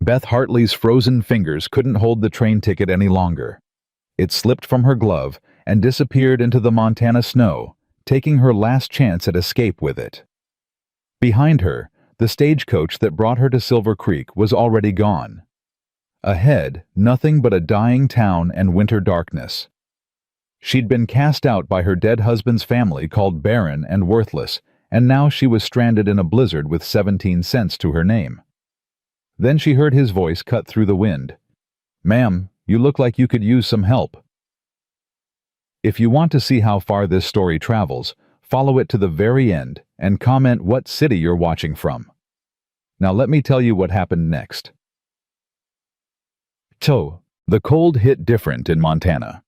Beth Hartley's frozen fingers couldn't hold the train ticket any longer. It slipped from her glove and disappeared into the Montana snow, taking her last chance at escape with it. Behind her, the stagecoach that brought her to Silver Creek was already gone. Ahead, nothing but a dying town and winter darkness. She'd been cast out by her dead husband's family, called barren and worthless, and now she was stranded in a blizzard with 17 cents to her name. Then she heard his voice cut through the wind. "Ma'am, you look like you could use some help." If you want to see how far this story travels, follow it to the very end and comment what city you're watching from. Now let me tell you what happened next. The cold hit different in Montana.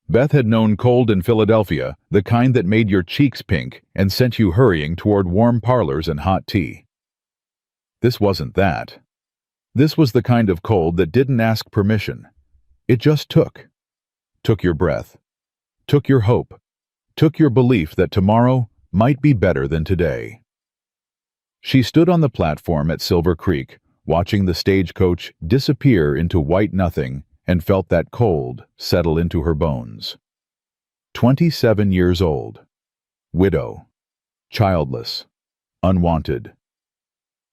Beth had known cold in Philadelphia, the kind that made your cheeks pink and sent you hurrying toward warm parlors and hot tea. This wasn't that. This was the kind of cold that didn't ask permission. It just took. Took your breath. Took your hope. Took your belief that tomorrow might be better than today. She stood on the platform at Silver Creek, watching the stagecoach disappear into white nothing, and felt that cold settle into her bones. 27 years old. Widow. Childless. Unwanted.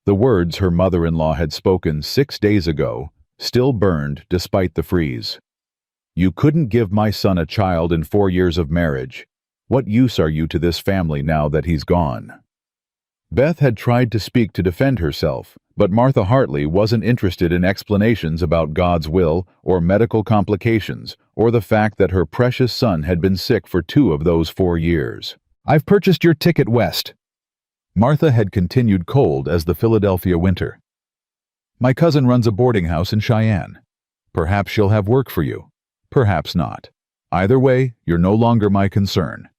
The words her mother-in-law had spoken 6 days ago still burned despite the freeze. "You couldn't give my son a child in 4 years of marriage. What use are you to this family now that he's gone?" Beth had tried to speak to defend herself, but Martha Hartley wasn't interested in explanations about God's will or medical complications or the fact that her precious son had been sick for 2 of those 4 years. "I've purchased your ticket west." Martha had continued cold as the Philadelphia winter. "My cousin runs a boarding house in Cheyenne. Perhaps she'll have work for you. Perhaps not. Either way, you're no longer my concern."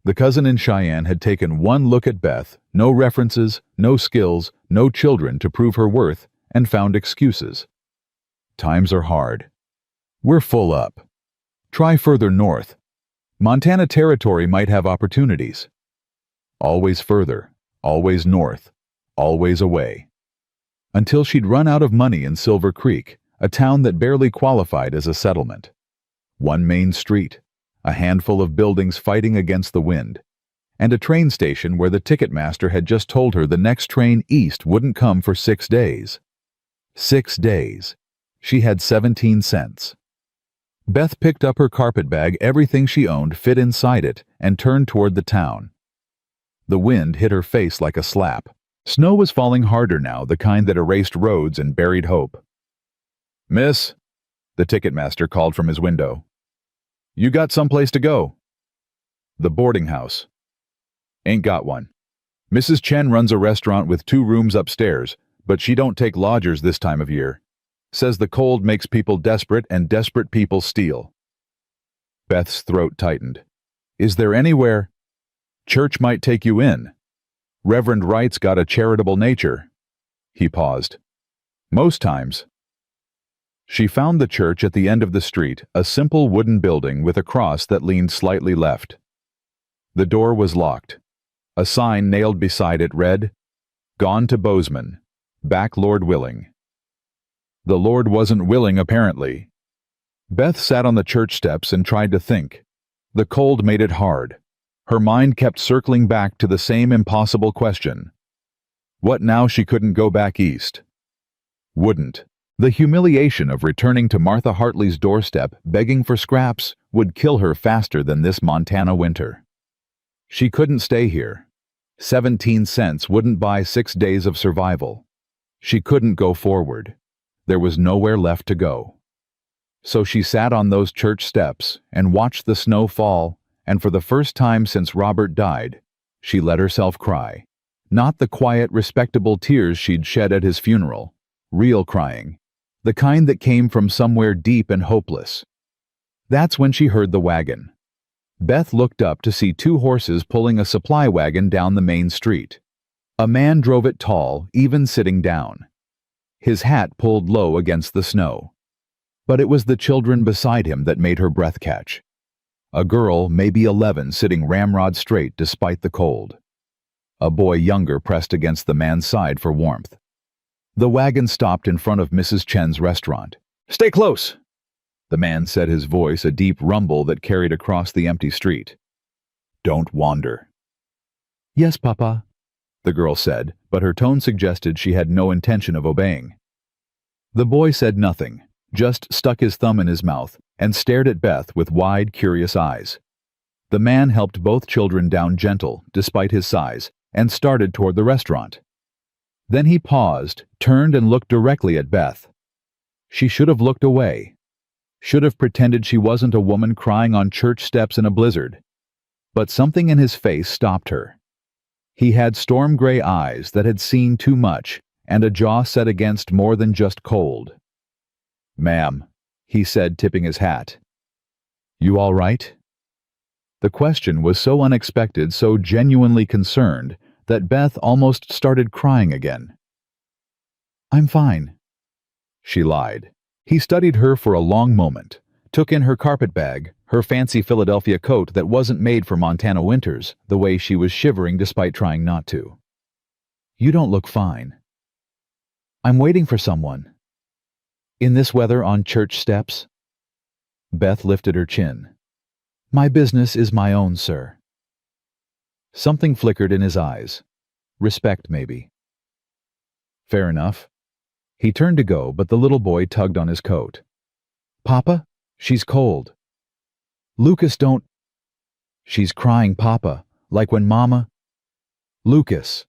The cousin in Cheyenne had taken one look at Beth, no references, no skills, no children to prove her worth, and found excuses. "Times are hard. We're full up. Try further north. Montana Territory might have opportunities." Always further, always north, always away. Until she'd run out of money in Silver Creek, a town that barely qualified as a settlement. One main street, a handful of buildings fighting against the wind, and a train station where the ticketmaster had just told her the next train east wouldn't come for 6 days. 6 days. She had 17 cents. Beth picked up her carpetbag, everything she owned fit inside it, and turned toward the town. The wind hit her face like a slap. Snow was falling harder now, the kind that erased roads and buried hope. "Miss," the ticketmaster called from his window. "You got someplace to go?" "The boarding house." "Ain't got one. Mrs. Chen runs a restaurant with 2 rooms upstairs, but she don't take lodgers this time of year. Says the cold makes people desperate and desperate people steal." Beth's throat tightened. "Is there anywhere—" "Church might take you in. Reverend Wright's got a charitable nature." He paused. "Most times." She found the church at the end of the street, a simple wooden building with a cross that leaned slightly left. The door was locked. A sign nailed beside it read, "Gone to Bozeman. Back Lord willing." The Lord wasn't willing, apparently. Beth sat on the church steps and tried to think. The cold made it hard. Her mind kept circling back to the same impossible question. What now she couldn't go back east? Wouldn't. The humiliation of returning to Martha Hartley's doorstep begging for scraps would kill her faster than this Montana winter. She couldn't stay here. 17 cents wouldn't buy 6 days of survival. She couldn't go forward. There was nowhere left to go. So she sat on those church steps and watched the snow fall, and for the first time since Robert died, she let herself cry. Not the quiet, respectable tears she'd shed at his funeral. Real crying. The kind that came from somewhere deep and hopeless. That's when she heard the wagon. Beth looked up to see 2 horses pulling a supply wagon down the main street. A man drove it tall, even sitting down. His hat pulled low against the snow. But it was the children beside him that made her breath catch. A girl, maybe 11, sitting ramrod straight despite the cold. A boy younger pressed against the man's side for warmth. The wagon stopped in front of Mrs. Chen's restaurant. "Stay close," the man said, his voice a deep rumble that carried across the empty street. "Don't wander." "Yes, Papa," the girl said, but her tone suggested she had no intention of obeying. The boy said nothing, just stuck his thumb in his mouth and stared at Beth with wide, curious eyes. The man helped both children down gentle, despite his size, and started toward the restaurant. Then he paused, turned and looked directly at Beth. She should have looked away. Should have pretended she wasn't a woman crying on church steps in a blizzard. But something in his face stopped her. He had storm-gray eyes that had seen too much, and a jaw set against more than just cold. "Ma'am," he said, tipping his hat. "You all right?" The question was so unexpected, so genuinely concerned, that Beth almost started crying again. "I'm fine," she lied. He studied her for a long moment, took in her carpet bag, her fancy Philadelphia coat that wasn't made for Montana winters, the way she was shivering despite trying not to. "You don't look fine." "I'm waiting for someone." "In this weather on church steps?" Beth lifted her chin. "My business is my own, sir." Something flickered in his eyes. Respect, maybe. Fair enough. He turned to go, but the little boy tugged on his coat. "Papa, she's cold." "Lucas, don't—" "She's crying, Papa, like when Mama—" "Lucas."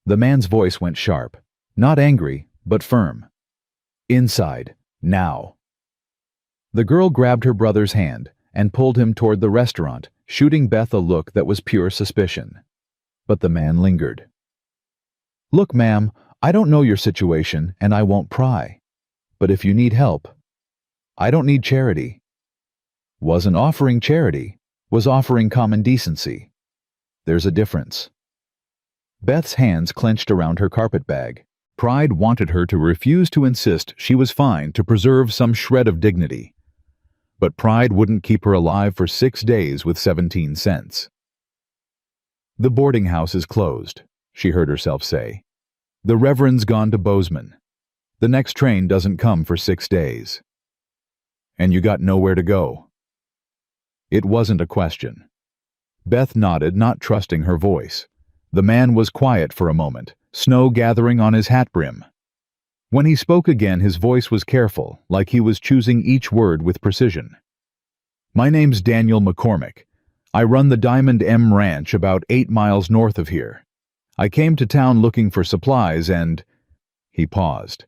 The man's voice went sharp, not angry, but firm. "Inside, now." The girl grabbed her brother's hand and pulled him toward the restaurant, shooting Beth a look that was pure suspicion. But the man lingered. "Look, ma'am, I don't know your situation, and I won't pry. But if you need help, I don't need charity." Wasn't offering charity, was offering common decency. There's a difference. Beth's hands clenched around her carpet bag. Pride wanted her to refuse to insist she was fine to preserve some shred of dignity. But pride wouldn't keep her alive for 6 days with 17 cents. "The boarding house is closed," she heard herself say. "The Reverend's gone to Bozeman. The next train doesn't come for 6 days. And you got nowhere to go." It wasn't a question. Beth nodded, not trusting her voice. The man was quiet for a moment, snow gathering on his hat brim. When he spoke again, his voice was careful, like he was choosing each word with precision. "My name's Daniel McCormick. I run the Diamond M Ranch about 8 miles north of here. I came to town looking for supplies and—" He paused.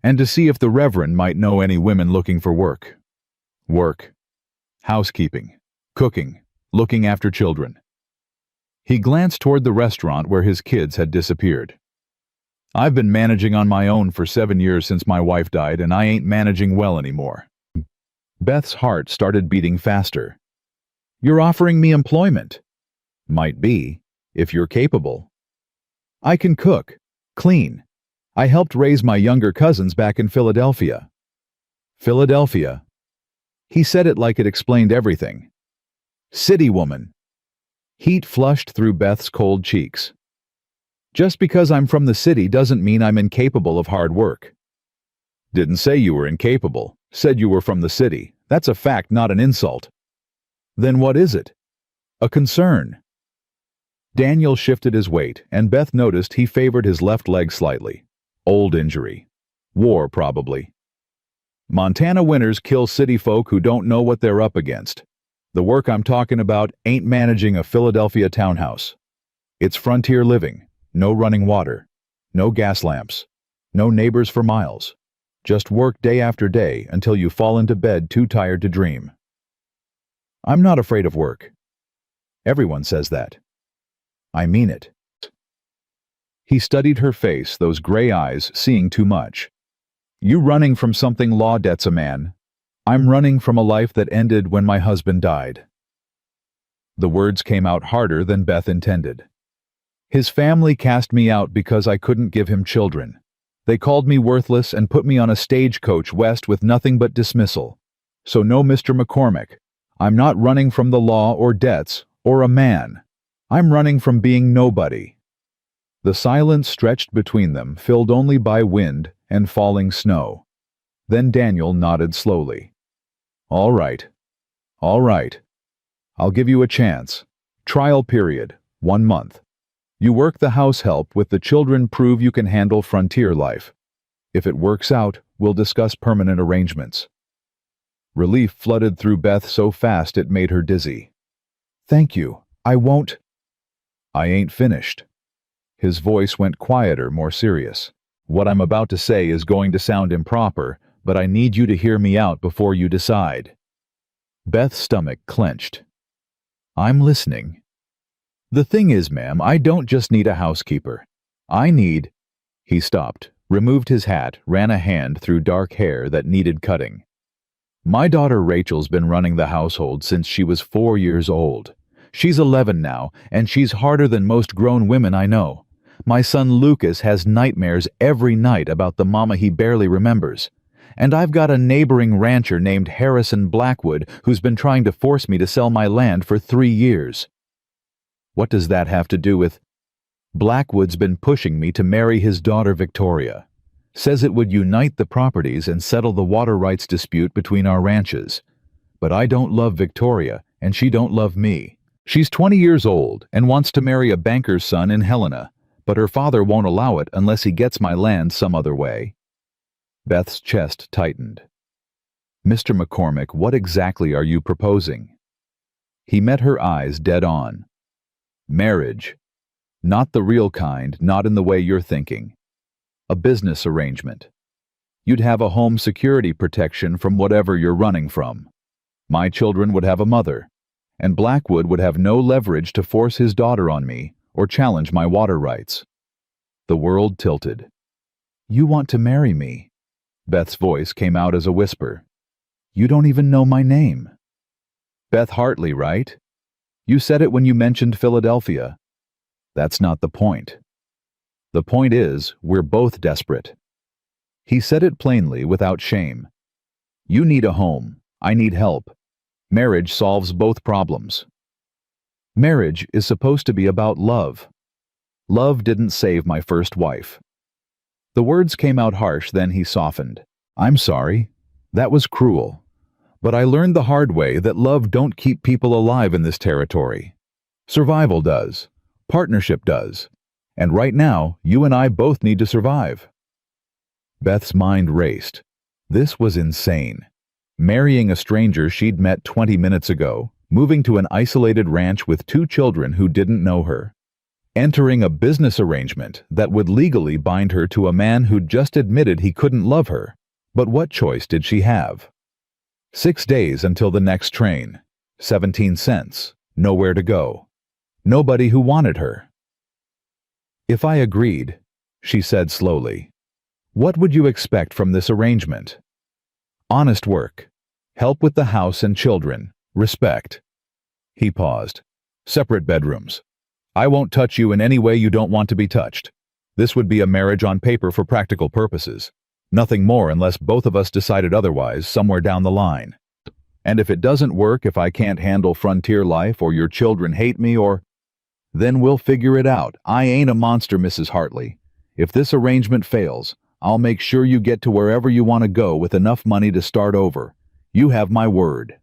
"And to see if the Reverend might know any women looking for work." Work. Housekeeping. Cooking. Looking after children. He glanced toward the restaurant where his kids had disappeared. "I've been managing on my own for 7 years since my wife died, and I ain't managing well anymore." Beth's heart started beating faster. "You're offering me employment." "Might be, if you're capable." "I can cook, clean. I helped raise my younger cousins back in Philadelphia." "Philadelphia." He said it like it explained everything. "City woman." Heat flushed through Beth's cold cheeks. "Just because I'm from the city doesn't mean I'm incapable of hard work." "Didn't say you were incapable. Said you were from the city. That's a fact, not an insult." "Then what is it?" "A concern." Daniel shifted his weight, and Beth noticed he favored his left leg slightly. Old injury. War, probably. "Montana winters kill city folk who don't know what they're up against. The work I'm talking about ain't managing a Philadelphia townhouse. It's frontier living. No running water. No gas lamps. No neighbors for miles. Just work day after day until you fall into bed too tired to dream." "I'm not afraid of work." "Everyone says that." "I mean it." He studied her face, those gray eyes, seeing too much. "You running from something law debts a man. I'm running from a life that ended when my husband died." The words came out harder than Beth intended. "His family cast me out because I couldn't give him children. They called me worthless and put me on a stagecoach west with nothing but dismissal. So no, Mr. McCormick, I'm not running from the law or debts or a man. I'm running from being nobody." The silence stretched between them, filled only by wind and falling snow. Then Daniel nodded slowly. All right. All right. I'll give you a chance. Trial period, 1 month. You work the house help with the children, prove you can handle frontier life. If it works out, we'll discuss permanent arrangements. Relief flooded through Beth so fast it made her dizzy. Thank you. I won't. I ain't finished. His voice went quieter, more serious. What I'm about to say is going to sound improper, but I need you to hear me out before you decide. Beth's stomach clenched. I'm listening. The thing is, ma'am, I don't just need a housekeeper. I need... He stopped, removed his hat, ran a hand through dark hair that needed cutting. My daughter Rachel's been running the household since she was 4 years old. She's 11 now, and she's harder than most grown women I know. My son Lucas has nightmares every night about the mama he barely remembers. And I've got a neighboring rancher named Harrison Blackwood who's been trying to force me to sell my land for 3 years. What does that have to do with... Blackwood's been pushing me to marry his daughter Victoria. Says it would unite the properties and settle the water rights dispute between our ranches. But I don't love Victoria, and she don't love me. She's 20 years old and wants to marry a banker's son in Helena, but her father won't allow it unless he gets my land some other way. Beth's chest tightened. Mr. McCormick, what exactly are you proposing? He met her eyes dead on. Marriage. Not the real kind, not in the way you're thinking. A business arrangement. You'd have a home security protection from whatever you're running from. My children would have a mother, and Blackwood would have no leverage to force his daughter on me or challenge my water rights. The world tilted. You want to marry me? Beth's voice came out as a whisper. You don't even know my name. Beth Hartley, right? You said it when you mentioned Philadelphia. That's not the point. The point is, we're both desperate. He said it plainly, without shame. You need a home. I need help. Marriage solves both problems. Marriage is supposed to be about love. Love didn't save my first wife. The words came out harsh, then he softened. I'm sorry. That was cruel. But I learned the hard way that love don't keep people alive in this territory. Survival does. Partnership does. And right now, you and I both need to survive. Beth's mind raced. This was insane. Marrying a stranger she'd met 20 minutes ago, moving to an isolated ranch with 2 children who didn't know her, entering a business arrangement that would legally bind her to a man who'd just admitted he couldn't love her. But what choice did she have? 6 days until the next train. 17 cents. Nowhere to go. Nobody who wanted her. If I agreed, she said slowly, what would you expect from this arrangement? Honest work. Help with the house and children. Respect. He paused. Separate bedrooms. I won't touch you in any way you don't want to be touched. This would be a marriage on paper for practical purposes. Nothing more unless both of us decided otherwise somewhere down the line. And if it doesn't work, if I can't handle frontier life or your children hate me or... Then we'll figure it out. I ain't a monster, Mrs. Hartley. If this arrangement fails, I'll make sure you get to wherever you want to go with enough money to start over. You have my word.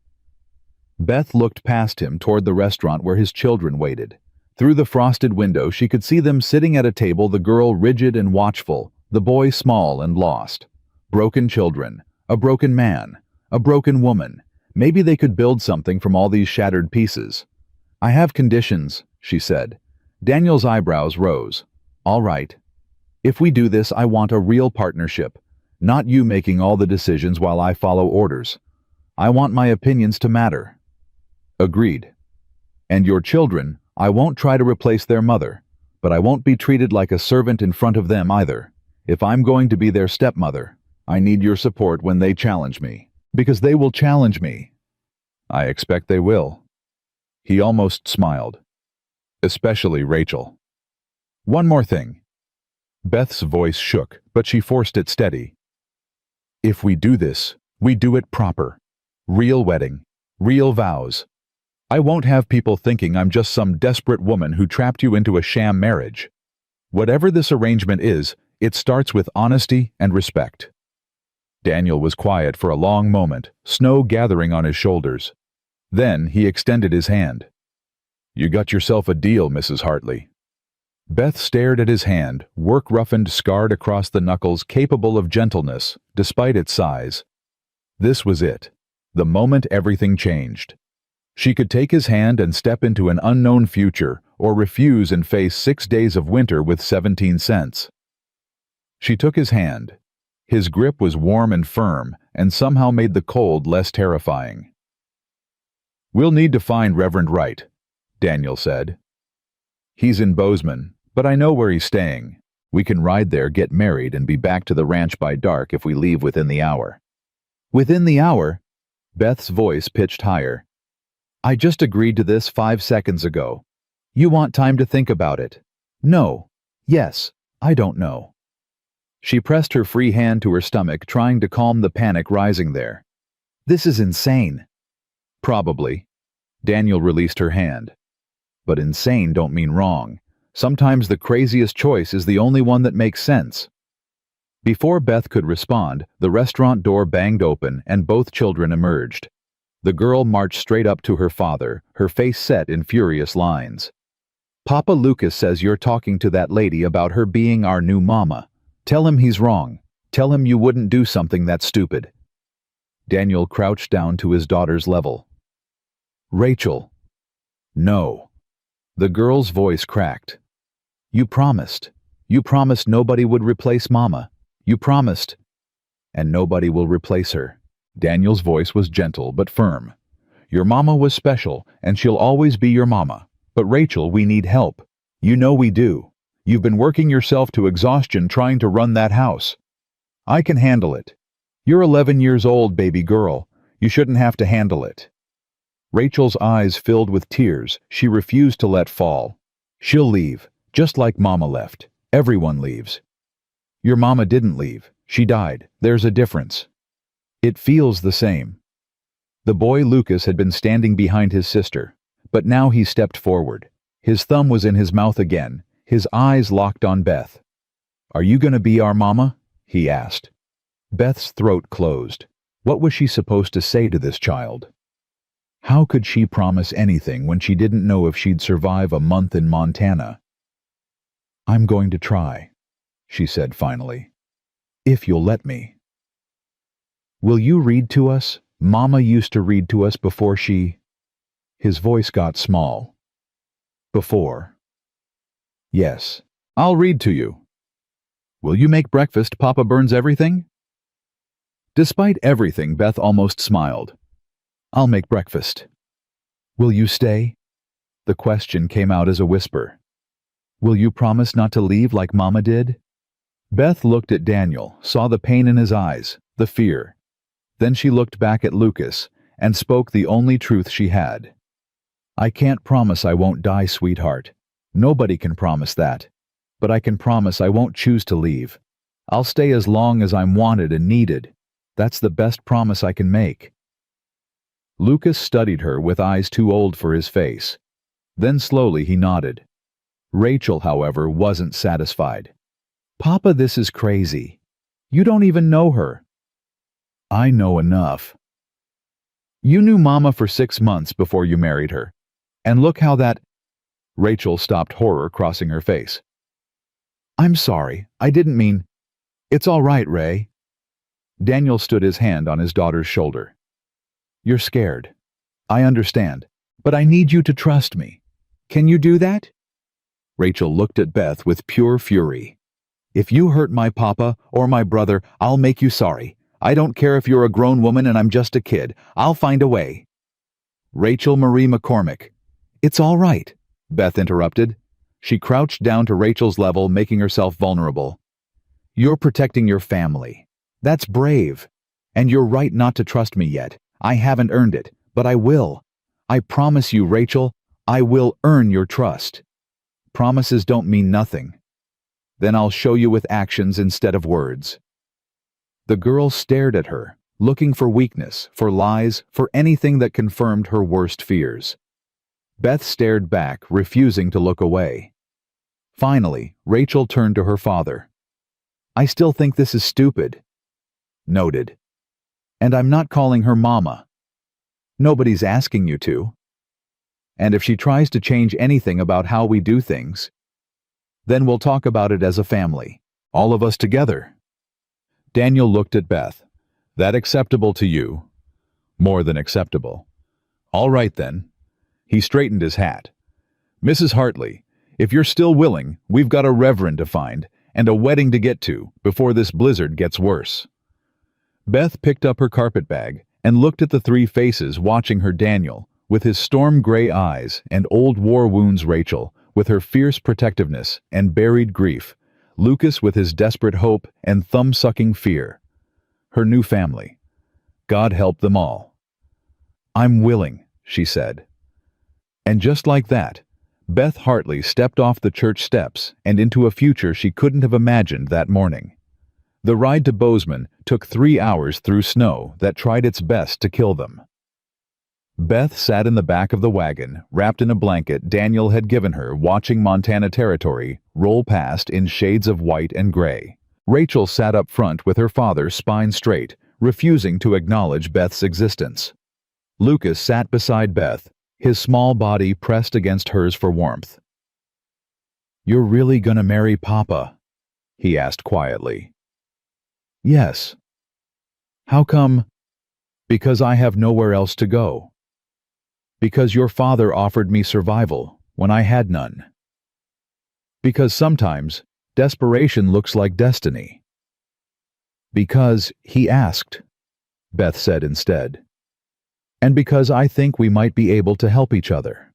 Beth looked past him toward the restaurant where his children waited. Through the frosted window, she could see them sitting at a table, the girl rigid and watchful, the boy small and lost. Broken children, a broken man, a broken woman. Maybe they could build something from all these shattered pieces. I have conditions, she said. Daniel's eyebrows rose. All right. If we do this, I want a real partnership, not you making all the decisions while I follow orders. I want my opinions to matter. Agreed. And your children, I won't try to replace their mother, but I won't be treated like a servant in front of them either. If I'm going to be their stepmother, I need your support when they challenge me, because they will challenge me. I expect they will. He almost smiled. Especially Rachel. One more thing. Beth's voice shook, but she forced it steady. If we do this, we do it proper. Real wedding. Real vows. I won't have people thinking I'm just some desperate woman who trapped you into a sham marriage. Whatever this arrangement is, it starts with honesty and respect. Daniel was quiet for a long moment, snow gathering on his shoulders. Then he extended his hand. "You got yourself a deal, Mrs. Hartley." Beth stared at his hand, work-roughened, scarred across the knuckles, capable of gentleness, despite its size. This was it, the moment everything changed. She could take his hand and step into an unknown future, or refuse and face 6 days of winter with 17 cents. She took his hand. His grip was warm and firm, and somehow made the cold less terrifying. "We'll need to find Reverend Wright," Daniel said. "He's in Bozeman, but I know where he's staying. We can ride there, get married, and be back to the ranch by dark if we leave within the hour." "Within the hour?" Beth's voice pitched higher. "I just agreed to this 5 seconds ago. You want time to think about it." "No. Yes. I don't know." She pressed her free hand to her stomach, trying to calm the panic rising there. "This is insane." "Probably." Daniel released her hand. "But insane don't mean wrong. Sometimes the craziest choice is the only one that makes sense." Before Beth could respond, the restaurant door banged open and both children emerged. The girl marched straight up to her father, her face set in furious lines. "Papa Lucas says you're talking to that lady about her being our new mama. Tell him he's wrong. Tell him you wouldn't do something that stupid." Daniel crouched down to his daughter's level. "Rachel." "No." The girl's voice cracked. "You promised. You promised nobody would replace Mama. You promised." "And nobody will replace her." Daniel's voice was gentle but firm. "Your mama was special, and she'll always be your mama. But Rachel, we need help. You know we do. You've been working yourself to exhaustion trying to run that house. I can handle it. You're 11 years old, baby girl. You shouldn't have to handle it." Rachel's eyes filled with tears she refused to let fall. "She'll leave, just like Mama left. Everyone leaves." "Your mama didn't leave. She died. There's a difference." "It feels the same." The boy Lucas had been standing behind his sister, but now he stepped forward. His thumb was in his mouth again, his eyes locked on Beth. "Are you going to be our mama?" he asked. Beth's throat closed. What was she supposed to say to this child? How could she promise anything when she didn't know if she'd survive a month in Montana? "I'm going to try," she said finally. "If you'll let me." "Will you read to us? Mama used to read to us before she—" His voice got small. "Before." "Yes, I'll read to you." "Will you make breakfast? Papa burns everything?" Despite everything, Beth almost smiled. "I'll make breakfast." "Will you stay?" The question came out as a whisper. "Will you promise not to leave like Mama did?" Beth looked at Daniel, saw the pain in his eyes, the fear. Then she looked back at Lucas and spoke the only truth she had. "I can't promise I won't die, sweetheart. Nobody can promise that. But I can promise I won't choose to leave. I'll stay as long as I'm wanted and needed. That's the best promise I can make." Lucas studied her with eyes too old for his face. Then slowly he nodded. Rachel, however, wasn't satisfied. "Papa, this is crazy. You don't even know her." "I know enough." "You knew Mama for 6 months before you married her. And look how that—" Rachel stopped, horror crossing her face. "I'm sorry. I didn't mean—" "It's all right, Ray." Daniel stood his hand on his daughter's shoulder. "You're scared. I understand. But I need you to trust me. Can you do that?" Rachel looked at Beth with pure fury. "If you hurt my papa or my brother, I'll make you sorry. I don't care if you're a grown woman and I'm just a kid. I'll find a way." "Rachel Marie McCormick." "It's all right," Beth interrupted. She crouched down to Rachel's level, making herself vulnerable. "You're protecting your family. That's brave. And you're right not to trust me yet. I haven't earned it, but I will. I promise you, Rachel, I will earn your trust. Promises don't mean nothing. Then I'll show you with actions instead of words." The girl stared at her, looking for weakness, for lies, for anything that confirmed her worst fears. Beth stared back, refusing to look away. Finally, Rachel turned to her father. "I still think this is stupid." "Noted. And I'm not calling her Mama. Nobody's asking you to. And if she tries to change anything about how we do things, then we'll talk about it as a family. All of us together." Daniel looked at Beth. "That acceptable to you?" "More than acceptable." "All right then." He straightened his hat. "Mrs. Hartley, if you're still willing, we've got a reverend to find and a wedding to get to before this blizzard gets worse." Beth picked up her carpetbag and looked at the three faces watching her: Daniel, with his storm-gray eyes and old war wounds; Rachel, with her fierce protectiveness and buried grief; Lucas, with his desperate hope and thumb-sucking fear. Her new family. God help them all. "I'm willing," she said. And just like that, Beth Hartley stepped off the church steps and into a future she couldn't have imagined that morning. The ride to Bozeman took 3 hours through snow that tried its best to kill them. Beth sat in the back of the wagon, wrapped in a blanket Daniel had given her, watching Montana Territory roll past in shades of white and gray. Rachel sat up front with her father, spine straight, refusing to acknowledge Beth's existence. Lucas sat beside Beth, his small body pressed against hers for warmth. "You're really gonna marry Papa?" he asked quietly. "Yes." "How come?" "Because I have nowhere else to go. Because your father offered me survival when I had none. Because sometimes desperation looks like destiny." "Because he asked," Beth said instead. "And because I think we might be able to help each other."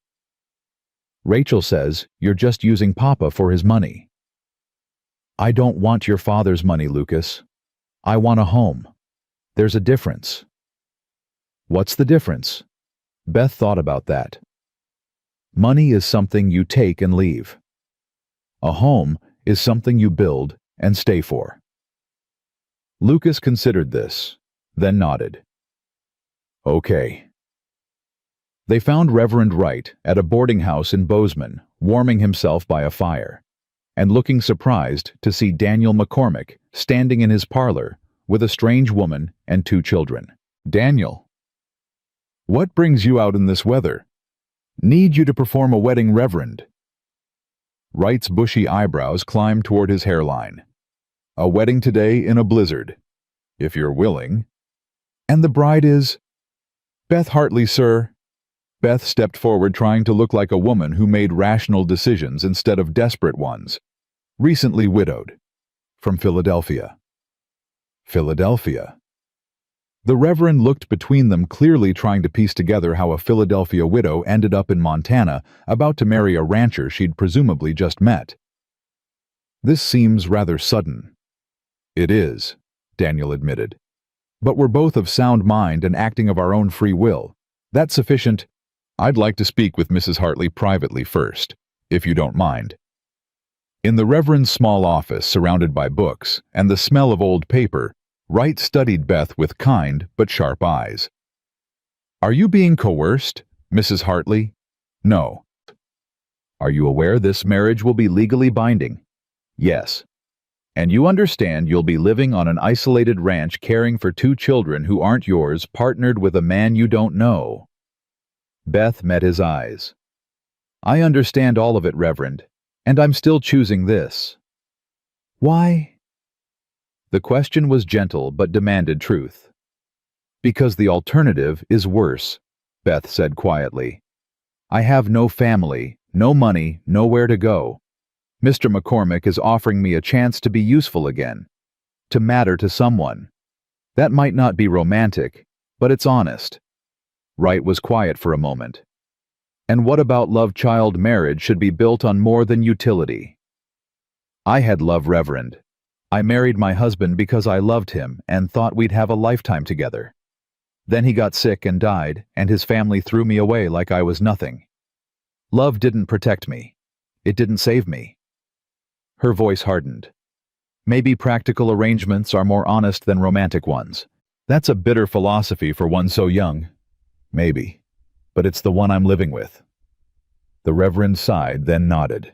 "Rachel says you're just using Papa for his money." "I don't want your father's money, Lucas. I want a home. There's a difference." "What's the difference?" Beth thought about that. "Money is something you take and leave. A home is something you build and stay for." Lucas considered this, then nodded. "Okay." They found Reverend Wright at a boarding house in Bozeman, warming himself by a fire, and looking surprised to see Daniel McCormick standing in his parlor with a strange woman and 2 children. "Daniel, what brings you out in this weather? Need you to perform a wedding, Reverend?" Wright's bushy eyebrows climbed toward his hairline. "A wedding today in a blizzard, if you're willing." "And the bride is—" "Beth Hartley, sir." Beth stepped forward, trying to look like a woman who made rational decisions instead of desperate ones. "Recently widowed. From Philadelphia." "Philadelphia." The Reverend looked between them, clearly trying to piece together how a Philadelphia widow ended up in Montana, about to marry a rancher she'd presumably just met. "This seems rather sudden." "It is," Daniel admitted. "But we're both of sound mind and acting of our own free will. That's sufficient. I'd like to speak with Mrs. Hartley privately first, if you don't mind." In the Reverend's small office, surrounded by books and the smell of old paper, Wright studied Beth with kind but sharp eyes. "Are you being coerced, Mrs. Hartley?" "No." "Are you aware this marriage will be legally binding?" "Yes." "And you understand you'll be living on an isolated ranch, caring for 2 children who aren't yours, partnered with a man you don't know?" Beth met his eyes. "I understand all of it, Reverend, and I'm still choosing this." "Why?" The question was gentle but demanded truth. "Because the alternative is worse," Beth said quietly. "I have no family, no money, nowhere to go. Mr. McCormick is offering me a chance to be useful again, to matter to someone. That might not be romantic, but it's honest." Wright was quiet for a moment. "And what about love-child marriage should be built on more than utility?" "I had love, Reverend. I married my husband because I loved him and thought we'd have a lifetime together. Then he got sick and died, and his family threw me away like I was nothing. Love didn't protect me. It didn't save me." Her voice hardened. "Maybe practical arrangements are more honest than romantic ones. That's a bitter philosophy for one so young." "Maybe, but it's the one I'm living with." The Reverend sighed, then nodded.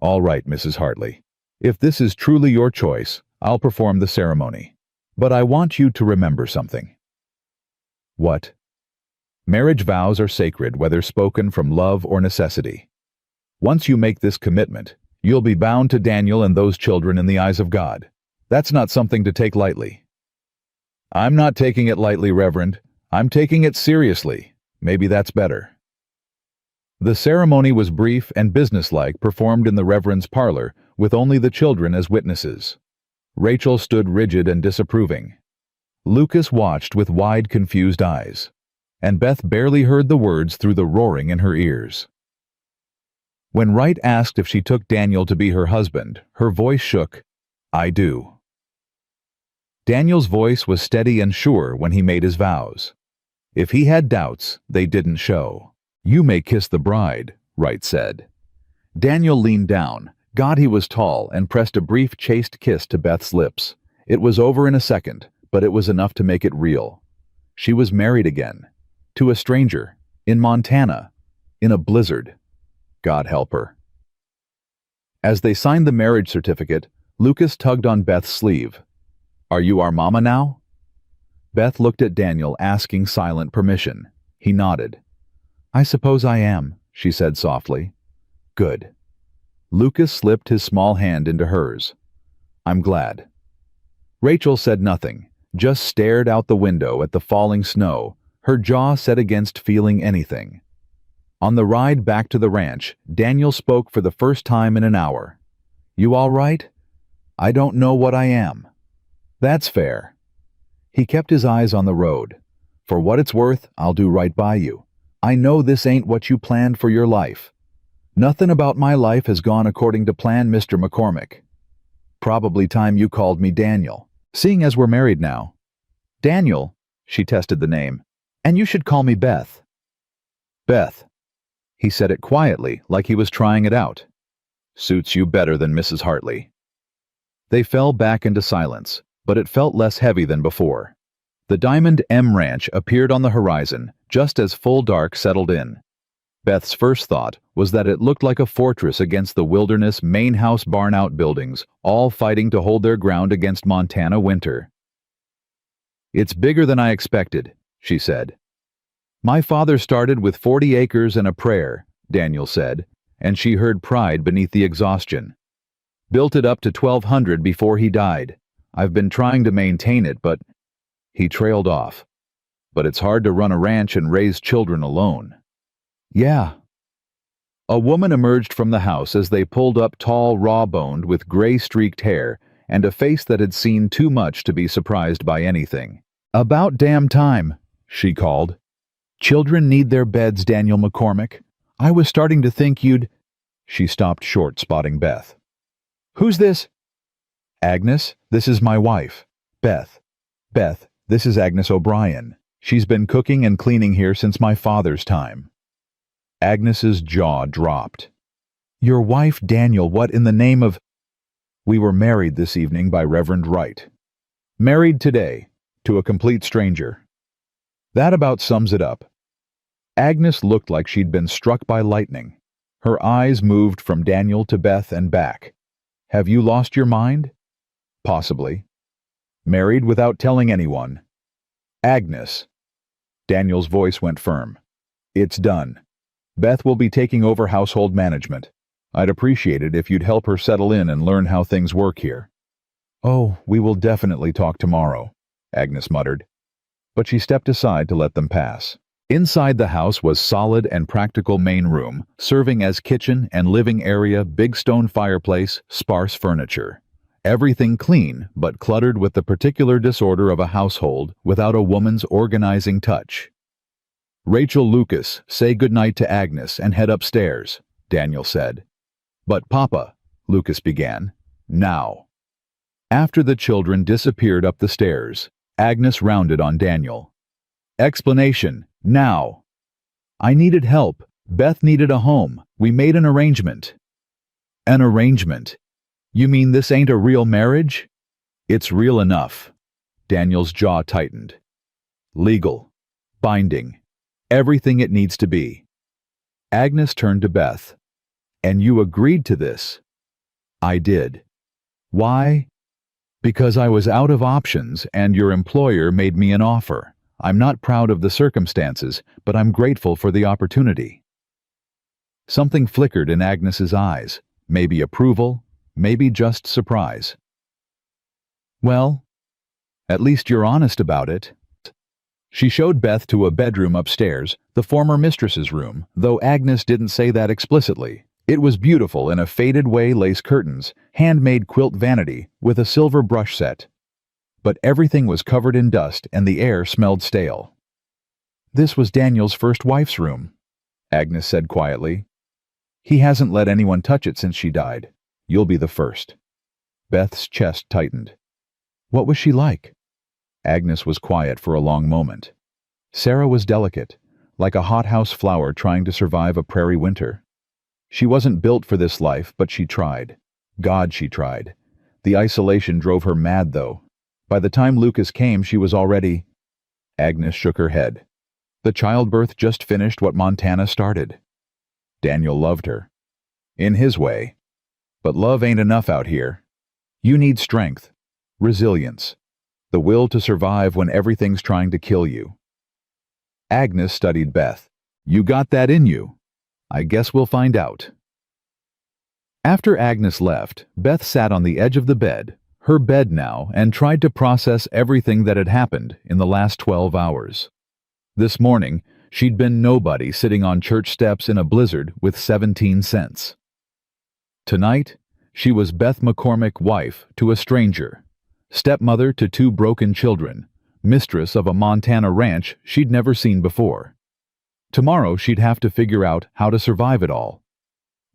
All right, Mrs. Hartley. If this is truly your choice, I'll perform the ceremony. But I want you to remember something. What? Marriage vows are sacred, whether spoken from love or necessity. Once you make this commitment, you'll be bound to Daniel and those children in the eyes of God. That's not something to take lightly. I'm not taking it lightly, Reverend. I'm taking it seriously. Maybe that's better. The ceremony was brief and businesslike, performed in the Reverend's parlor, with only the children as witnesses. Rachel stood rigid and disapproving. Lucas watched with wide, confused eyes, and Beth barely heard the words through the roaring in her ears. When Wright asked if she took Daniel to be her husband, her voice shook. I do. Daniel's voice was steady and sure when he made his vows. If he had doubts, they didn't show. You may kiss the bride, Wright said. Daniel leaned down. God, he was tall, and pressed a brief, chaste kiss to Beth's lips. It was over in a second, but it was enough to make it real. She was married again. To a stranger. In Montana. In a blizzard. God help her. As they signed the marriage certificate, Lucas tugged on Beth's sleeve. Are you our mama now? Beth looked at Daniel, asking silent permission. He nodded. I suppose I am, she said softly. Good. Lucas slipped his small hand into hers. I'm glad. Rachel said nothing, just stared out the window at the falling snow, her jaw set against feeling anything. On the ride back to the ranch, Daniel spoke for the first time in an hour. You all right? I don't know what I am. That's fair. He kept his eyes on the road. For what it's worth, I'll do right by you. I know this ain't what you planned for your life. Nothing about my life has gone according to plan, Mr. McCormick. Probably time you called me Daniel, seeing as we're married now. Daniel, she tested the name, and you should call me Beth. Beth. He said it quietly, like he was trying it out. Suits you better than Mrs. Hartley. They fell back into silence, but it felt less heavy than before. The Diamond M Ranch appeared on the horizon, just as full dark settled in. Beth's first thought was that it looked like a fortress against the wilderness main house barn outbuildings, all fighting to hold their ground against Montana winter. It's bigger than I expected, she said. My father started with 40 acres and a prayer, Daniel said, and she heard pride beneath the exhaustion. Built it up to 1,200 before he died. I've been trying to maintain it, but... He trailed off. But it's hard to run a ranch and raise children alone. Yeah. A woman emerged from the house as they pulled up, tall, raw-boned, with gray-streaked hair, and a face that had seen too much to be surprised by anything. About damn time, she called. Children need their beds, Daniel McCormick. I was starting to think you'd... She stopped short, spotting Beth. Who's this? Agnes, this is my wife. Beth. Beth, this is Agnes O'Brien. She's been cooking and cleaning here since my father's time. Agnes's jaw dropped. Your wife, Daniel, what in the name of... We were married this evening by Reverend Wright. Married today, to a complete stranger. That about sums it up. Agnes looked like she'd been struck by lightning. Her eyes moved from Daniel to Beth and back. Have you lost your mind? Possibly. Married without telling anyone. Agnes. Daniel's voice went firm. It's done. Beth will be taking over household management. I'd appreciate it if you'd help her settle in and learn how things work here. Oh, we will definitely talk tomorrow, Agnes muttered. But she stepped aside to let them pass. Inside the house was solid and practical main room, serving as kitchen and living area, big stone fireplace, sparse furniture. Everything clean, but cluttered with the particular disorder of a household without a woman's organizing touch. Rachel, Lucas, say goodnight to Agnes and head upstairs, Daniel said. But Papa, Lucas began, now. After the children disappeared up the stairs, Agnes rounded on Daniel. Explanation, now. I needed help. Beth needed a home. We made an arrangement. An arrangement? You mean this ain't a real marriage? It's real enough. Daniel's jaw tightened. Legal. Binding. Everything it needs to be. Agnes turned to Beth. And you agreed to this? I did. Why? Because I was out of options and your employer made me an offer. I'm not proud of the circumstances, but I'm grateful for the opportunity. Something flickered in Agnes's eyes, maybe approval, maybe just surprise. Well, at least you're honest about it. She showed Beth to a bedroom upstairs, the former mistress's room, though Agnes didn't say that explicitly. It was beautiful in a faded way lace curtains, handmade quilt vanity, with a silver brush set. But everything was covered in dust and the air smelled stale. This was Daniel's first wife's room, Agnes said quietly. He hasn't let anyone touch it since she died. You'll be the first. Beth's chest tightened. What was she like? Agnes was quiet for a long moment. Sarah was delicate, like a hothouse flower trying to survive a prairie winter. She wasn't built for this life, but she tried. God, she tried. The isolation drove her mad, though. By the time Lucas came, she was already... Agnes shook her head. The childbirth just finished what Montana started. Daniel loved her. In his way. But love ain't enough out here. You need strength, resilience, the will to survive when everything's trying to kill you. Agnes studied Beth. You got that in you. I guess we'll find out. After Agnes left, Beth sat on the edge of the bed, her bed now, and tried to process everything that had happened in the last 12 hours. This morning, she'd been nobody sitting on church steps in a blizzard with 17 cents. Tonight, she was Beth McCormick, wife to a stranger, stepmother to 2 broken children, mistress of a Montana ranch she'd never seen before. Tomorrow she'd have to figure out how to survive it all.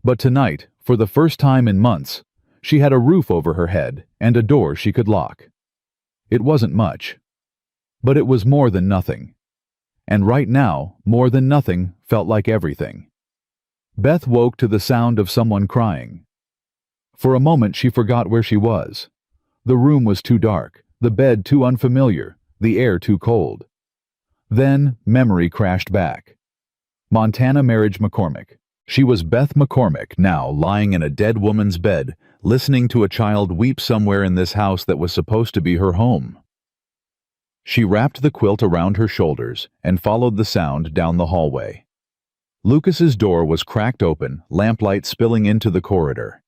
But tonight, for the first time in months, she had a roof over her head and a door she could lock. It wasn't much, but it was more than nothing. And right now, more than nothing felt like everything. Beth woke to the sound of someone crying. For a moment she forgot where she was. The room was too dark, the bed too unfamiliar, the air too cold. Then memory crashed back. Montana Marriage McCormick. She was Beth McCormick, now lying in a dead woman's bed, listening to a child weep somewhere in this house that was supposed to be her home. She wrapped the quilt around her shoulders and followed the sound down the hallway. Lucas's door was cracked open, lamplight spilling into the corridor.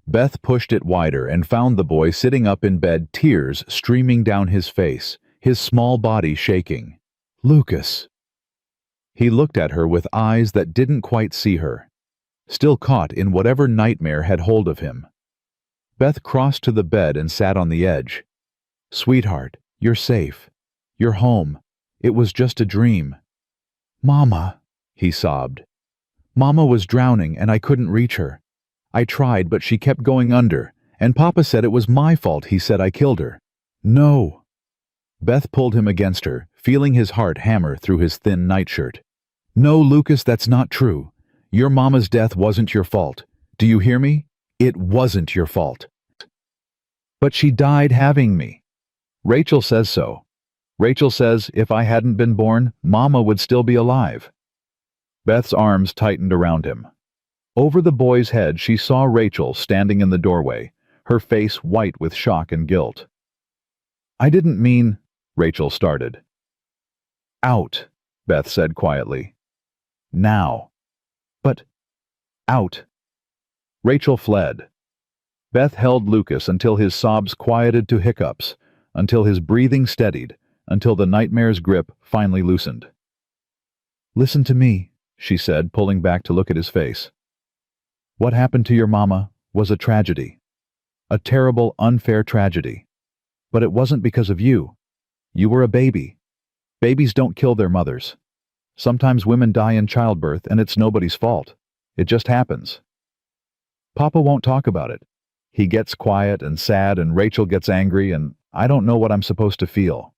Beth pushed it wider and found the boy sitting up in bed, tears streaming down his face, his small body shaking. Lucas. He looked at her with eyes that didn't quite see her, still caught in whatever nightmare had hold of him. Beth crossed to the bed and sat on the edge. Sweetheart, you're safe. You're home. It was just a dream. Mama, he sobbed. Mama was drowning and I couldn't reach her. I tried, but she kept going under, and Papa said it was my fault. He said I killed her. No. Beth pulled him against her, feeling his heart hammer through his thin nightshirt. No, Lucas, that's not true. Your mama's death wasn't your fault. Do you hear me? It wasn't your fault. But she died having me. Rachel says so. Rachel says if I hadn't been born, Mama would still be alive. Beth's arms tightened around him. Over the boy's head she saw Rachel standing in the doorway, her face white with shock and guilt. I didn't mean... Rachel started. Out, Beth said quietly. Now. But... out. Rachel fled. Beth held Lucas until his sobs quieted to hiccups, until his breathing steadied, until the nightmare's grip finally loosened. Listen to me, she said, pulling back to look at his face. What happened to your mama was a tragedy. A terrible, unfair tragedy. But it wasn't because of you. You were a baby. Babies don't kill their mothers. Sometimes women die in childbirth and it's nobody's fault. It just happens. Papa won't talk about it. He gets quiet and sad and Rachel gets angry and I don't know what I'm supposed to feel.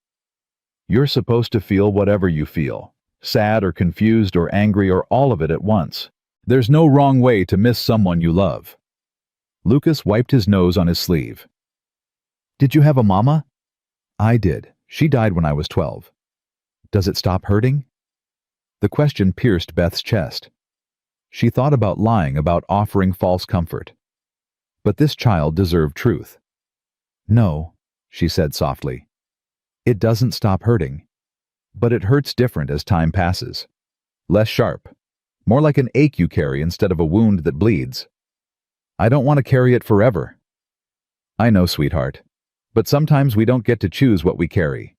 You're supposed to feel whatever you feel. Sad or confused or angry or all of it at once. There's no wrong way to miss someone you love. Lucas wiped his nose on his sleeve. Did you have a mama? I did. She died when I was 12. Does it stop hurting? The question pierced Beth's chest. She thought about lying, about offering false comfort. But this child deserved truth. "No," she said softly. "It doesn't stop hurting. But it hurts different as time passes. Less sharp. More like an ache you carry instead of a wound that bleeds. I don't want to carry it forever." "I know, sweetheart. But sometimes we don't get to choose what we carry.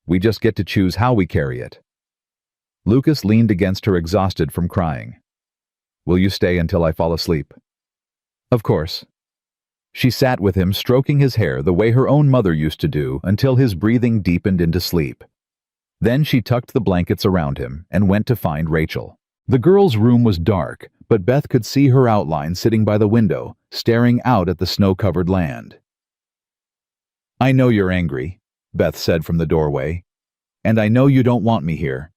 We just get to choose how we carry it." Lucas leaned against her, exhausted from crying. "Will you stay until I fall asleep?" "Of course." She sat with him, stroking his hair the way her own mother used to do until his breathing deepened into sleep. Then she tucked the blankets around him and went to find Rachel. The girl's room was dark, but Beth could see her outline sitting by the window, staring out at the snow-covered land. "I know you're angry," Beth said from the doorway, "and I know you don't want me here,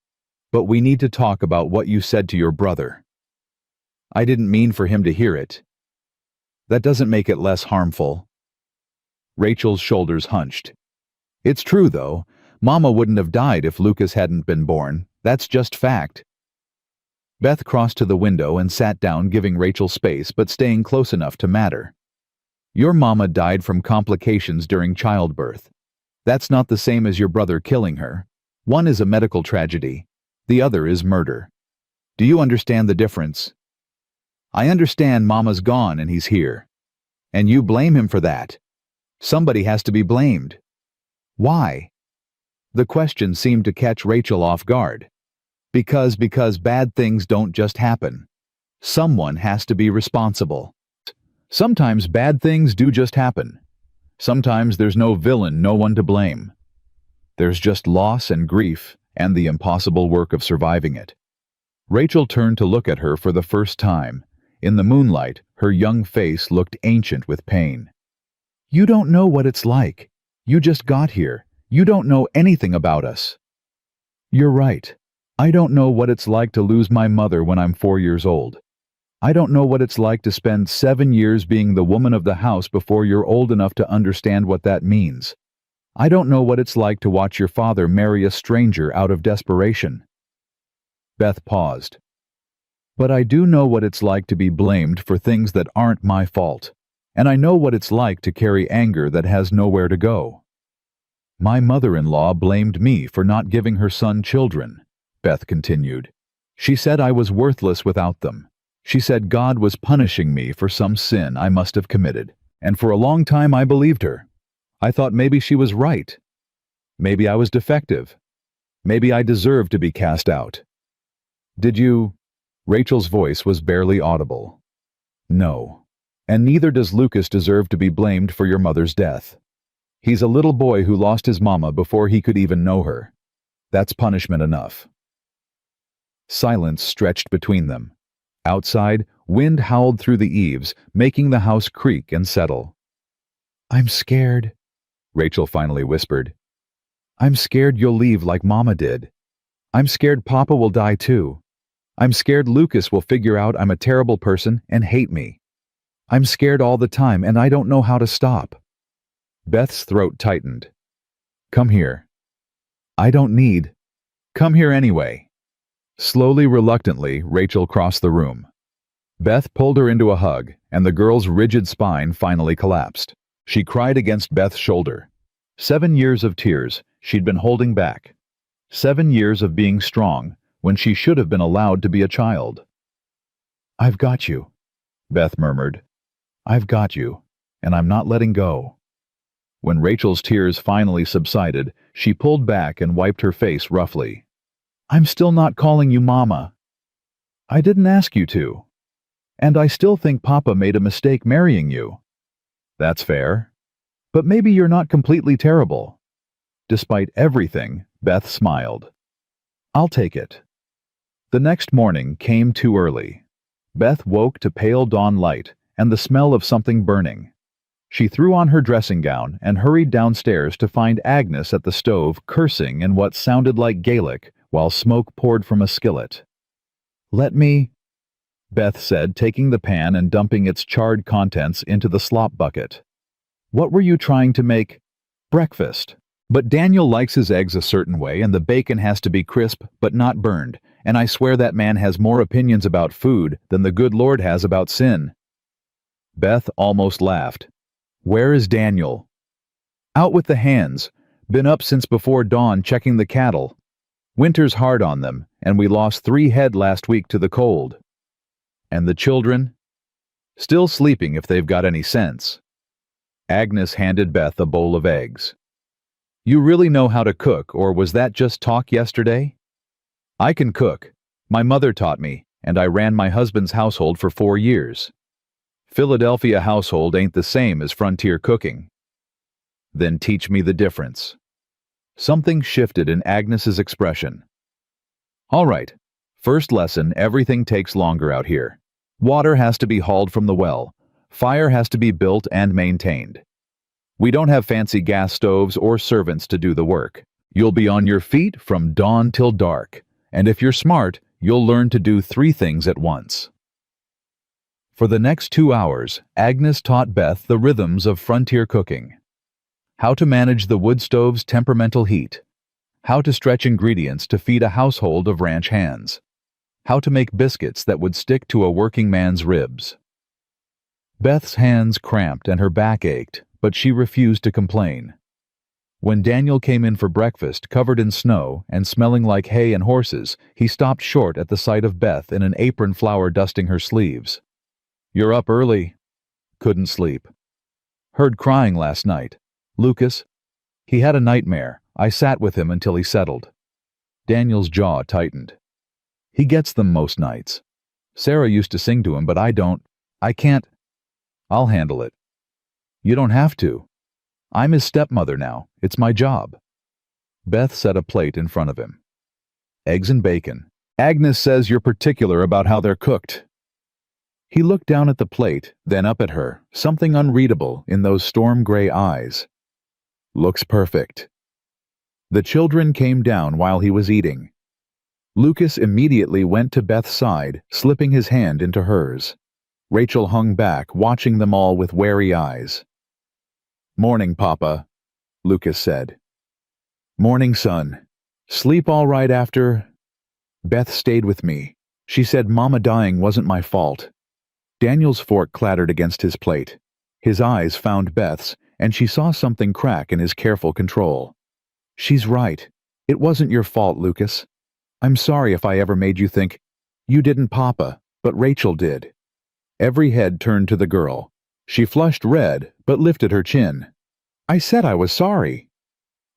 but we need to talk about what you said to your brother." "I didn't mean for him to hear it." "That doesn't make it less harmful." Rachel's shoulders hunched. "It's true, though. Mama wouldn't have died if Lucas hadn't been born. That's just fact." Beth crossed to the window and sat down, giving Rachel space but staying close enough to matter. "Your mama died from complications during childbirth. That's not the same as your brother killing her. One is a medical tragedy. The other is murder. Do you understand the difference?" "I understand Mama's gone and he's here. And you blame him for that. Somebody has to be blamed." "Why?" The question seemed to catch Rachel off guard. Because bad things don't just happen. Someone has to be responsible. Sometimes bad things do just happen. Sometimes there's no villain, no one to blame. There's just loss and grief and the impossible work of surviving it. Rachel turned to look at her for the first time. In the moonlight, her young face looked ancient with pain. "You don't know what it's like. You just got here. You don't know anything about us." "You're right. I don't know what it's like to lose my mother when I'm 4 years old. I don't know what it's like to spend 7 years being the woman of the house before you're old enough to understand what that means. I don't know what it's like to watch your father marry a stranger out of desperation." Beth paused. "But I do know what it's like to be blamed for things that aren't my fault, and I know what it's like to carry anger that has nowhere to go. My mother-in-law blamed me for not giving her son children," Beth continued. "She said I was worthless without them. She said God was punishing me for some sin I must have committed, and for a long time I believed her. I thought maybe she was right. Maybe I was defective. Maybe I deserved to be cast out." "Did you?" Rachel's voice was barely audible. "No. And neither does Lucas deserve to be blamed for your mother's death. He's a little boy who lost his mama before he could even know her. That's punishment enough." Silence stretched between them. Outside, wind howled through the eaves, making the house creak and settle. "I'm scared," Rachel finally whispered. "I'm scared you'll leave like Mama did. I'm scared Papa will die too. I'm scared Lucas will figure out I'm a terrible person and hate me. I'm scared all the time and I don't know how to stop." Beth's throat tightened. "Come here." "I don't need." "Come here anyway." Slowly, reluctantly, Rachel crossed the room. Beth pulled her into a hug, and the girl's rigid spine finally collapsed. She cried against Beth's shoulder. 7 years of tears she'd been holding back. 7 years of being strong when she should have been allowed to be a child. "I've got you," Beth murmured. "I've got you, and I'm not letting go." When Rachel's tears finally subsided, she pulled back and wiped her face roughly. "I'm still not calling you Mama." "I didn't ask you to. And I still think Papa made a mistake marrying you." "That's fair. But maybe you're not completely terrible." Despite everything, Beth smiled. "I'll take it." The next morning came too early. Beth woke to pale dawn light and the smell of something burning. She threw on her dressing gown and hurried downstairs to find Agnes at the stove cursing in what sounded like Gaelic while smoke poured from a skillet. "Let me," Beth said, taking the pan and dumping its charred contents into the slop bucket. "What were you trying to make?" "Breakfast. But Daniel likes his eggs a certain way and the bacon has to be crisp but not burned, and I swear that man has more opinions about food than the good Lord has about sin." Beth almost laughed. Where is Daniel? Out with the hands. Been up since before dawn checking the cattle. Winter's hard on them, and we lost 3 head last week to the cold. And the children? Still sleeping if they've got any sense. Agnes handed Beth a bowl of eggs. You really know how to cook, or was that just talk yesterday? I can cook. My mother taught me, and I ran my husband's household for 4 years. Philadelphia household ain't the same as frontier cooking. Then teach me the difference. Something shifted in Agnes's expression. All right. First lesson, everything takes longer out here. Water has to be hauled from the well. Fire has to be built and maintained. We don't have fancy gas stoves or servants to do the work. You'll be on your feet from dawn till dark, and if you're smart, you'll learn to do 3 things at once. For the next 2 hours, Agnes taught Beth the rhythms of frontier cooking. How to manage the wood stove's temperamental heat. How to stretch ingredients to feed a household of ranch hands. How to make biscuits that would stick to a working man's ribs. Beth's hands cramped and her back ached, but she refused to complain. When Daniel came in for breakfast, covered in snow and smelling like hay and horses, he stopped short at the sight of Beth in an apron flour dusting her sleeves. You're up early. Couldn't sleep. Heard crying last night. Lucas? He had a nightmare. I sat with him until he settled. Daniel's jaw tightened. He gets them most nights. Sarah used to sing to him, but I don't. I can't. I'll handle it. You don't have to. I'm his stepmother now. It's my job. Beth set a plate in front of him. Eggs and bacon. Agnes says you're particular about how they're cooked. He looked down at the plate, then up at her, something unreadable in those storm-gray eyes. Looks perfect. The children came down while he was eating. Lucas immediately went to Beth's side, slipping his hand into hers. Rachel hung back, watching them all with wary eyes. Morning, Papa, Lucas said. Morning, son. Sleep all right after? Beth stayed with me. She said Mama dying wasn't my fault. Daniel's fork clattered against his plate. His eyes found Beth's, and she saw something crack in his careful control. She's right. It wasn't your fault, Lucas. I'm sorry if I ever made you think. You didn't, Papa, but Rachel did. Every head turned to the girl. She flushed red, but lifted her chin. I said I was sorry.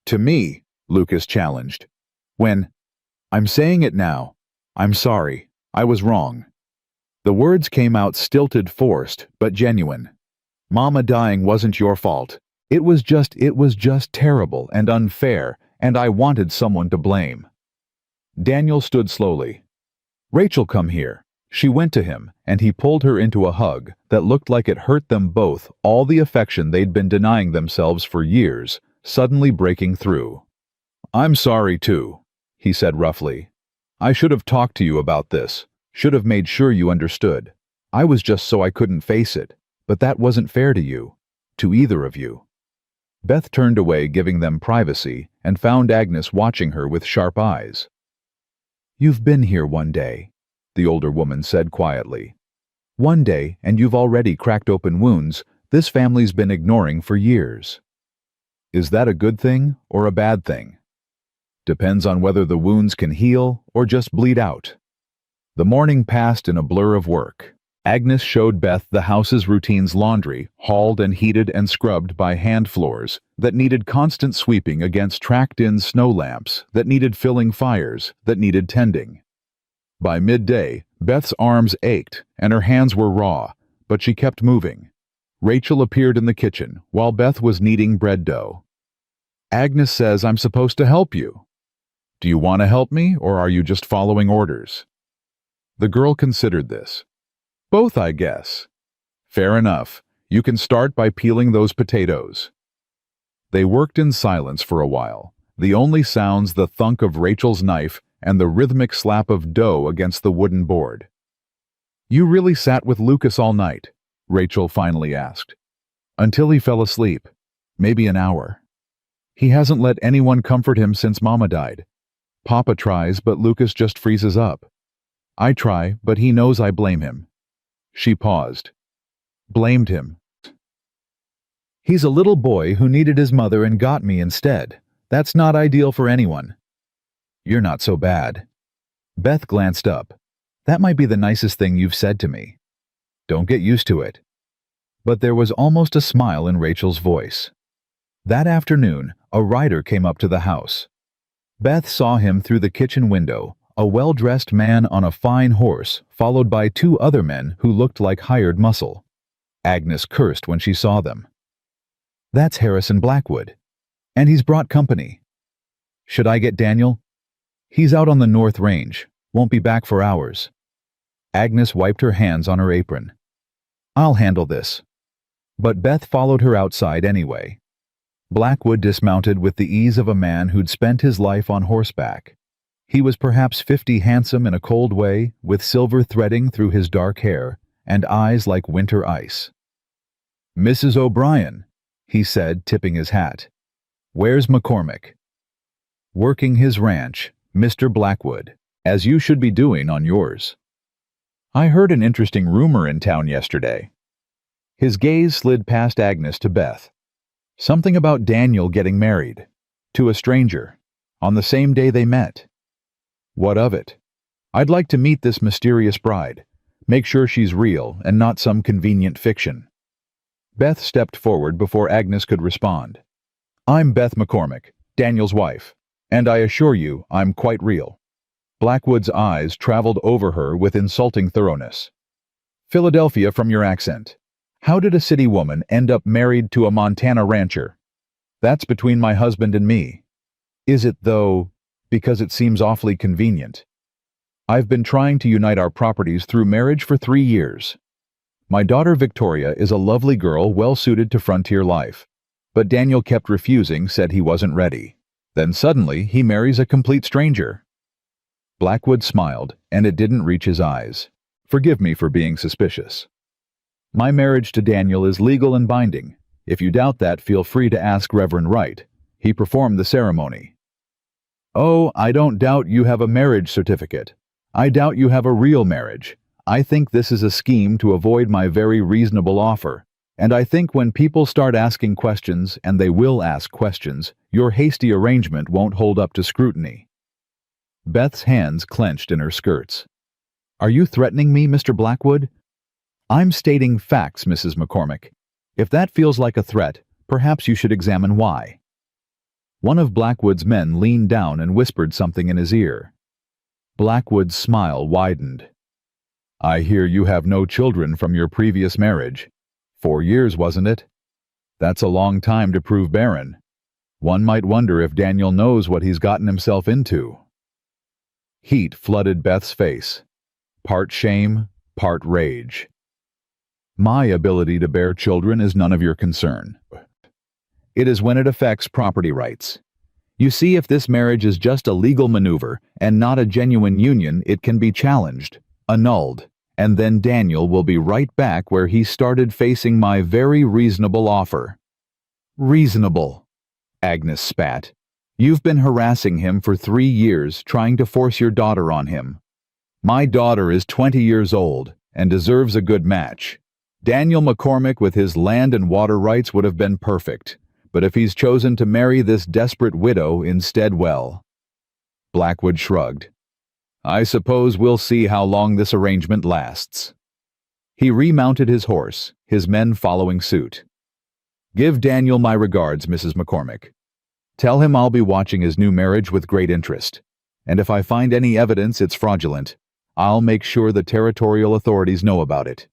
To me, Lucas challenged. I'm saying it now. I'm sorry. I was wrong. The words came out stilted, forced, but genuine. Mama dying wasn't your fault. It was just terrible and unfair, and I wanted someone to blame. Daniel stood slowly. Rachel, come here. She went to him, and he pulled her into a hug that looked like it hurt them both, all the affection they'd been denying themselves for years, suddenly breaking through. I'm sorry, too, he said roughly. I should have talked to you about this. Should have made sure you understood. I was just so I couldn't face it, but that wasn't fair to you, to either of you. Beth turned away, giving them privacy, and found Agnes watching her with sharp eyes. You've been here one day, the older woman said quietly. One day, and you've already cracked open wounds this family's been ignoring for years. Is that a good thing or a bad thing? Depends on whether the wounds can heal or just bleed out. The morning passed in a blur of work. Agnes showed Beth the house's routine's laundry, hauled and heated and scrubbed by hand floors that needed constant sweeping against tracked-in snow lamps, that needed filling fires, that needed tending. By midday, Beth's arms ached and her hands were raw, but she kept moving. Rachel appeared in the kitchen while Beth was kneading bread dough. Agnes says I'm supposed to help you. Do you want to help me, or are you just following orders? The girl considered this. Both, I guess. Fair enough. You can start by peeling those potatoes. They worked in silence for a while, the only sounds the thunk of Rachel's knife and the rhythmic slap of dough against the wooden board. You really sat with Lucas all night? Rachel finally asked. Until he fell asleep. Maybe an hour. He hasn't let anyone comfort him since Mama died. Papa tries, but Lucas just freezes up. I try, but he knows I blame him. She paused. Blamed him. He's a little boy who needed his mother and got me instead. That's not ideal for anyone. You're not so bad. Beth glanced up. That might be the nicest thing you've said to me. Don't get used to it. But there was almost a smile in Rachel's voice. That afternoon, a rider came up to the house. Beth saw him through the kitchen window, a well-dressed man on a fine horse, followed by two other men who looked like hired muscle. Agnes cursed when she saw them. That's Harrison Blackwood. And he's brought company. Should I get Daniel? He's out on the North Range. Won't be back for hours. Agnes wiped her hands on her apron. I'll handle this. But Beth followed her outside anyway. Blackwood dismounted with the ease of a man who'd spent his life on horseback. He was perhaps 50, handsome in a cold way, with silver threading through his dark hair, and eyes like winter ice. Mrs. O'Brien, he said, tipping his hat. Where's McCormick? Working his ranch, Mr. Blackwood, as you should be doing on yours. I heard an interesting rumor in town yesterday. His gaze slid past Agnes to Beth. Something about Daniel getting married. To a stranger. On the same day they met. What of it? I'd like to meet this mysterious bride. Make sure she's real and not some convenient fiction. Beth stepped forward before Agnes could respond. I'm Beth McCormick, Daniel's wife, and I assure you I'm quite real. Blackwood's eyes traveled over her with insulting thoroughness. Philadelphia from your accent. How did a city woman end up married to a Montana rancher? That's between my husband and me. Is it, though, because it seems awfully convenient? I've been trying to unite our properties through marriage for 3 years. My daughter Victoria is a lovely girl well-suited to frontier life, but Daniel kept refusing, said he wasn't ready. Then suddenly he marries a complete stranger. Blackwood smiled, and it didn't reach his eyes. Forgive me for being suspicious. My marriage to Daniel is legal and binding. If you doubt that, feel free to ask Reverend Wright. He performed the ceremony. Oh, I don't doubt you have a marriage certificate. I doubt you have a real marriage. I think this is a scheme to avoid my very reasonable offer, and I think when people start asking questions, and they will ask questions, your hasty arrangement won't hold up to scrutiny. Beth's hands clenched in her skirts. Are you threatening me, Mr. Blackwood? I'm stating facts, Mrs. McCormick. If that feels like a threat, perhaps you should examine why. One of Blackwood's men leaned down and whispered something in his ear. Blackwood's smile widened. I hear you have no children from your previous marriage. 4 years, wasn't it? That's a long time to prove barren. One might wonder if Daniel knows what he's gotten himself into. Heat flooded Beth's face. Part shame, part rage. My ability to bear children is none of your concern. It is when it affects property rights. You see, if this marriage is just a legal maneuver and not a genuine union, it can be challenged, annulled, and then Daniel will be right back where he started, facing my very reasonable offer. Reasonable, Agnes spat. You've been harassing him for 3 years, trying to force your daughter on him. My daughter is 20 years old and deserves a good match. Daniel McCormick with his land and water rights would have been perfect, but if he's chosen to marry this desperate widow instead, well. Blackwood shrugged. I suppose we'll see how long this arrangement lasts. He remounted his horse, his men following suit. Give Daniel my regards, Mrs. McCormick. Tell him I'll be watching his new marriage with great interest, and if I find any evidence it's fraudulent, I'll make sure the territorial authorities know about it.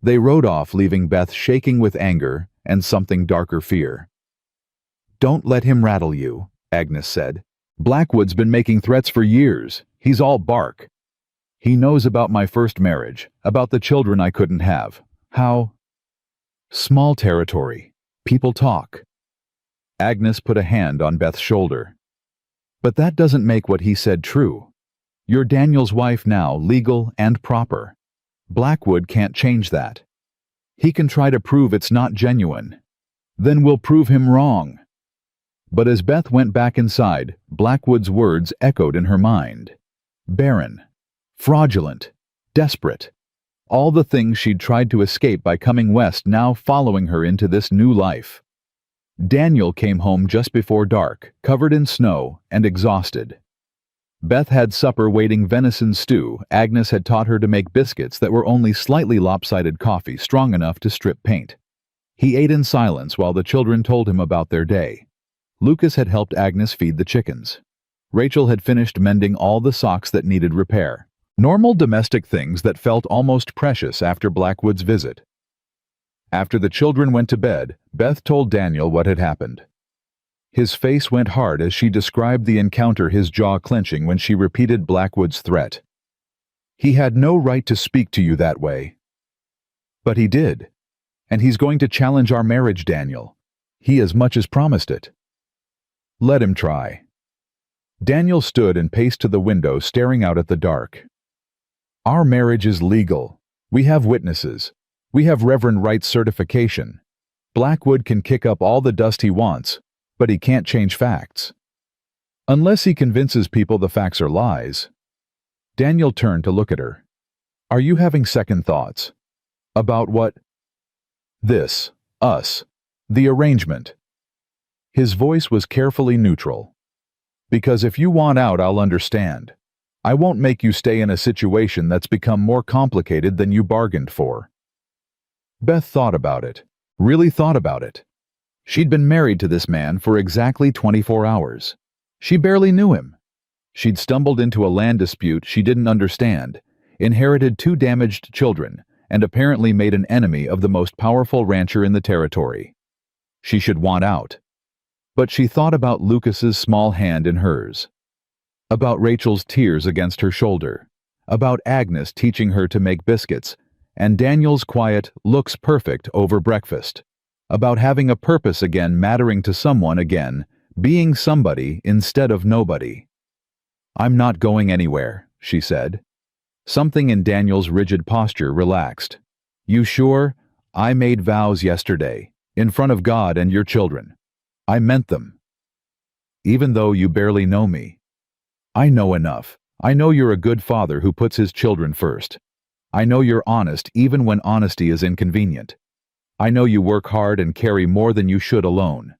They rode off, leaving Beth shaking with anger and something darker fear. Don't let him rattle you, Agnes said. Blackwood's been making threats for years. He's all bark. He knows about my first marriage, about the children I couldn't have. How? Small territory. People talk. Agnes put a hand on Beth's shoulder. But that doesn't make what he said true. You're Daniel's wife now, legal and proper. Blackwood can't change that. He can try to prove it's not genuine. Then we'll prove him wrong. But as Beth went back inside, Blackwood's words echoed in her mind. Barren. Fraudulent. Desperate. All the things she'd tried to escape by coming west now following her into this new life. Daniel came home just before dark, covered in snow and exhausted. Beth had supper waiting venison stew. Agnes had taught her to make biscuits that were only slightly lopsided coffee strong enough to strip paint. He ate in silence while the children told him about their day. Lucas had helped Agnes feed the chickens. Rachel had finished mending all the socks that needed repair. Normal domestic things that felt almost precious after Blackwood's visit. After the children went to bed, Beth told Daniel what had happened. His face went hard as she described the encounter, his jaw clenching when she repeated Blackwood's threat. "He had no right to speak to you that way." "But he did. And he's going to challenge our marriage, Daniel. He as much as promised it." "Let him try." Daniel stood and paced to the window, staring out at the dark. "Our marriage is legal. We have witnesses. We have Reverend Wright's certification. Blackwood can kick up all the dust he wants, but he can't change facts. Unless he convinces people the facts are lies." Daniel turned to look at her. "Are you having second thoughts? About what?" "This, us, the arrangement." His voice was carefully neutral. "Because if you want out, I'll understand. I won't make you stay in a situation that's become more complicated than you bargained for." Beth thought about it, really thought about it. She'd been married to this man for exactly 24 hours. She barely knew him. She'd stumbled into a land dispute she didn't understand, inherited 2 damaged children, and apparently made an enemy of the most powerful rancher in the territory. She should want out. But she thought about Lucas's small hand in hers, about Rachel's tears against her shoulder, about Agnes teaching her to make biscuits, and Daniel's quiet, "looks perfect" over breakfast, about having a purpose again, mattering to someone again, being somebody instead of nobody. "I'm not going anywhere," she said. Something in Daniel's rigid posture relaxed. "You sure? I made vows yesterday, in front of God and your children. I meant them. Even though you barely know me. I know enough. I know you're a good father who puts his children first. I know you're honest even when honesty is inconvenient. I know you work hard and carry more than you should alone."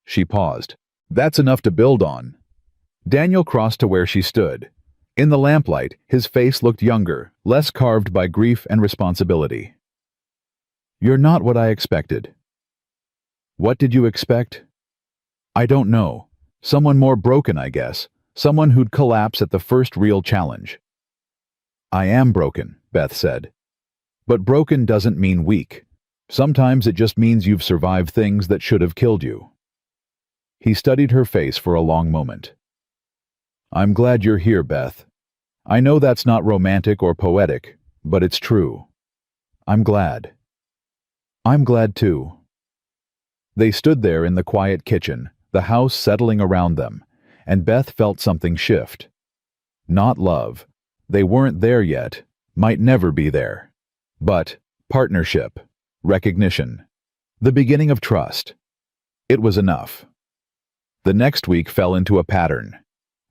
She paused. "That's enough to build on." Daniel crossed to where she stood. In the lamplight, his face looked younger, less carved by grief and responsibility. "You're not what I expected." "What did you expect?" "I don't know. Someone more broken, I guess. Someone who'd collapse at the first real challenge." "I am broken," Beth said. "But broken doesn't mean weak. Sometimes it just means you've survived things that should have killed you." He studied her face for a long moment. "I'm glad you're here, Beth. I know that's not romantic or poetic, but it's true. I'm glad." "I'm glad too." They stood there in the quiet kitchen, the house settling around them, and Beth felt something shift. Not love. They weren't there yet, might never be there. But partnership, recognition, the beginning of trust. It was enough. The next week fell into a pattern.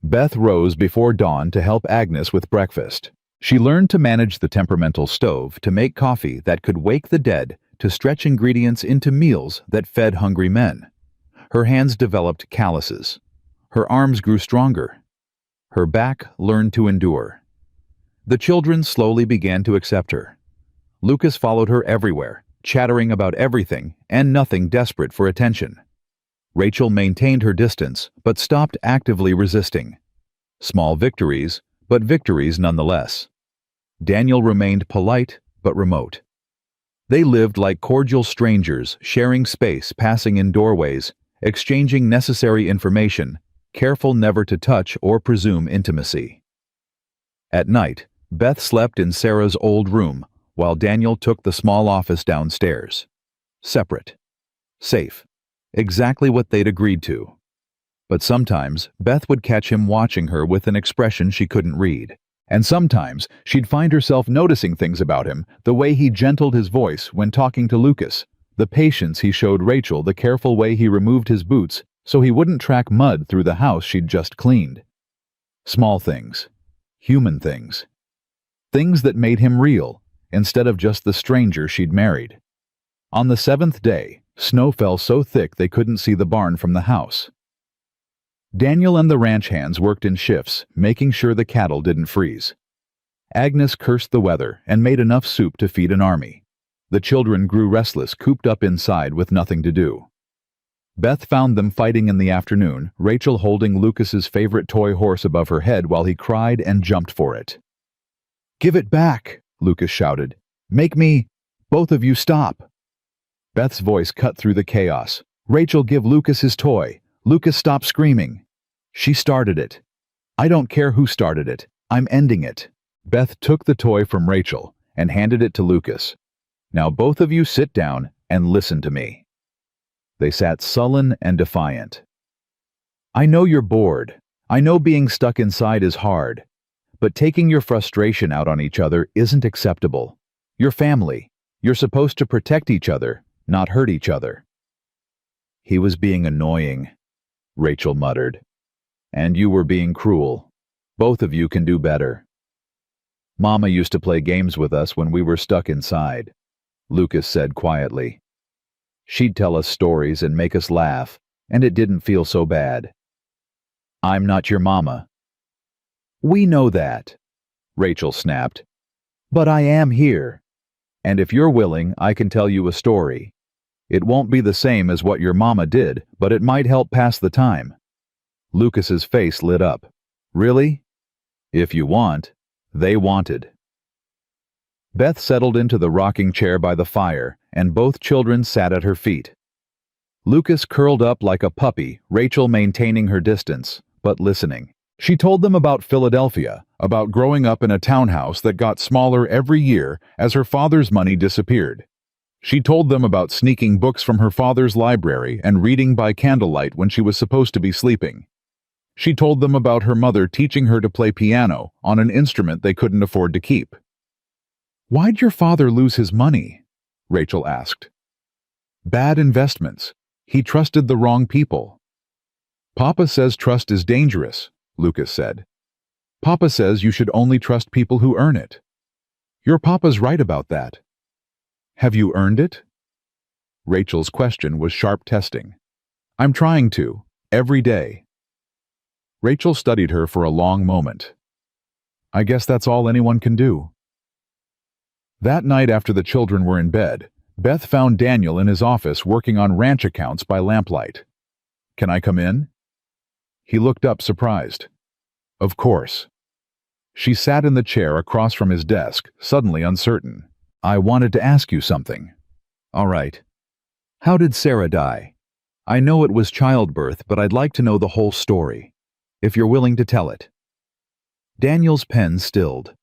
Beth rose before dawn to help Agnes with breakfast. She learned to manage the temperamental stove, to make coffee that could wake the dead, to stretch ingredients into meals that fed hungry men. Her hands developed calluses. Her arms grew stronger. Her back learned to endure. The children slowly began to accept her. Lucas followed her everywhere, chattering about everything and nothing, desperate for attention. Rachel maintained her distance, but stopped actively resisting. Small victories, but victories nonetheless. Daniel remained polite, but remote. They lived like cordial strangers, sharing space, passing in doorways, exchanging necessary information, careful never to touch or presume intimacy. At night, Beth slept in Sarah's old room, while Daniel took the small office downstairs. Separate. Safe. Exactly what they'd agreed to. But sometimes, Beth would catch him watching her with an expression she couldn't read. And sometimes, she'd find herself noticing things about him, the way he gentled his voice when talking to Lucas, the patience he showed Rachel, the careful way he removed his boots so he wouldn't track mud through the house she'd just cleaned. Small things. Human things. Things that made him real, instead of just the stranger she'd married. On the 7th day, snow fell so thick they couldn't see the barn from the house. Daniel and the ranch hands worked in shifts, making sure the cattle didn't freeze. Agnes cursed the weather and made enough soup to feed an army. The children grew restless, cooped up inside with nothing to do. Beth found them fighting in the afternoon, Rachel holding Lucas's favorite toy horse above her head while he cried and jumped for it. "Give it back," Lucas shouted. "Make me... Both of you stop." Beth's voice cut through the chaos. "Rachel, give Lucas his toy. Lucas, stop screaming." "She started it." "I don't care who started it. I'm ending it." Beth took the toy from Rachel and handed it to Lucas. "Now both of you sit down and listen to me." They sat sullen and defiant. "I know you're bored. I know being stuck inside is hard. But taking your frustration out on each other isn't acceptable. You're family. You're supposed to protect each other, not hurt each other." "He was being annoying," Rachel muttered. "And you were being cruel. Both of you can do better." "Mama used to play games with us when we were stuck inside," Lucas said quietly. "She'd tell us stories and make us laugh, and it didn't feel so bad." "I'm not your mama." "We know that," Rachel snapped. "But I am here. And if you're willing, I can tell you a story. It won't be the same as what your mama did, but it might help pass the time." Lucas's face lit up. "Really?" "If you want." They wanted. Beth settled into the rocking chair by the fire, and both children sat at her feet. Lucas curled up like a puppy, Rachel maintaining her distance, but listening. She told them about Philadelphia, about growing up in a townhouse that got smaller every year as her father's money disappeared. She told them about sneaking books from her father's library and reading by candlelight when she was supposed to be sleeping. She told them about her mother teaching her to play piano on an instrument they couldn't afford to keep. "Why'd your father lose his money?" Rachel asked. "Bad investments. He trusted the wrong people." "Papa says trust is dangerous," Lucas said. "Papa says you should only trust people who earn it." "Your papa's right about that." "Have you earned it?" Rachel's question was sharp testing. "I'm trying to, every day." Rachel studied her for a long moment. "I guess that's all anyone can do." That night after the children were in bed, Beth found Daniel in his office working on ranch accounts by lamplight. "Can I come in?" He looked up surprised. "Of course." She sat in the chair across from his desk, suddenly uncertain. "I wanted to ask you something." "All right. How did Sarah die? I know it was childbirth, but I'd like to know the whole story, if you're willing to tell it." Daniel's pen stilled.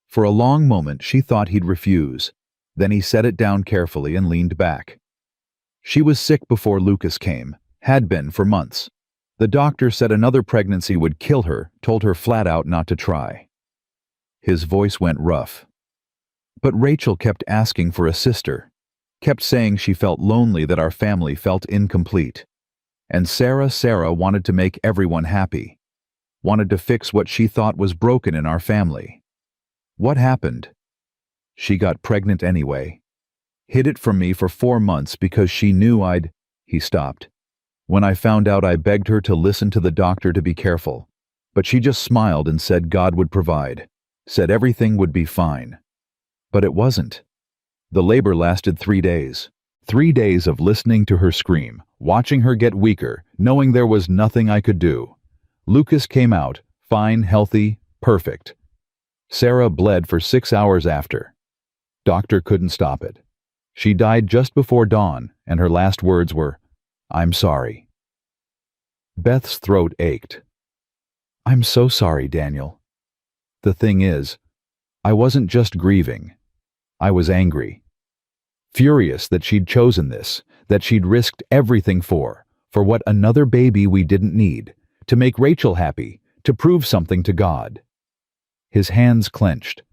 For a long moment she thought he'd refuse. Then he set it down carefully and leaned back. "She was sick before Lucas came, had been for months. The doctor said another pregnancy would kill her, told her flat out not to try." His voice went rough. "But Rachel kept asking for a sister, kept saying she felt lonely, that our family felt incomplete. And Sarah wanted to make everyone happy, wanted to fix what she thought was broken in our family. What happened? She got pregnant anyway. Hid it from me for 4 months because she knew I'd..." He stopped. "When I found out, I begged her to listen to the doctor, to be careful. But she just smiled and said God would provide, said everything would be fine. But it wasn't. The labor lasted 3 days. 3 days of listening to her scream, watching her get weaker, knowing there was nothing I could do. Lucas came out, fine, healthy, perfect. Sarah bled for 6 hours after. Doctor couldn't stop it. She died just before dawn, and her last words were, 'I'm sorry.'" Beth's throat ached. "I'm so sorry, Daniel. The thing is, I wasn't just grieving. I was angry. Furious that she'd chosen this, that she'd risked everything for what, another baby we didn't need, to make Rachel happy, to prove something to God." His hands clenched.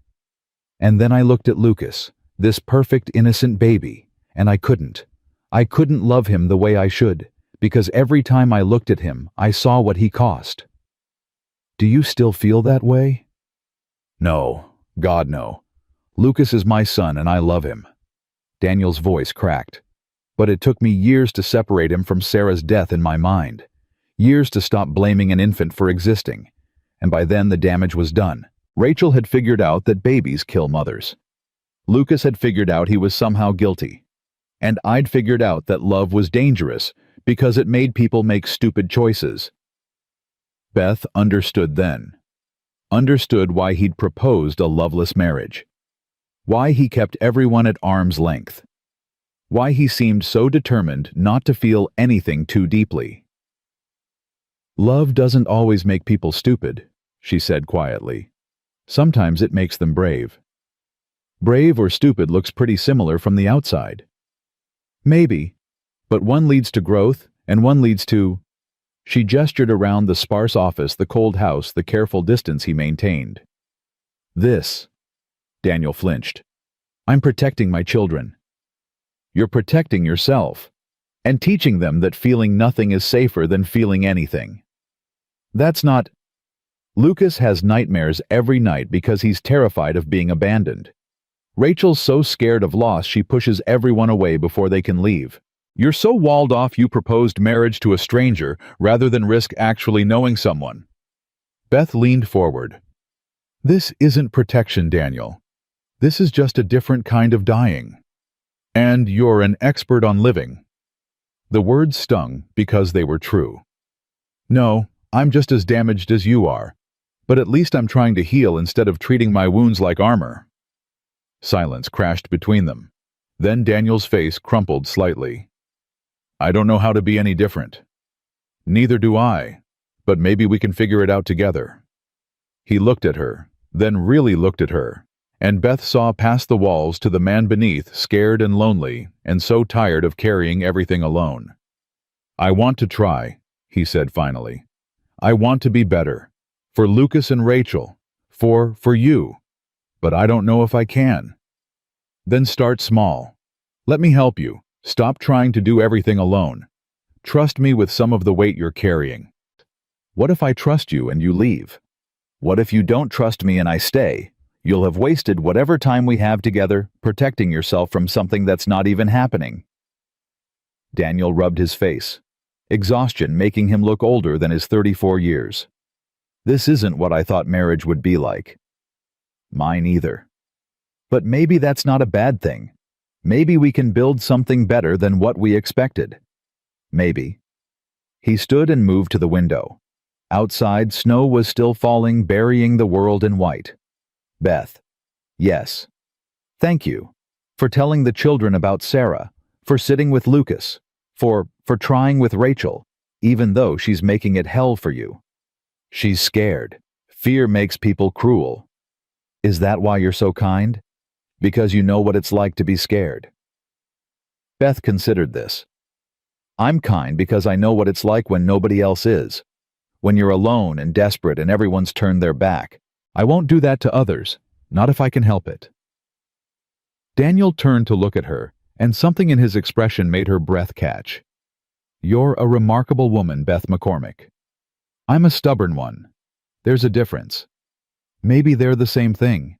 "And then I looked at Lucas, this perfect, innocent baby, and I couldn't. I couldn't love him the way I should, because every time I looked at him, I saw what he cost." "Do you still feel that way?" "No, God no. Lucas is my son and I love him. Daniel's voice cracked. But it took me years to separate him from Sarah's death in my mind. Years to stop blaming an infant for existing. And by then the damage was done. Rachel had figured out that babies kill mothers. Lucas had figured out he was somehow guilty. And I'd figured out that love was dangerous because it made people make stupid choices. Beth understood then. Understood why he'd proposed a loveless marriage. Why he kept everyone at arm's length. Why he seemed so determined not to feel anything too deeply. Love doesn't always make people stupid, she said quietly. Sometimes it makes them brave. Brave or stupid looks pretty similar from the outside. Maybe, but one leads to growth and one leads to... She gestured around the sparse office, the cold house, the careful distance he maintained. This. Daniel flinched. I'm protecting my children. You're protecting yourself, and teaching them that feeling nothing is safer than feeling anything. That's not... Lucas has nightmares every night because he's terrified of being abandoned. Rachel's so scared of loss she pushes everyone away before they can leave. You're so walled off you proposed marriage to a stranger rather than risk actually knowing someone. Beth leaned forward. This isn't protection, Daniel. This is just a different kind of dying. And you're an expert on living. The words stung because they were true. No, I'm just as damaged as you are, but at least I'm trying to heal instead of treating my wounds like armor. Silence crashed between them. Then Daniel's face crumpled slightly. I don't know how to be any different. Neither do I, but maybe we can figure it out together. He looked at her, then really looked at her, and Beth saw past the walls to the man beneath, scared and lonely, and so tired of carrying everything alone. I want to try, he said finally. I want to be better. For Lucas and Rachel. For you. But I don't know if I can. Then start small. Let me help you. Stop trying to do everything alone. Trust me with some of the weight you're carrying. What if I trust you and you leave? What if you don't trust me and I stay? You'll have wasted whatever time we have together protecting yourself from something that's not even happening. Daniel rubbed his face, exhaustion making him look older than his 34 years. This isn't what I thought marriage would be like. Mine either. But maybe that's not a bad thing. Maybe we can build something better than what we expected. Maybe. He stood and moved to the window. Outside, snow was still falling, burying the world in white. Beth. Yes. Thank you. For telling the children about Sarah. For sitting with Lucas. For trying with Rachel, even though she's making it hell for you. She's scared. Fear makes people cruel. Is that why you're so kind? Because you know what it's like to be scared. Beth considered this. I'm kind because I know what it's like when nobody else is. When you're alone and desperate and everyone's turned their back. I won't do that to others, not if I can help it. Daniel turned to look at her, and something in his expression made her breath catch. You're a remarkable woman, Beth McCormick. I'm a stubborn one. There's a difference. Maybe they're the same thing.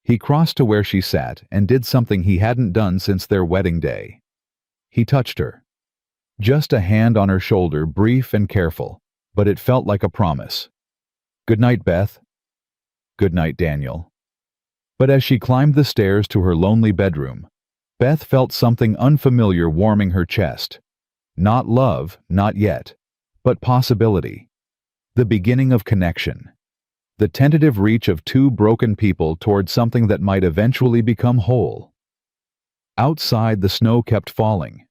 He crossed to where she sat and did something he hadn't done since their wedding day. He touched her. Just a hand on her shoulder, brief and careful, but it felt like a promise. Good night, Beth. Good night, Daniel. But as she climbed the stairs to her lonely bedroom, Beth felt something unfamiliar warming her chest. Not love, not yet, but possibility. The beginning of connection. The tentative reach of two broken people toward something that might eventually become whole. Outside, the snow kept falling.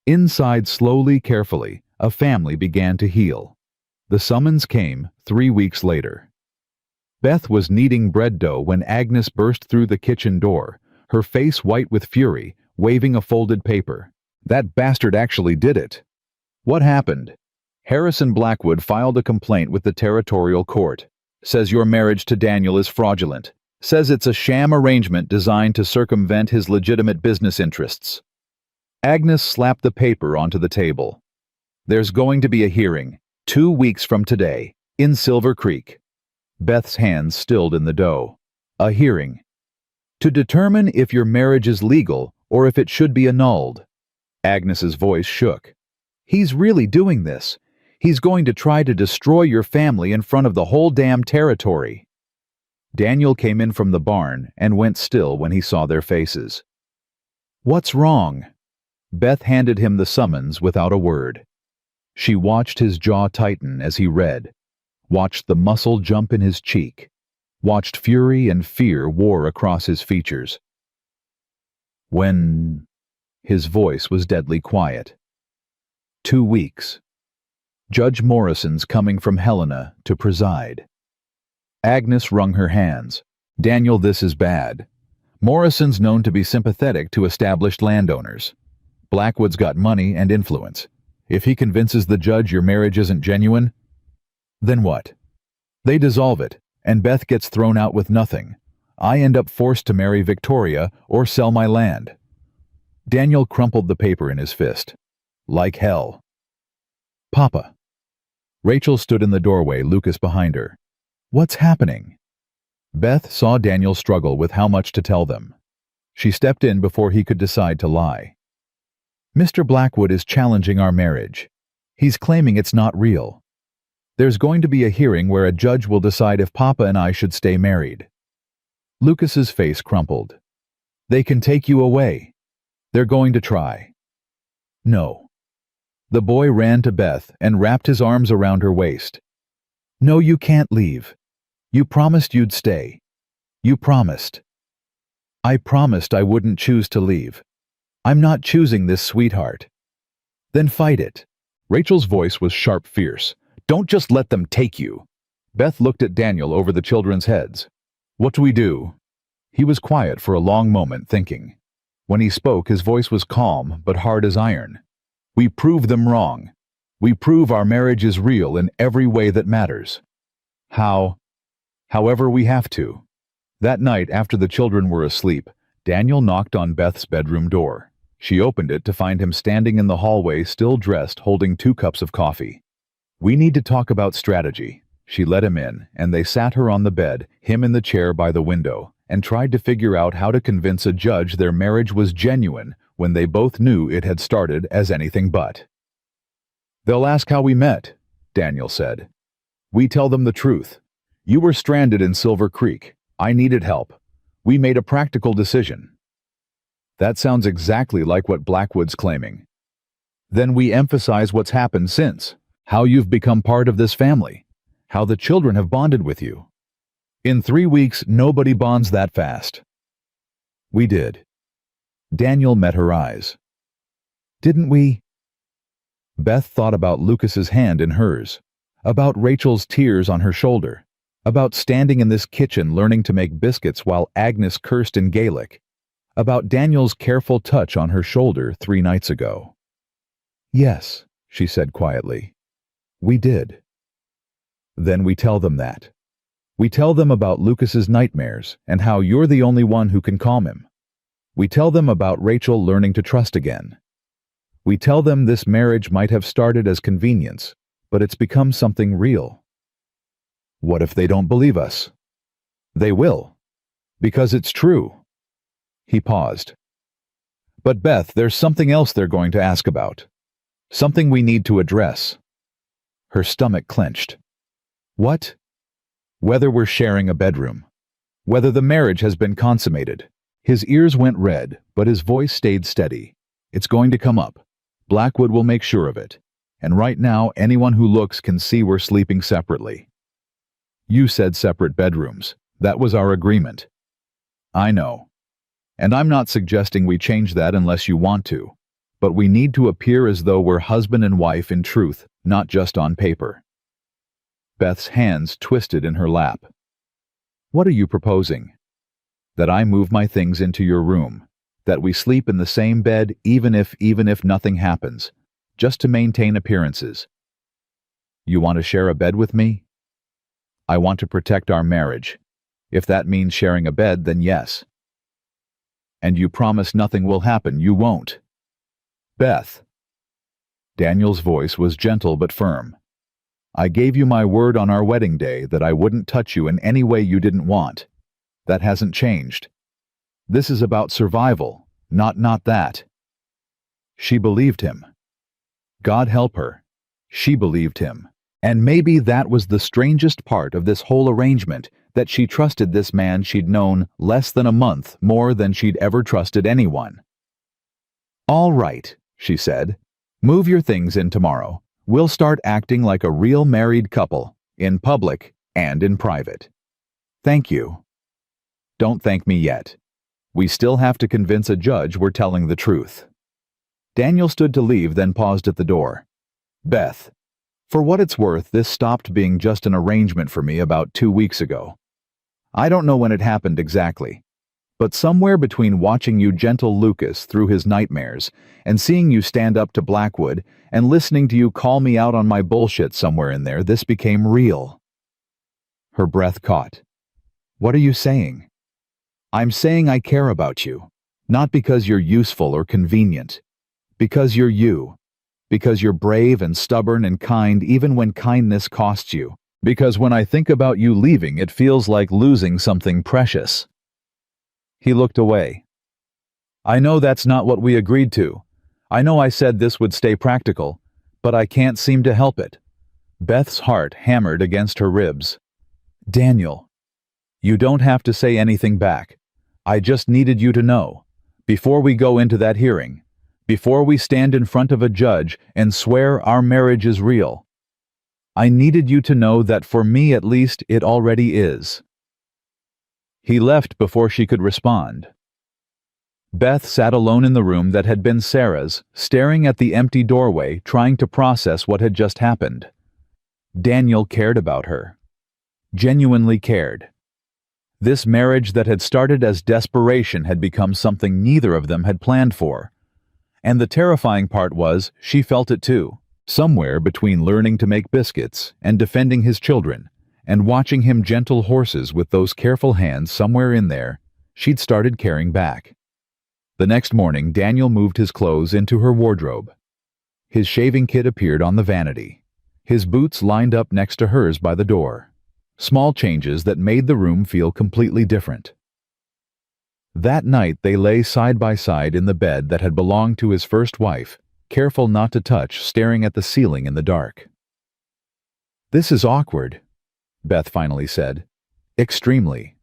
Inside, slowly, carefully, a family began to heal. The summons came 3 weeks later. Beth was kneading bread dough when Agnes burst through the kitchen door, her face white with fury, waving a folded paper. That bastard actually did it. What happened? Harrison Blackwood filed a complaint with the territorial court. Says your marriage to Daniel is fraudulent. Says it's a sham arrangement designed to circumvent his legitimate business interests. Agnes slapped the paper onto the table. There's going to be a hearing, 2 weeks from today, in Silver Creek. Beth's hands stilled in the dough. A hearing. To determine if your marriage is legal or if it should be annulled. Agnes's voice shook. He's really doing this. He's going to try to destroy your family in front of the whole damn territory. Daniel came in from the barn and went still when he saw their faces. What's wrong? Beth handed him the summons without a word. She watched his jaw tighten as he read, watched the muscle jump in his cheek, watched fury and fear war across his features. When... His voice was deadly quiet. 2 weeks. Judge Morrison's coming from Helena to preside. Agnes wrung her hands. Daniel, this is bad. Morrison's known to be sympathetic to established landowners. Blackwood's got money and influence. If he convinces the judge your marriage isn't genuine, then what? They dissolve it, and Beth gets thrown out with nothing. I end up forced to marry Victoria or sell my land. Daniel crumpled the paper in his fist. Like hell. Papa. Rachel stood in the doorway, Lucas behind her. What's happening? Beth saw Daniel struggle with how much to tell them. She stepped in before he could decide to lie. Mr. Blackwood is challenging our marriage. He's claiming it's not real. There's going to be a hearing where a judge will decide if Papa and I should stay married. Lucas's face crumpled. They can take you away. They're going to try. No. The boy ran to Beth and wrapped his arms around her waist. No, you can't leave. You promised you'd stay. You promised. I promised I wouldn't choose to leave. I'm not choosing this, sweetheart. Then fight it. Rachel's voice was sharp, fierce. Don't just let them take you. Beth looked at Daniel over the children's heads. What do we do? He was quiet for a long moment, thinking. When he spoke, his voice was calm but hard as iron. We prove them wrong. We prove our marriage is real in every way that matters. How? However we have to. That night, after the children were asleep, Daniel knocked on Beth's bedroom door. She opened it to find him standing in the hallway, still dressed, holding 2 cups of coffee. We need to talk about strategy. She let him in, and they sat her on the bed, him in the chair by the window, and tried to figure out how to convince a judge their marriage was genuine when they both knew it had started as anything but. They'll ask how we met, Daniel said. We tell them the truth. You were stranded in Silver Creek. I needed help. We made a practical decision. That sounds exactly like what Blackwood's claiming. Then we emphasize what's happened since, how you've become part of this family, how the children have bonded with you. In 3 weeks, nobody bonds that fast. We did. Daniel met her eyes. Didn't we? Beth thought about Lucas's hand in hers, about Rachel's tears on her shoulder, about standing in this kitchen learning to make biscuits while Agnes cursed in Gaelic, about Daniel's careful touch on her shoulder 3 nights ago. Yes, she said quietly. We did. Then we tell them that. We tell them about Lucas's nightmares and how you're the only one who can calm him. We tell them about Rachel learning to trust again. We tell them this marriage might have started as convenience, but it's become something real. What if they don't believe us? They will, because it's true. He paused. But Beth, there's something else they're going to ask about. Something we need to address. Her stomach clenched. What? Whether we're sharing a bedroom. Whether the marriage has been consummated. His ears went red, but his voice stayed steady. It's going to come up. Blackwood will make sure of it. And right now, anyone who looks can see we're sleeping separately. You said separate bedrooms. That was our agreement. I know. And I'm not suggesting we change that unless you want to. But we need to appear as though we're husband and wife in truth, not just on paper. Beth's hands twisted in her lap. What are you proposing? That I move my things into your room. That we sleep in the same bed even if nothing happens. Just to maintain appearances. You want to share a bed with me? I want to protect our marriage. If that means sharing a bed, then yes. And you promise nothing will happen, you won't. Beth. Daniel's voice was gentle but firm. I gave you my word on our wedding day that I wouldn't touch you in any way you didn't want. That hasn't changed. This is about survival, not that. She believed him. God help her. She believed him. And maybe that was the strangest part of this whole arrangement, that she trusted this man she'd known less than a month more than she'd ever trusted anyone. "All right," she said. "Move your things in tomorrow. We'll start acting like a real married couple, in public and in private." "Thank you." "Don't thank me yet. We still have to convince a judge we're telling the truth." Daniel stood to leave, then paused at the door. "Beth, for what it's worth, this stopped being just an arrangement for me about 2 weeks ago. I don't know when it happened exactly, but somewhere between watching you gentle Lucas through his nightmares and seeing you stand up to Blackwood and listening to you call me out on my bullshit somewhere in there, this became real." Her breath caught. "What are you saying?" "I'm saying I care about you, not because you're useful or convenient. Because you're you. Because you're brave and stubborn and kind even when kindness costs you. Because when I think about you leaving, it feels like losing something precious." He looked away. "I know that's not what we agreed to. I know I said this would stay practical, but I can't seem to help it." Beth's heart hammered against her ribs. "Daniel, you don't have to say anything back. I just needed you to know, before we go into that hearing, before we stand in front of a judge and swear our marriage is real, I needed you to know that for me at least it already is." He left before she could respond. Beth sat alone in the room that had been Sarah's, staring at the empty doorway, trying to process what had just happened. Daniel cared about her. Genuinely cared. This marriage that had started as desperation had become something neither of them had planned for. And the terrifying part was, she felt it too. Somewhere between learning to make biscuits and defending his children, and watching him gentle horses with those careful hands, somewhere in there, she'd started caring back. The next morning, Daniel moved his clothes into her wardrobe. His shaving kit appeared on the vanity. His boots lined up next to hers by the door. Small changes that made the room feel completely different. That night they lay side by side in the bed that had belonged to his first wife, careful not to touch, staring at the ceiling in the dark. "This is awkward," Beth finally said. "Extremely.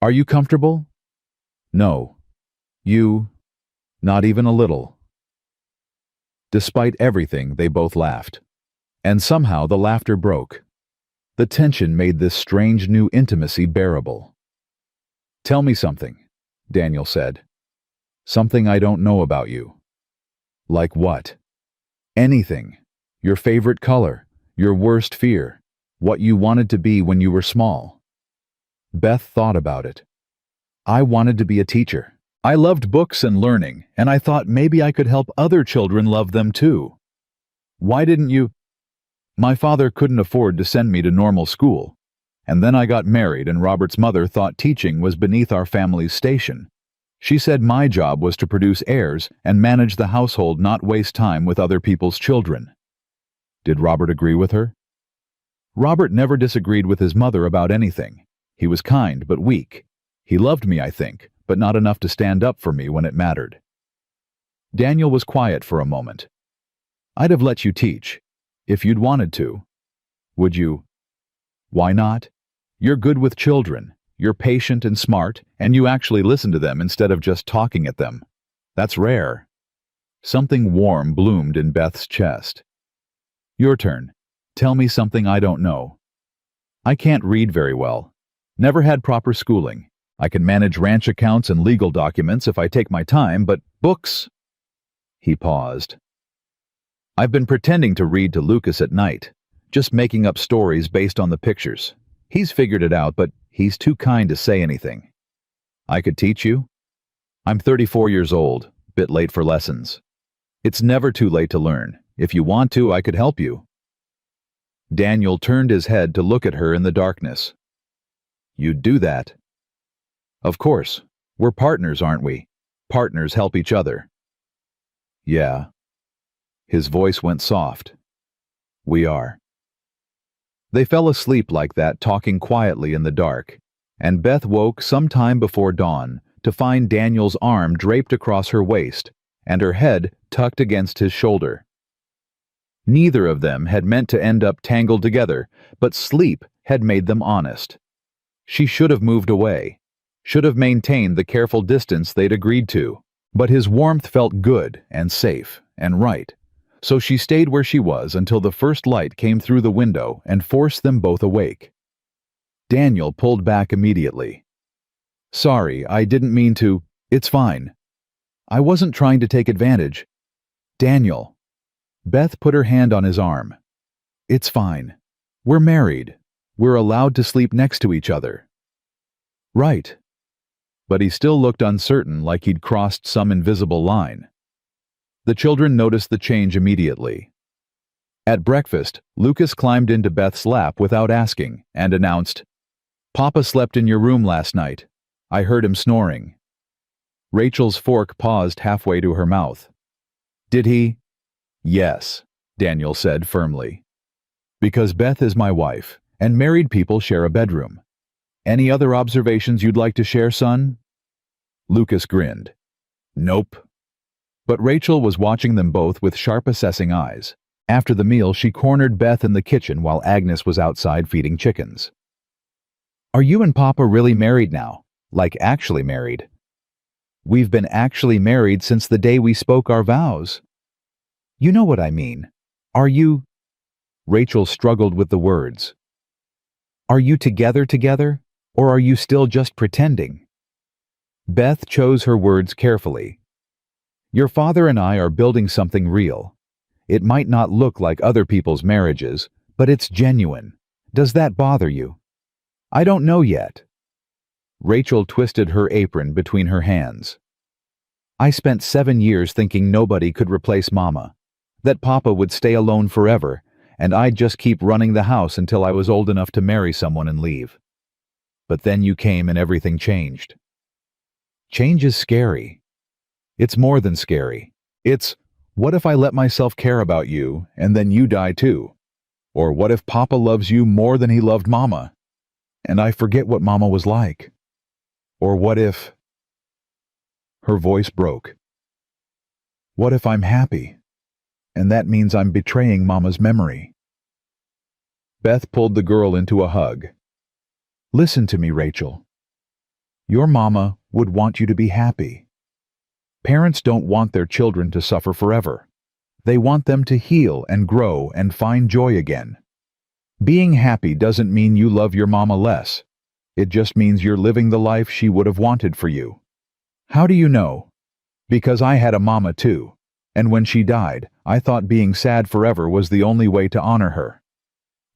Are you comfortable?" "No. You? Not even a little." Despite everything, they both laughed. And somehow the laughter broke. The tension made this strange new intimacy bearable. "Tell me something," Daniel said. "Something I don't know about you." "Like what?" "Anything. Your favorite color, your worst fear, what you wanted to be when you were small." Beth thought about it. "I wanted to be a teacher. I loved books and learning, and I thought maybe I could help other children love them too." "Why didn't you?" "My father couldn't afford to send me to normal school. And then I got married, and Robert's mother thought teaching was beneath our family's station. She said my job was to produce heirs and manage the household, not waste time with other people's children." Did Robert agree with her? Robert never disagreed with his mother about anything. He was kind but weak. He loved me, I think, but not enough to stand up for me when it mattered. Daniel was quiet for a moment. "I'd have let you teach, if you'd wanted to." "Would you?" "Why not? You're good with children. You're patient and smart, and you actually listen to them instead of just talking at them. That's rare." Something warm bloomed in Beth's chest. "Your turn. Tell me something I don't know." "I can't read very well. Never had proper schooling. I can manage ranch accounts and legal documents if I take my time, but books—" He paused. "I've been pretending to read to Lucas at night, just making up stories based on the pictures. He's figured it out, but he's too kind to say anything." "I could teach you?" "I'm 34 years old, bit late for lessons." "It's never too late to learn. If you want to, I could help you." Daniel turned his head to look at her in the darkness. "You'd do that?" "Of course. We're partners, aren't we? Partners help each other." "Yeah." His voice went soft. "We are." They fell asleep like that, talking quietly in the dark, and Beth woke some time before dawn to find Daniel's arm draped across her waist and her head tucked against his shoulder. Neither of them had meant to end up tangled together, but sleep had made them honest. She should have moved away, should have maintained the careful distance they'd agreed to, but his warmth felt good and safe and right, so she stayed where she was until the first light came through the window and forced them both awake. Daniel pulled back immediately. "Sorry, I didn't mean to. It's fine. I wasn't trying to take advantage." "Daniel." Beth put her hand on his arm. "It's fine. We're married. We're allowed to sleep next to each other." "Right." But he still looked uncertain, like he'd crossed some invisible line. The children noticed the change immediately. At breakfast, Lucas climbed into Beth's lap without asking and announced, "Papa slept in your room last night. I heard him snoring." Rachel's fork paused halfway to her mouth. "Did he?" "Yes," Daniel said firmly. "Because Beth is my wife, and married people share a bedroom. Any other observations you'd like to share, son?" Lucas grinned. "Nope." But Rachel was watching them both with sharp, assessing eyes. After the meal, she cornered Beth in the kitchen while Agnes was outside feeding chickens. "Are you and Papa really married now? Like actually married?" "We've been actually married since the day we spoke our vows." "You know what I mean. Are you—" Rachel struggled with the words. "Are you together, or are you still just pretending?" Beth chose her words carefully. "Your father and I are building something real. It might not look like other people's marriages, but it's genuine. Does that bother you?" "I don't know yet." Rachel twisted her apron between her hands. "I spent 7 years thinking nobody could replace Mama, that Papa would stay alone forever, and I'd just keep running the house until I was old enough to marry someone and leave. But then you came and everything changed." Change is scary. It's more than scary. It's, what if I let myself care about you and then you die too? Or what if Papa loves you more than he loved Mama, and I forget what Mama was like? Or what if... Her voice broke. "What if I'm happy, and that means I'm betraying Mama's memory?" Beth pulled the girl into a hug. "Listen to me, Rachel. Your Mama would want you to be happy. Parents don't want their children to suffer forever. They want them to heal and grow and find joy again. Being happy doesn't mean you love your Mama less. It just means you're living the life she would have wanted for you. How do you know? Because I had a Mama too, and when she died, I thought being sad forever was the only way to honor her.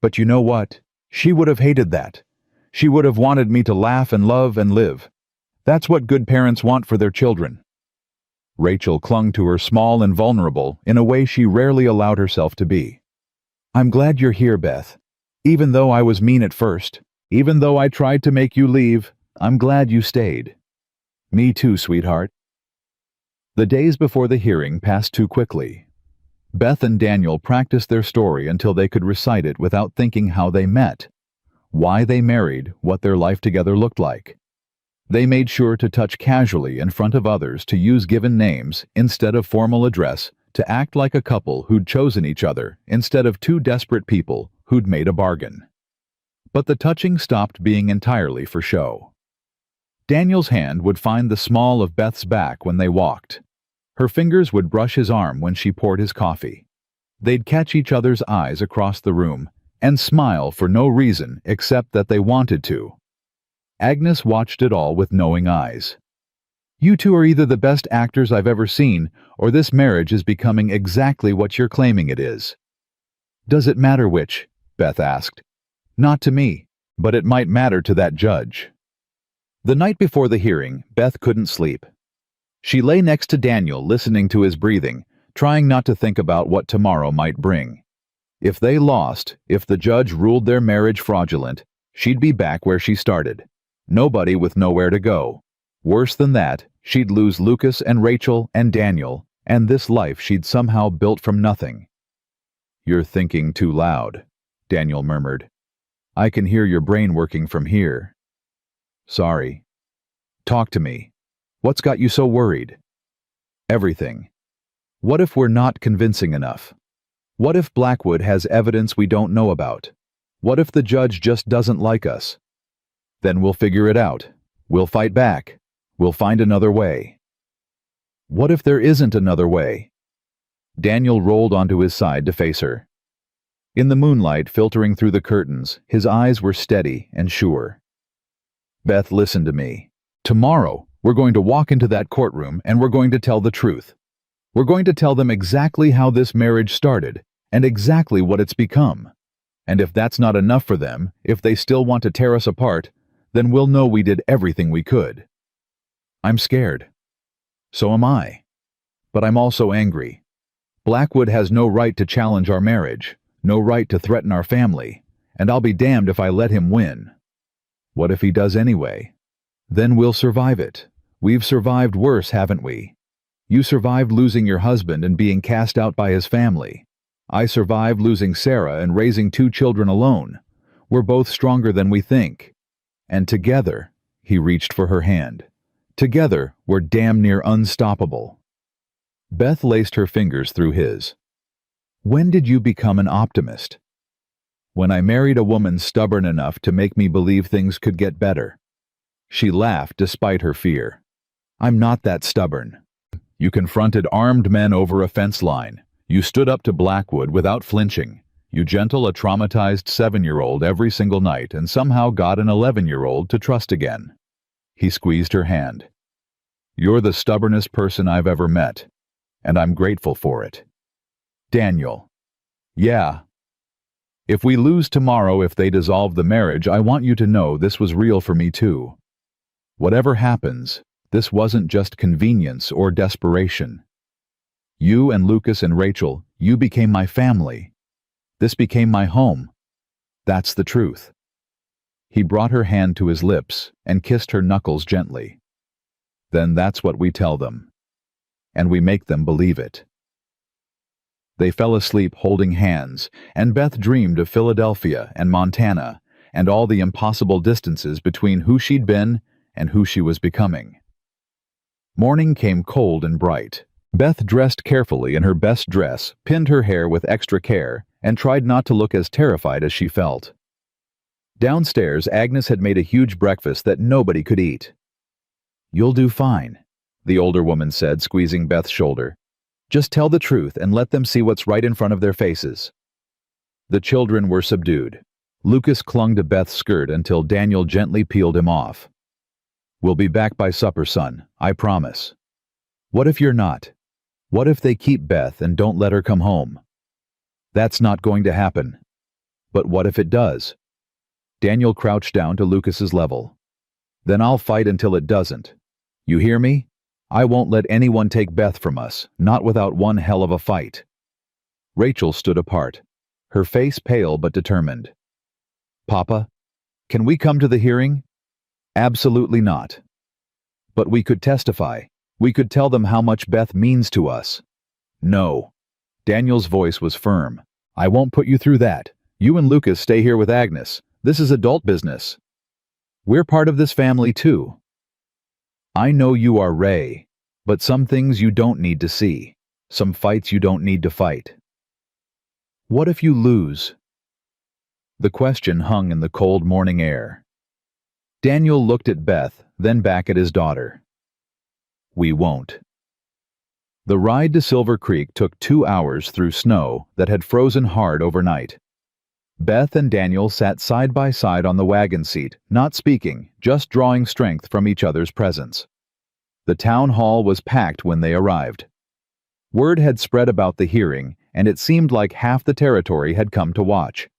But you know what? She would have hated that. She would have wanted me to laugh and love and live. That's what good parents want for their children." Rachel clung to her, small and vulnerable, in a way she rarely allowed herself to be. "I'm glad you're here, Beth. Even though I was mean at first, even though I tried to make you leave, I'm glad you stayed." "Me too, sweetheart." The days before the hearing passed too quickly. Beth and Daniel practiced their story until they could recite it without thinking how they met, why they married, what their life together looked like. They made sure to touch casually in front of others, to use given names instead of formal address, to act like a couple who'd chosen each other instead of two desperate people who'd made a bargain. But the touching stopped being entirely for show. Daniel's hand would find the small of Beth's back when they walked. Her fingers would brush his arm when she poured his coffee. They'd catch each other's eyes across the room and smile for no reason except that they wanted to. Agnes watched it all with knowing eyes. "You two are either the best actors I've ever seen, or this marriage is becoming exactly what you're claiming it is." "Does it matter which?" Beth asked. "Not to me, but it might matter to that judge." The night before the hearing, Beth couldn't sleep. She lay next to Daniel, listening to his breathing, trying not to think about what tomorrow might bring. If they lost, if the judge ruled their marriage fraudulent, she'd be back where she started. Nobody with nowhere to go. Worse than that, she'd lose Lucas and Rachel and Daniel, and this life she'd somehow built from nothing. "You're thinking too loud," Daniel murmured. "I can hear your brain working from here." "Sorry." "Talk to me." What's got you so worried? Everything. What if we're not convincing enough? What if Blackwood has evidence we don't know about? What if the judge just doesn't like us? Then we'll figure it out. We'll fight back. We'll find another way. What if there isn't another way? Daniel rolled onto his side to face her. In the moonlight filtering through the curtains, his eyes were steady and sure. Beth, listen to me. Tomorrow, we're going to walk into that courtroom and we're going to tell the truth. We're going to tell them exactly how this marriage started and exactly what it's become. And if that's not enough for them, if they still want to tear us apart, then we'll know we did everything we could. I'm scared. So am I. But I'm also angry. Blackwood has no right to challenge our marriage, no right to threaten our family, and I'll be damned if I let him win. What if he does anyway? Then we'll survive it. We've survived worse, haven't we? You survived losing your husband and being cast out by his family. I survived losing Sarah and raising 2 children alone. We're both stronger than we think. And together, he reached for her hand. Together, we're damn near unstoppable. Beth laced her fingers through his. When did you become an optimist? When I married a woman stubborn enough to make me believe things could get better. She laughed despite her fear. I'm not that stubborn. You confronted armed men over a fence line. You stood up to Blackwood without flinching. You gentle a traumatized 7-year-old every single night and somehow got an 11-year-old to trust again. He squeezed her hand. You're the stubbornest person I've ever met, and I'm grateful for it. Daniel. Yeah. If we lose tomorrow, if they dissolve the marriage, I want you to know this was real for me too. Whatever happens, this wasn't just convenience or desperation. You and Lucas and Rachel, you became my family. This became my home. That's the truth. He brought her hand to his lips and kissed her knuckles gently. Then that's what we tell them. And we make them believe it. They fell asleep holding hands, and Beth dreamed of Philadelphia and Montana and all the impossible distances between who she'd been and who she was becoming. Morning came cold and bright. Beth dressed carefully in her best dress, pinned her hair with extra care, and tried not to look as terrified as she felt. Downstairs, Agnes had made a huge breakfast that nobody could eat. You'll do fine, the older woman said, squeezing Beth's shoulder. Just tell the truth and let them see what's right in front of their faces. The children were subdued. Lucas clung to Beth's skirt until Daniel gently peeled him off. We'll be back by supper, son, I promise. What if you're not? What if they keep Beth and don't let her come home? That's not going to happen. But what if it does? Daniel crouched down to Lucas's level. Then I'll fight until it doesn't. You hear me? I won't let anyone take Beth from us, not without one hell of a fight. Rachel stood apart, her face pale but determined. Papa, can we come to the hearing? Absolutely not. But we could testify. We could tell them how much Beth means to us. No. Daniel's voice was firm. I won't put you through that. You and Lucas stay here with Agnes. This is adult business. We're part of this family too. I know you are Ray, but some things you don't need to see. Some fights you don't need to fight. What if you lose? The question hung in the cold morning air. Daniel looked at Beth, then back at his daughter. We won't. The ride to Silver Creek took 2 hours through snow that had frozen hard overnight. Beth and Daniel sat side by side on the wagon seat, not speaking, just drawing strength from each other's presence. The town hall was packed when they arrived. Word had spread about the hearing, and it seemed like half the territory had come to watch.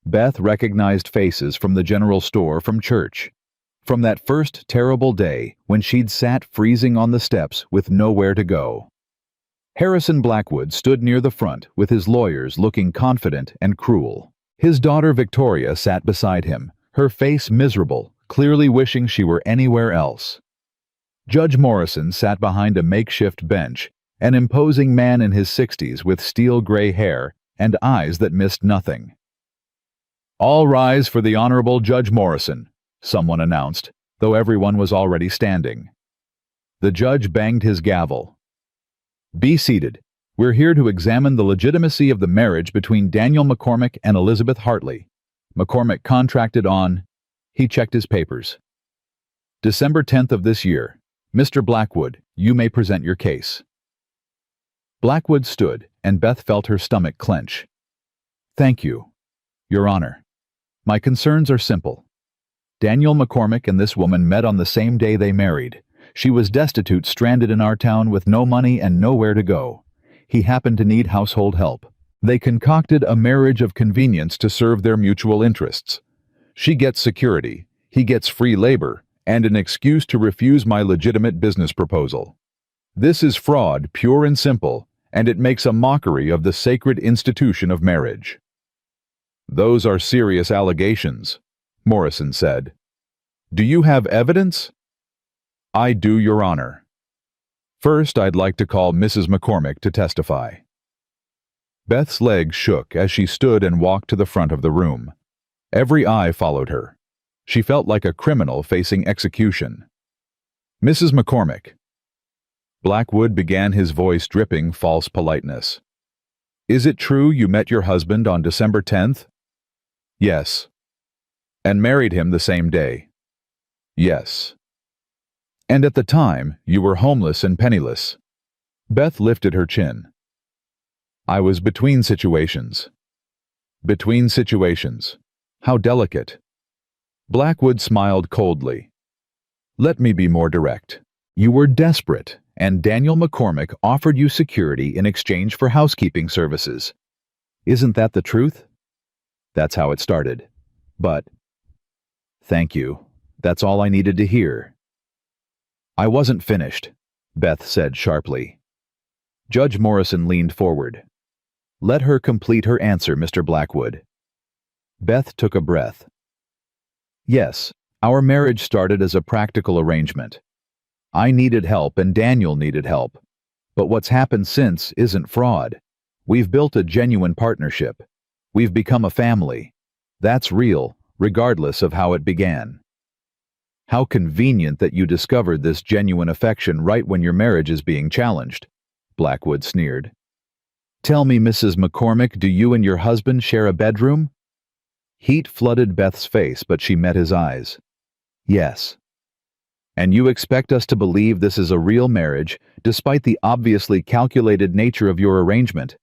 Beth recognized faces from the general store, from church. From that first terrible day when she'd sat freezing on the steps with nowhere to go. Harrison Blackwood stood near the front with his lawyers looking confident and cruel. His daughter Victoria sat beside him, her face miserable, clearly wishing she were anywhere else. Judge Morrison sat behind a makeshift bench, an imposing man in his 60s with steel-gray hair and eyes that missed nothing. All rise for the Honorable Judge Morrison, someone announced, though everyone was already standing. The judge banged his gavel. Be seated. We're here to examine the legitimacy of the marriage between Daniel McCormick and Elizabeth Hartley. McCormick contracted on... He checked his papers. December 10th of this year. Mr. Blackwood, you may present your case. Blackwood stood, and Beth felt her stomach clench. Thank you, Your Honor. My concerns are simple. Daniel McCormick and this woman met on the same day they married. She was destitute, stranded in our town with no money and nowhere to go. He happened to need household help. They concocted a marriage of convenience to serve their mutual interests. She gets security, he gets free labor, and an excuse to refuse my legitimate business proposal. This is fraud, pure and simple, and it makes a mockery of the sacred institution of marriage. Those are serious allegations, Morrison said. Do you have evidence? I do, Your Honor. First, I'd like to call Mrs. McCormick to testify. Beth's legs shook as she stood and walked to the front of the room. Every eye followed her. She felt like a criminal facing execution. Mrs. McCormick. Blackwood began, his voice dripping false politeness. Is it true you met your husband on December 10th? Yes. And married him the same day? Yes. And at the time, you were homeless and penniless. Beth lifted her chin. I was between situations. Between situations. How delicate. Blackwood smiled coldly. Let me be more direct. You were desperate, and Daniel McCormick offered you security in exchange for housekeeping services. Isn't that the truth? That's how it started. But... Thank you. That's all I needed to hear. I wasn't finished, Beth said sharply. Judge Morrison leaned forward. Let her complete her answer, Mr. Blackwood. Beth took a breath. Yes, our marriage started as a practical arrangement. I needed help and Daniel needed help. But what's happened since isn't fraud. We've built a genuine partnership. We've become a family. That's real, regardless of how it began. How convenient that you discovered this genuine affection right when your marriage is being challenged, Blackwood sneered. Tell me, Mrs. McCormick, do you and your husband share a bedroom? Heat flooded Beth's face, but she met his eyes. Yes. And you expect us to believe this is a real marriage, despite the obviously calculated nature of your arrangement?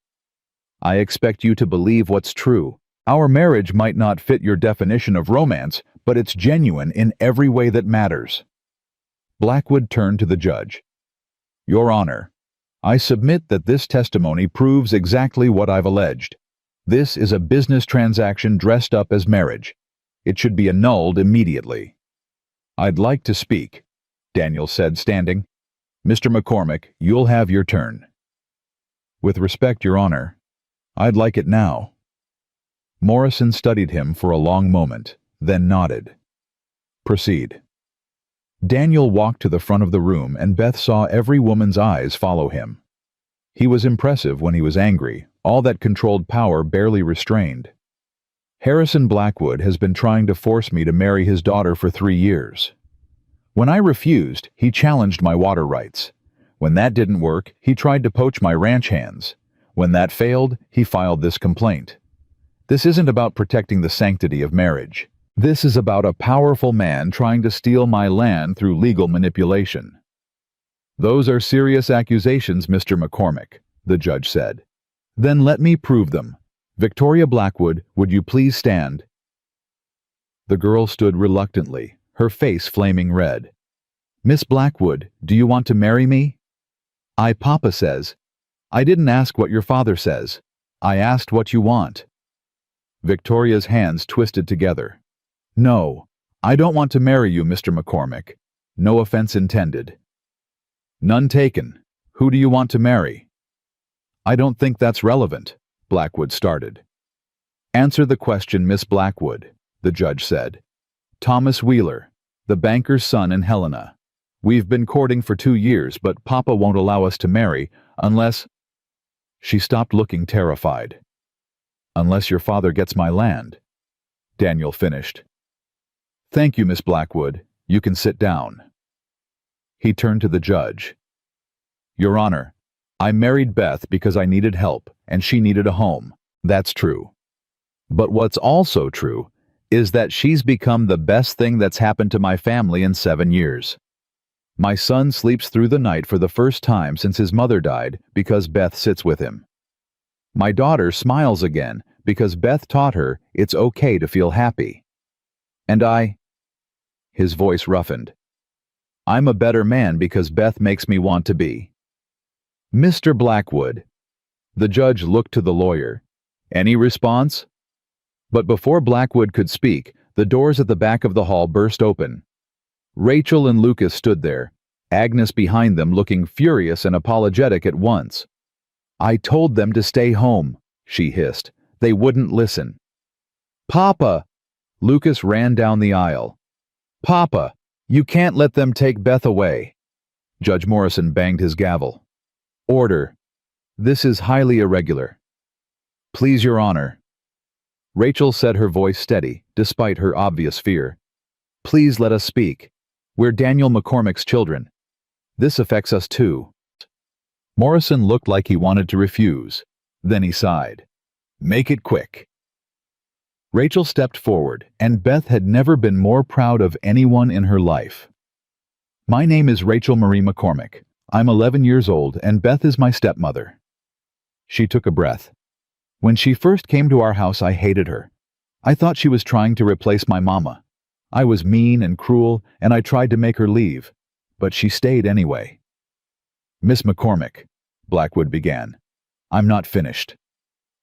I expect you to believe what's true. Our marriage might not fit your definition of romance, but it's genuine in every way that matters. Blackwood turned to the judge. Your Honor, I submit that this testimony proves exactly what I've alleged. This is a business transaction dressed up as marriage. It should be annulled immediately. I'd like to speak, Daniel said, standing. Mr. McCormick, you'll have your turn. With respect, Your Honor, I'd like it now. Morrison studied him for a long moment, then nodded. Proceed. Daniel walked to the front of the room, and Beth saw every woman's eyes follow him. He was impressive when he was angry, all that controlled power barely restrained. Harrison Blackwood has been trying to force me to marry his daughter for 3 years. When I refused, he challenged my water rights. When that didn't work, he tried to poach my ranch hands. When that failed, he filed this complaint. This isn't about protecting the sanctity of marriage. This is about a powerful man trying to steal my land through legal manipulation. Those are serious accusations, Mr. McCormick, the judge said. Then let me prove them. Victoria Blackwood, would you please stand? The girl stood reluctantly, her face flaming red. Miss Blackwood, do you want to marry me? Papa says. I didn't ask what your father says. I asked what you want. Victoria's hands twisted together. No, I don't want to marry you, Mr. McCormick. No offense intended. None taken. Who do you want to marry? I don't think that's relevant, Blackwood started. Answer the question, Miss Blackwood, the judge said. Thomas Wheeler, the banker's son in Helena. We've been courting for 2 years, but Papa won't allow us to marry unless... She stopped, looking terrified. Unless your father gets my land, Daniel finished. Thank you, Miss Blackwood. You can sit down. He turned to the judge. Your Honor, I married Beth because I needed help and she needed a home. That's true. But what's also true is that she's become the best thing that's happened to my family in 7 years. My son sleeps through the night for the first time since his mother died because Beth sits with him. My daughter smiles again because Beth taught her it's okay to feel happy. And his voice roughened. I'm a better man because Beth makes me want to be. Mr. Blackwood. The judge looked to the lawyer. Any response? But before Blackwood could speak, the doors at the back of the hall burst open. Rachel and Lucas stood there, Agnes behind them looking furious and apologetic at once. I told them to stay home, she hissed. They wouldn't listen. Papa! Lucas ran down the aisle. Papa, you can't let them take Beth away. Judge Morrison banged his gavel. Order. This is highly irregular. Please, Your Honor. Rachel said, her voice steady, despite her obvious fear. Please let us speak. We're Daniel McCormick's children. This affects us too. Morrison looked like he wanted to refuse. Then he sighed. Make it quick. Rachel stepped forward, and Beth had never been more proud of anyone in her life. My name is Rachel Marie McCormick. I'm 11 years old, and Beth is my stepmother. She took a breath. When she first came to our house, I hated her. I thought she was trying to replace my mama. I was mean and cruel, and I tried to make her leave. But she stayed anyway. Miss McCormick, Blackwood began. I'm not finished.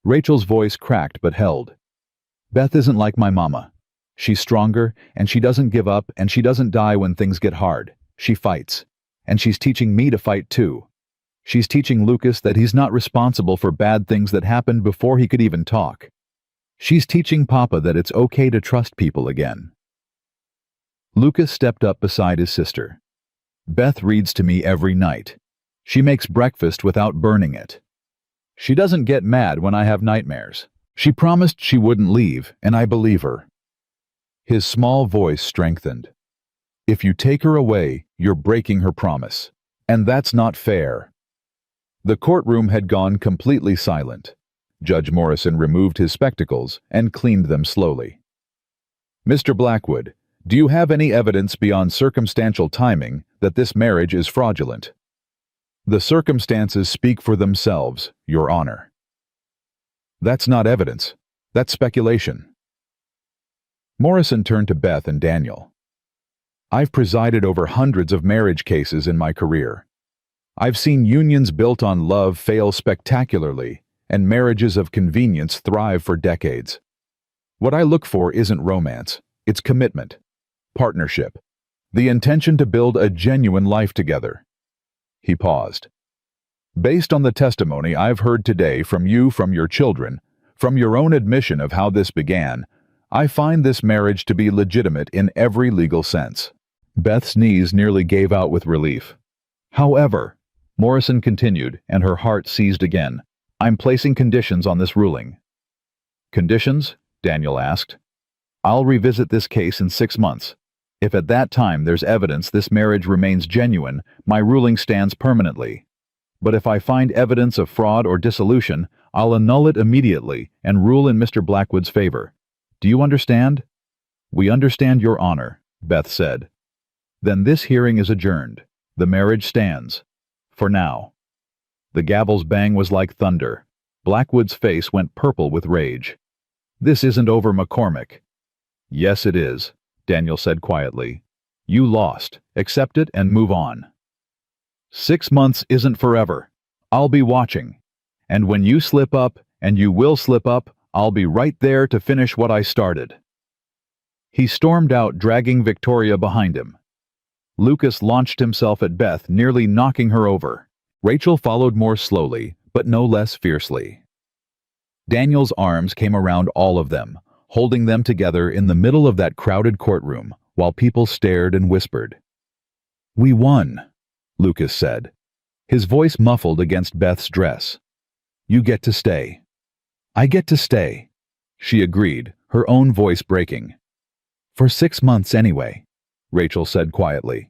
Rachel's voice cracked but held. Beth isn't like my mama. She's stronger, and she doesn't give up, and she doesn't die when things get hard. She fights. And she's teaching me to fight too. She's teaching Lucas that he's not responsible for bad things that happened before he could even talk. She's teaching Papa that it's okay to trust people again. Lucas stepped up beside his sister. Beth reads to me every night. She makes breakfast without burning it. She doesn't get mad when I have nightmares. She promised she wouldn't leave, and I believe her. His small voice strengthened. If you take her away, you're breaking her promise. And that's not fair. The courtroom had gone completely silent. Judge Morrison removed his spectacles and cleaned them slowly. Mr. Blackwood, do you have any evidence beyond circumstantial timing that this marriage is fraudulent? The circumstances speak for themselves, Your Honor. That's not evidence. That's speculation. Morrison turned to Beth and Daniel. I've presided over hundreds of marriage cases in my career. I've seen unions built on love fail spectacularly, and marriages of convenience thrive for decades. What I look for isn't romance, it's commitment, partnership, the intention to build a genuine life together. He paused. Based on the testimony I've heard today from you, from your children, from your own admission of how this began, I find this marriage to be legitimate in every legal sense. Beth's knees nearly gave out with relief. However, Morrison continued, and her heart seized again, I'm placing conditions on this ruling. Conditions? Daniel asked. I'll revisit this case in 6 months. If at that time there's evidence this marriage remains genuine, my ruling stands permanently. But if I find evidence of fraud or dissolution, I'll annul it immediately and rule in Mr. Blackwood's favor. Do you understand? We understand, Your Honor, Beth said. Then this hearing is adjourned. The marriage stands. For now. The gavel's bang was like thunder. Blackwood's face went purple with rage. This isn't over, McCormick. Yes, it is, Daniel said quietly. You lost. Accept it and move on. 6 months isn't forever. I'll be watching. And when you slip up, and you will slip up, I'll be right there to finish what I started. He stormed out, dragging Victoria behind him. Lucas launched himself at Beth, nearly knocking her over. Rachel followed more slowly, but no less fiercely. Daniel's arms came around all of them, holding them together in the middle of that crowded courtroom, while people stared and whispered. We won, Lucas said, his voice muffled against Beth's dress. You get to stay. I get to stay, she agreed, her own voice breaking. For 6 months anyway, Rachel said quietly.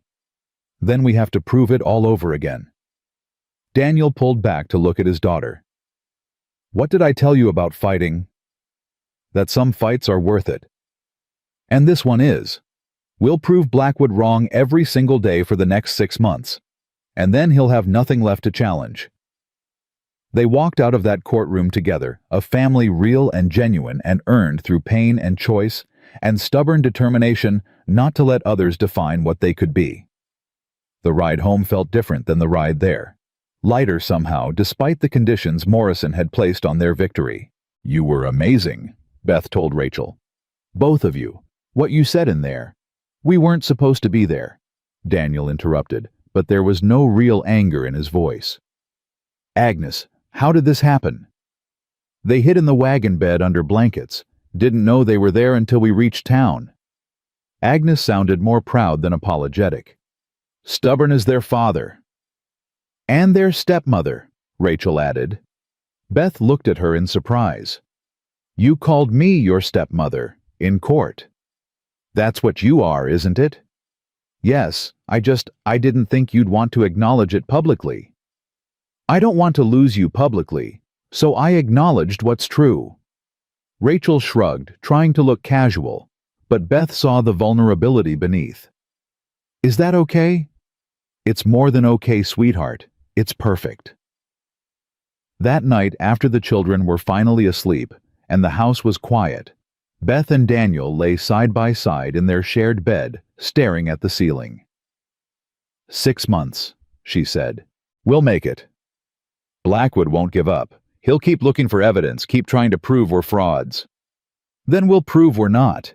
Then we have to prove it all over again. Daniel pulled back to look at his daughter. What did I tell you about fighting? That some fights are worth it. And this one is. We'll prove Blackwood wrong every single day for the next 6 months. And then he'll have nothing left to challenge. They walked out of that courtroom together, a family real and genuine and earned through pain and choice and stubborn determination not to let others define what they could be. The ride home felt different than the ride there. Lighter somehow, despite the conditions Morrison had placed on their victory. You were amazing, Beth told Rachel. Both of you. What you said in there. We weren't supposed to be there, Daniel interrupted, but there was no real anger in his voice. Agnes, how did this happen? They hid in the wagon bed under blankets. Didn't know they were there until we reached town. Agnes sounded more proud than apologetic. Stubborn as their father. And their stepmother, Rachel added. Beth looked at her in surprise. You called me your stepmother, in court. That's what you are, isn't it? Yes, I didn't think you'd want to acknowledge it publicly. I don't want to lose you publicly, so I acknowledged what's true. Rachel shrugged, trying to look casual, but Beth saw the vulnerability beneath. Is that okay? It's more than okay, sweetheart. It's perfect. That night, after the children were finally asleep and the house was quiet, Beth and Daniel lay side by side in their shared bed, staring at the ceiling. 6 months, she said. We'll make it. Blackwood won't give up. He'll keep looking for evidence, keep trying to prove we're frauds. Then we'll prove we're not.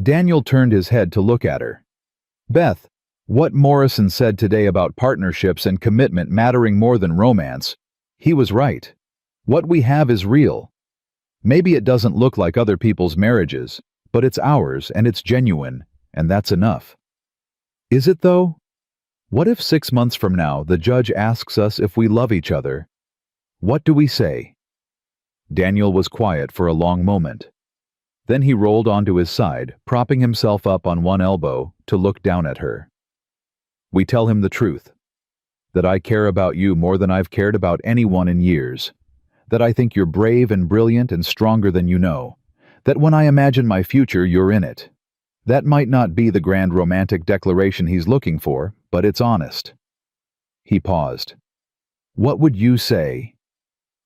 Daniel turned his head to look at her. Beth, what Morrison said today about partnerships and commitment mattering more than romance, he was right. What we have is real. Maybe it doesn't look like other people's marriages, but it's ours and it's genuine, and that's enough. Is it though? What if 6 months from now the judge asks us if we love each other? What do we say? Daniel was quiet for a long moment. Then he rolled onto his side, propping himself up on one elbow to look down at her. We tell him the truth. That I care about you more than I've cared about anyone in years. That I think you're brave and brilliant and stronger than you know. That when I imagine my future, you're in it. That might not be the grand romantic declaration he's looking for, but it's honest. He paused. What would you say?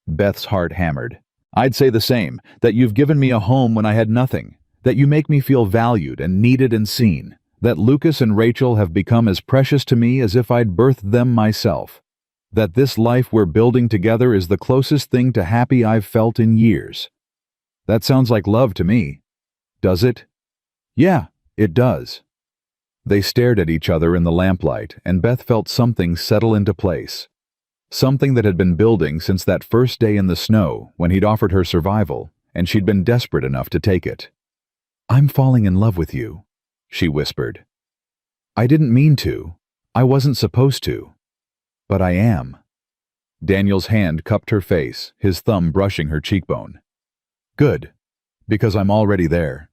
Beth's heart hammered. I'd say the same, that you've given me a home when I had nothing, that you make me feel valued and needed and seen, that Lucas and Rachel have become as precious to me as if I'd birthed them myself, that this life we're building together is the closest thing to happy I've felt in years. That sounds like love to me. Does it? Yeah, it does. They stared at each other in the lamplight, and Beth felt something settle into place. Something that had been building since that first day in the snow when he'd offered her survival, and she'd been desperate enough to take it. I'm falling in love with you, she whispered. I didn't mean to. I wasn't supposed to. But I am. Daniel's hand cupped her face, his thumb brushing her cheekbone. Good, because I'm already there.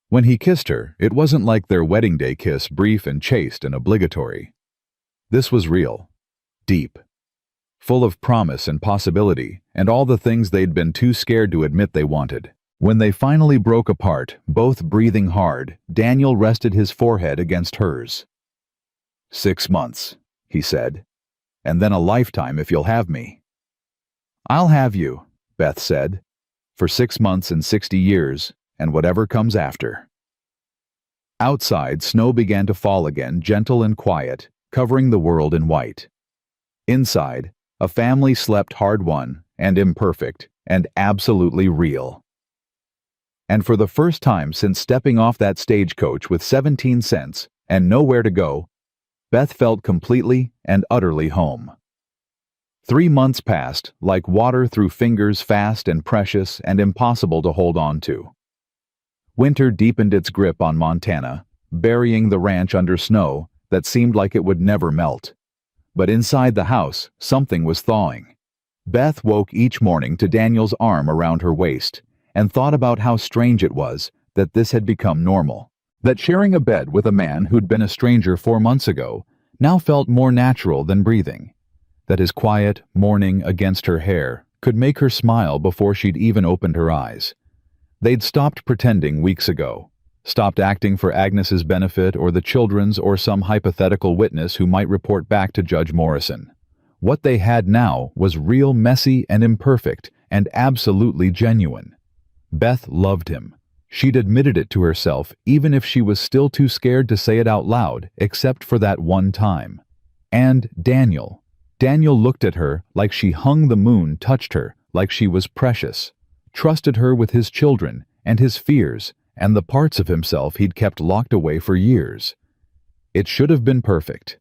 When he kissed her, it wasn't like their wedding day kiss, brief and chaste and obligatory. This was real, deep, full of promise and possibility, and all the things they'd been too scared to admit they wanted. When they finally broke apart, both breathing hard, Daniel rested his forehead against hers. 6 months, he said, and then a lifetime if you'll have me. I'll have you, Beth said, for 6 months and 60 years, and whatever comes after. Outside, snow began to fall again, gentle and quiet, covering the world in white. Inside, a family slept hard-won and imperfect and absolutely real. And for the first time since stepping off that stagecoach with 17 cents and nowhere to go, Beth felt completely and utterly home. 3 months passed like water through fingers, fast and precious and impossible to hold on to. Winter deepened its grip on Montana, burying the ranch under snow that seemed like it would never melt. But inside the house, something was thawing. Beth woke each morning to Daniel's arm around her waist and thought about how strange it was that this had become normal. That sharing a bed with a man who'd been a stranger 4 months ago now felt more natural than breathing, that his quiet mourning against her hair could make her smile before she'd even opened her eyes. They'd stopped pretending weeks ago, stopped acting for Agnes's benefit or the children's or some hypothetical witness who might report back to Judge Morrison. What they had now was real, messy, and imperfect, and absolutely genuine. Beth loved him. She'd admitted it to herself, even if she was still too scared to say it out loud, except for that one time. And Daniel. Daniel looked at her like she hung the moon, touched her like she was precious, trusted her with his children and his fears and the parts of himself he'd kept locked away for years. It should have been perfect.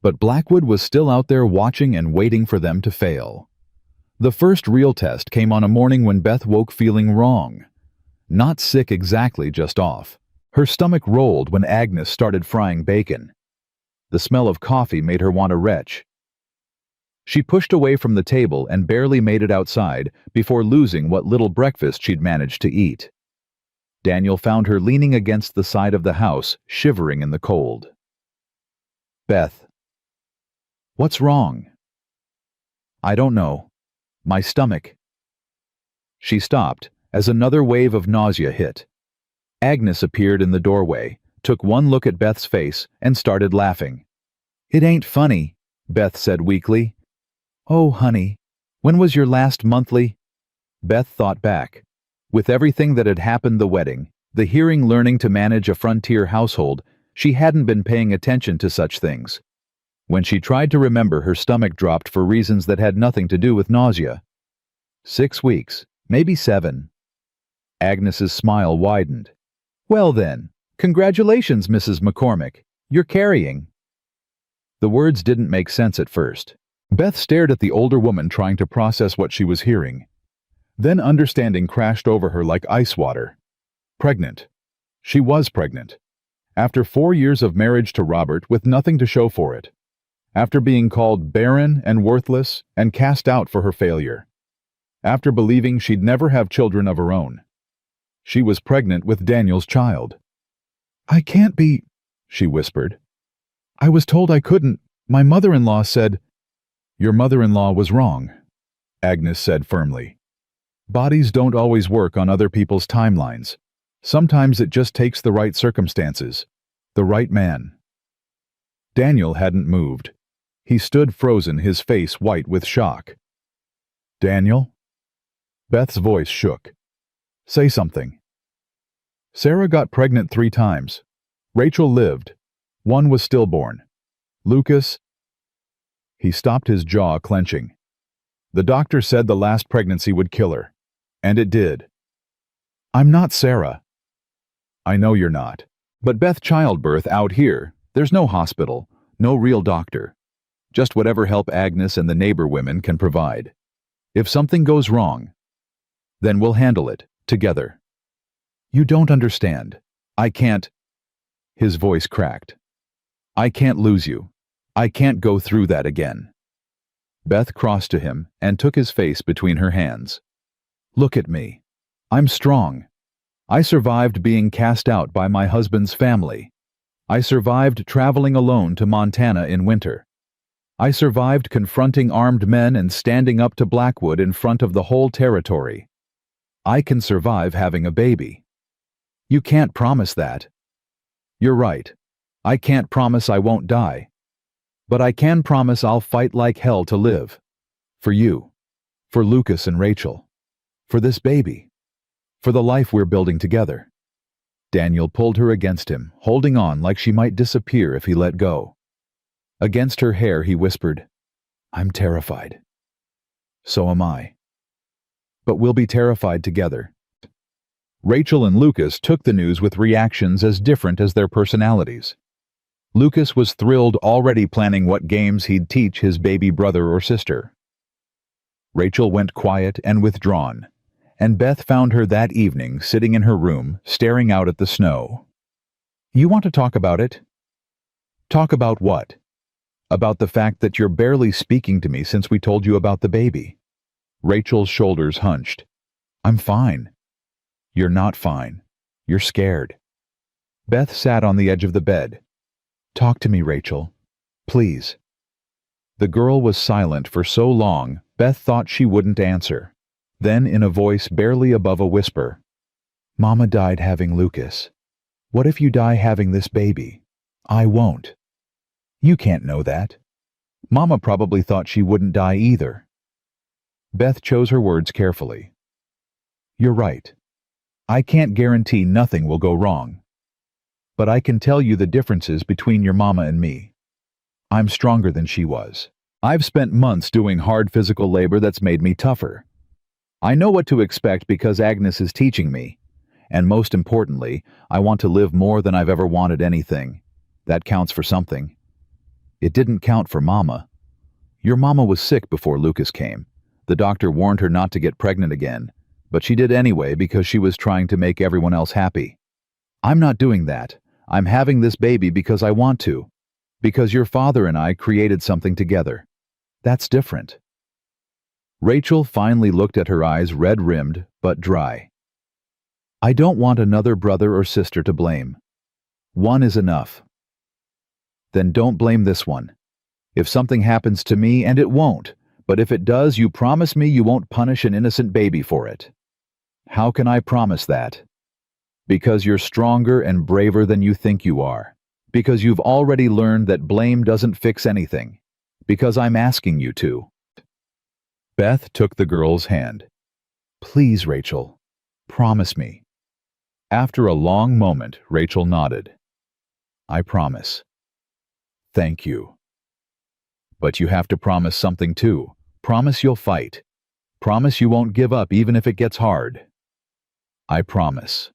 But Blackwood was still out there watching and waiting for them to fail. The first real test came on a morning when Beth woke feeling wrong. Not sick exactly, just off. Her stomach rolled when Agnes started frying bacon. The smell of coffee made her want to retch. She pushed away from the table and barely made it outside before losing what little breakfast she'd managed to eat. Daniel found her leaning against the side of the house, shivering in the cold. "Beth. What's wrong?" "I don't know. My stomach." She stopped as another wave of nausea hit. Agnes appeared in the doorway, took one look at Beth's face, and started laughing. "It ain't funny," Beth said weakly. "Oh, honey, when was your last monthly?" Beth thought back. With everything that had happened, the wedding, the hearing, learning to manage a frontier household, she hadn't been paying attention to such things. When she tried to remember, her stomach dropped for reasons that had nothing to do with nausea. 6 weeks, maybe 7. Agnes's smile widened. "Well then, congratulations, Mrs. McCormick. You're carrying." The words didn't make sense at first. Beth stared at the older woman, trying to process what she was hearing. Then understanding crashed over her like ice water. Pregnant. She was pregnant. After 4 years of marriage to Robert with nothing to show for it. After being called barren and worthless and cast out for her failure. After believing she'd never have children of her own. She was pregnant with Daniel's child. "I can't be," she whispered. "I was told I couldn't. My mother-in-law said—" "Your mother-in-law was wrong," Agnes said firmly. "Bodies don't always work on other people's timelines. Sometimes it just takes the right circumstances, the right man." Daniel hadn't moved. He stood frozen, his face white with shock. "Daniel?" Beth's voice shook. "Say something." "Sarah got pregnant 3 times. Rachel lived. 1 was stillborn. Lucas—" He stopped, his jaw clenching. "The doctor said the last pregnancy would kill her. And it did." "I'm not Sarah." "I know you're not. But Beth, childbirth out here, there's no hospital, no real doctor. Just whatever help Agnes and the neighbor women can provide. If something goes wrong, then we'll handle it, together. You don't understand. I can't—" His voice cracked. "I can't lose you. I can't go through that again." Beth crossed to him and took his face between her hands. "Look at me. I'm strong. I survived being cast out by my husband's family. I survived traveling alone to Montana in winter. I survived confronting armed men and standing up to Blackwood in front of the whole territory. I can survive having a baby. You can't promise that. You're right. I can't promise I won't die. But I can promise I'll fight like hell to live. For you. For Lucas and Rachel. For this baby. For the life we're building together." Daniel pulled her against him, holding on like she might disappear if he let go. Against her hair, he whispered, "I'm terrified." "So am I. But we'll be terrified together." Rachel and Lucas took the news with reactions as different as their personalities. Lucas was thrilled, already planning what games he'd teach his baby brother or sister. Rachel went quiet and withdrawn, and Beth found her that evening sitting in her room, staring out at the snow. "You want to talk about it?" "Talk about what?" "About the fact that you're barely speaking to me since we told you about the baby." Rachel's shoulders hunched. "I'm fine." "You're not fine. You're scared." Beth sat on the edge of the bed. "Talk to me, Rachel. Please." The girl was silent for so long, Beth thought she wouldn't answer. Then, in a voice barely above a whisper, "Mama died having Lucas. What if you die having this baby? I won't." "You can't know that. Mama probably thought she wouldn't die either." Beth chose her words carefully. "You're right. I can't guarantee nothing will go wrong. But I can tell you the differences between your mama and me. I'm stronger than she was. I've spent months doing hard physical labor that's made me tougher. I know what to expect because Agnes is teaching me. And most importantly, I want to live more than I've ever wanted anything. That counts for something. It didn't count for Mama. Your mama was sick before Lucas came. The doctor warned her not to get pregnant again, but she did anyway because she was trying to make everyone else happy. I'm not doing that. I'm having this baby because I want to. Because your father and I created something together. That's different." Rachel finally looked at her eyes red-rimmed but dry. "I don't want another brother or sister to blame. One is enough." "Then don't blame this one. If something happens to me, and it won't, but if it does, you promise me you won't punish an innocent baby for it." "How can I promise that?" "Because you're stronger and braver than you think you are. Because you've already learned that blame doesn't fix anything. Because I'm asking you to." Beth took the girl's hand. "Please, Rachel. Promise me." After a long moment, Rachel nodded. "I promise." "Thank you. But you have to promise something too. Promise you'll fight. Promise you won't give up even if it gets hard." "I promise."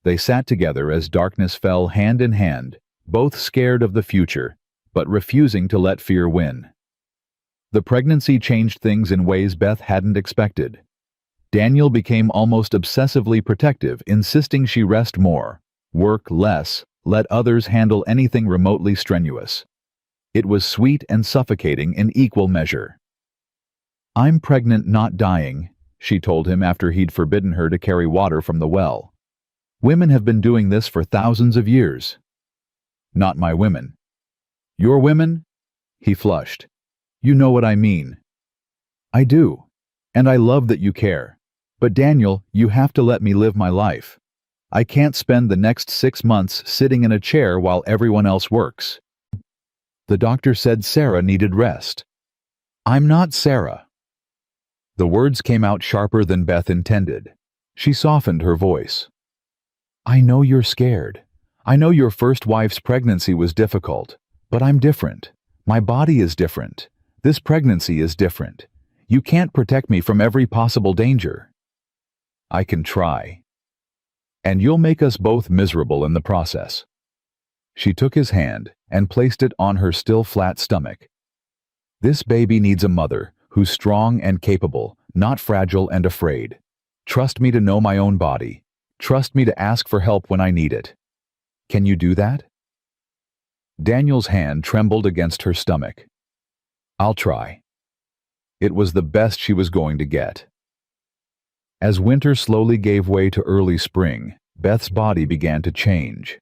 They sat together as darkness fell hand in hand, both scared of the future, but refusing to let fear win. The pregnancy changed things in ways Beth hadn't expected. Daniel became almost obsessively protective, insisting she rest more, work less, let others handle anything remotely strenuous. It was sweet and suffocating in equal measure. "I'm pregnant, not dying," she told him after he'd forbidden her to carry water from the well. "Women have been doing this for thousands of years." "Not my women." "Your women?" He flushed. "You know what I mean." "I do. And I love that you care. But Daniel, you have to let me live my life. I can't spend the next 6 months sitting in a chair while everyone else works." "The doctor said Sarah needed rest." "I'm not Sarah." The words came out sharper than Beth intended. She softened her voice. "I know you're scared. I know your first wife's pregnancy was difficult. But I'm different. My body is different. This pregnancy is different. You can't protect me from every possible danger." "I can try. And you'll make us both miserable in the process." She took his hand and placed it on her still flat stomach. "This baby needs a mother who's strong and capable, not fragile and afraid. Trust me to know my own body. Trust me to ask for help when I need it. Can you do that?" Daniel's hand trembled against her stomach. "I'll try." It was the best she was going to get. As winter slowly gave way to early spring, Beth's body began to change.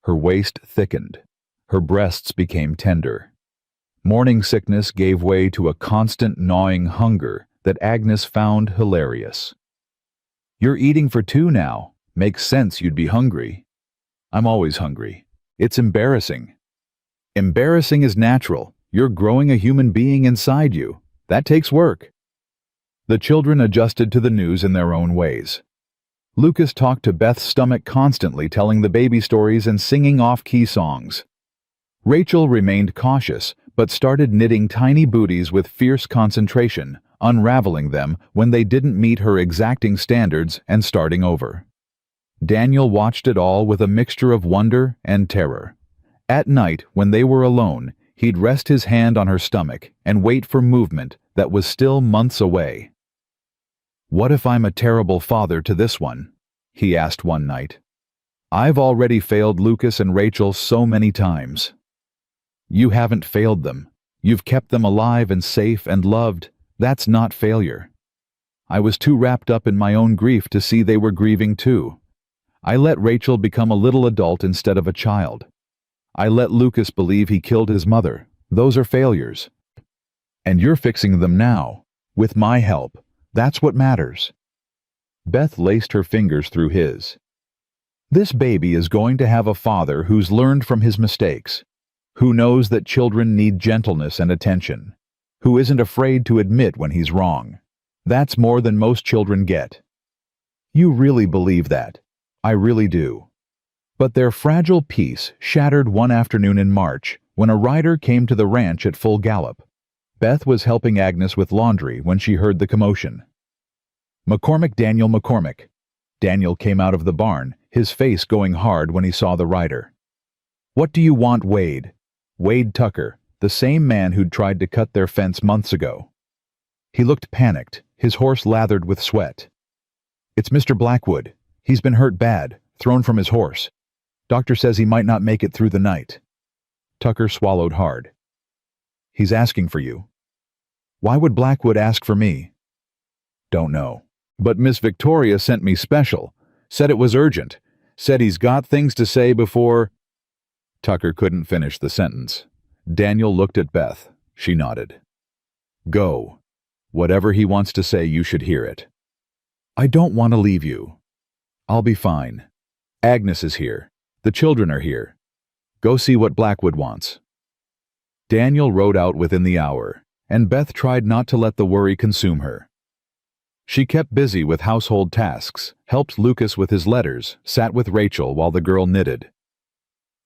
Her waist thickened. Her breasts became tender. Morning sickness gave way to a constant gnawing hunger that Agnes found hilarious. "You're eating for 2 now. Makes sense you'd be hungry." "I'm always hungry. It's embarrassing." "Embarrassing is natural. You're growing a human being inside you. That takes work." The children adjusted to the news in their own ways. Lucas talked to Beth's stomach constantly, telling the baby stories and singing off-key songs. Rachel remained cautious, but started knitting tiny booties with fierce concentration, unraveling them when they didn't meet her exacting standards and starting over. Daniel watched it all with a mixture of wonder and terror. At night, when they were alone, he'd rest his hand on her stomach and wait for movement that was still months away. "What if I'm a terrible father to this one?" he asked one night. "I've already failed Lucas and Rachel so many times." "You haven't failed them. You've kept them alive and safe and loved. That's not failure. I was too wrapped up in my own grief to see they were grieving too. I let Rachel become a little adult instead of a child. I let Lucas believe he killed his mother. Those are failures. And you're fixing them now. With my help. That's what matters. Beth laced her fingers through his. This baby is going to have a father who's learned from his mistakes, who knows that children need gentleness and attention, who isn't afraid to admit when he's wrong. That's more than most children get. You really believe that. I really do. But their fragile peace shattered one afternoon in March when a rider came to the ranch at full gallop. Beth was helping Agnes with laundry when she heard the commotion. McCormick, Daniel McCormick. Daniel came out of the barn, his face going hard when he saw the rider. What do you want, Wade? Wade Tucker, the same man who'd tried to cut their fence months ago. He looked panicked, his horse lathered with sweat. It's Mr. Blackwood. He's been hurt bad, thrown from his horse. Doctor says he might not make it through the night. Tucker swallowed hard. He's asking for you. Why would Blackwood ask for me? Don't know. But Miss Victoria sent me special. Said it was urgent. Said he's got things to say before... Tucker couldn't finish the sentence. Daniel looked at Beth. She nodded. Go. Whatever he wants to say, you should hear it. I don't want to leave you. I'll be fine. Agnes is here. The children are here. Go see what Blackwood wants. Daniel rode out within the hour, and Beth tried not to let the worry consume her. She kept busy with household tasks, helped Lucas with his letters, sat with Rachel while the girl knitted.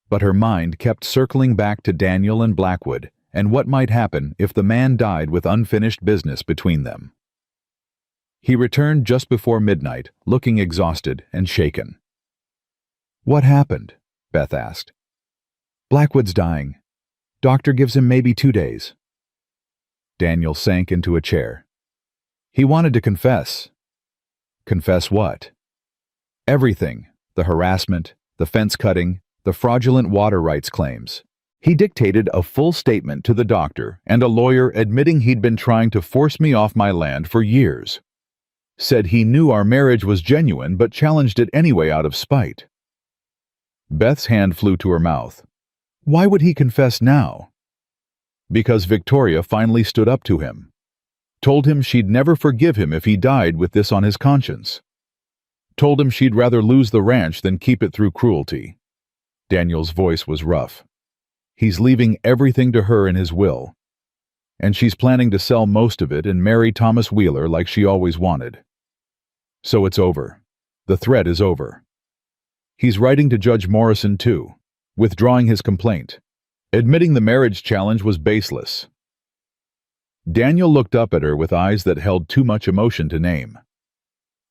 But her mind kept circling back to Daniel and Blackwood and what might happen if the man died with unfinished business between them. He returned just before midnight, looking exhausted and shaken. What happened? Beth asked. Blackwood's dying. Doctor gives him maybe 2 days. Daniel sank into a chair. He wanted to confess. Confess what? Everything. The harassment, the fence cutting, the fraudulent water rights claims. He dictated a full statement to the doctor and a lawyer admitting he'd been trying to force me off my land for years. Said he knew our marriage was genuine but challenged it anyway out of spite. Beth's hand flew to her mouth. Why would he confess now? Because Victoria finally stood up to him. Told him she'd never forgive him if he died with this on his conscience. Told him she'd rather lose the ranch than keep it through cruelty. Daniel's voice was rough. He's leaving everything to her in his will. And she's planning to sell most of it and marry Thomas Wheeler like she always wanted. So it's over. The threat is over. He's writing to Judge Morrison too, withdrawing his complaint, admitting the marriage challenge was baseless. Daniel looked up at her with eyes that held too much emotion to name.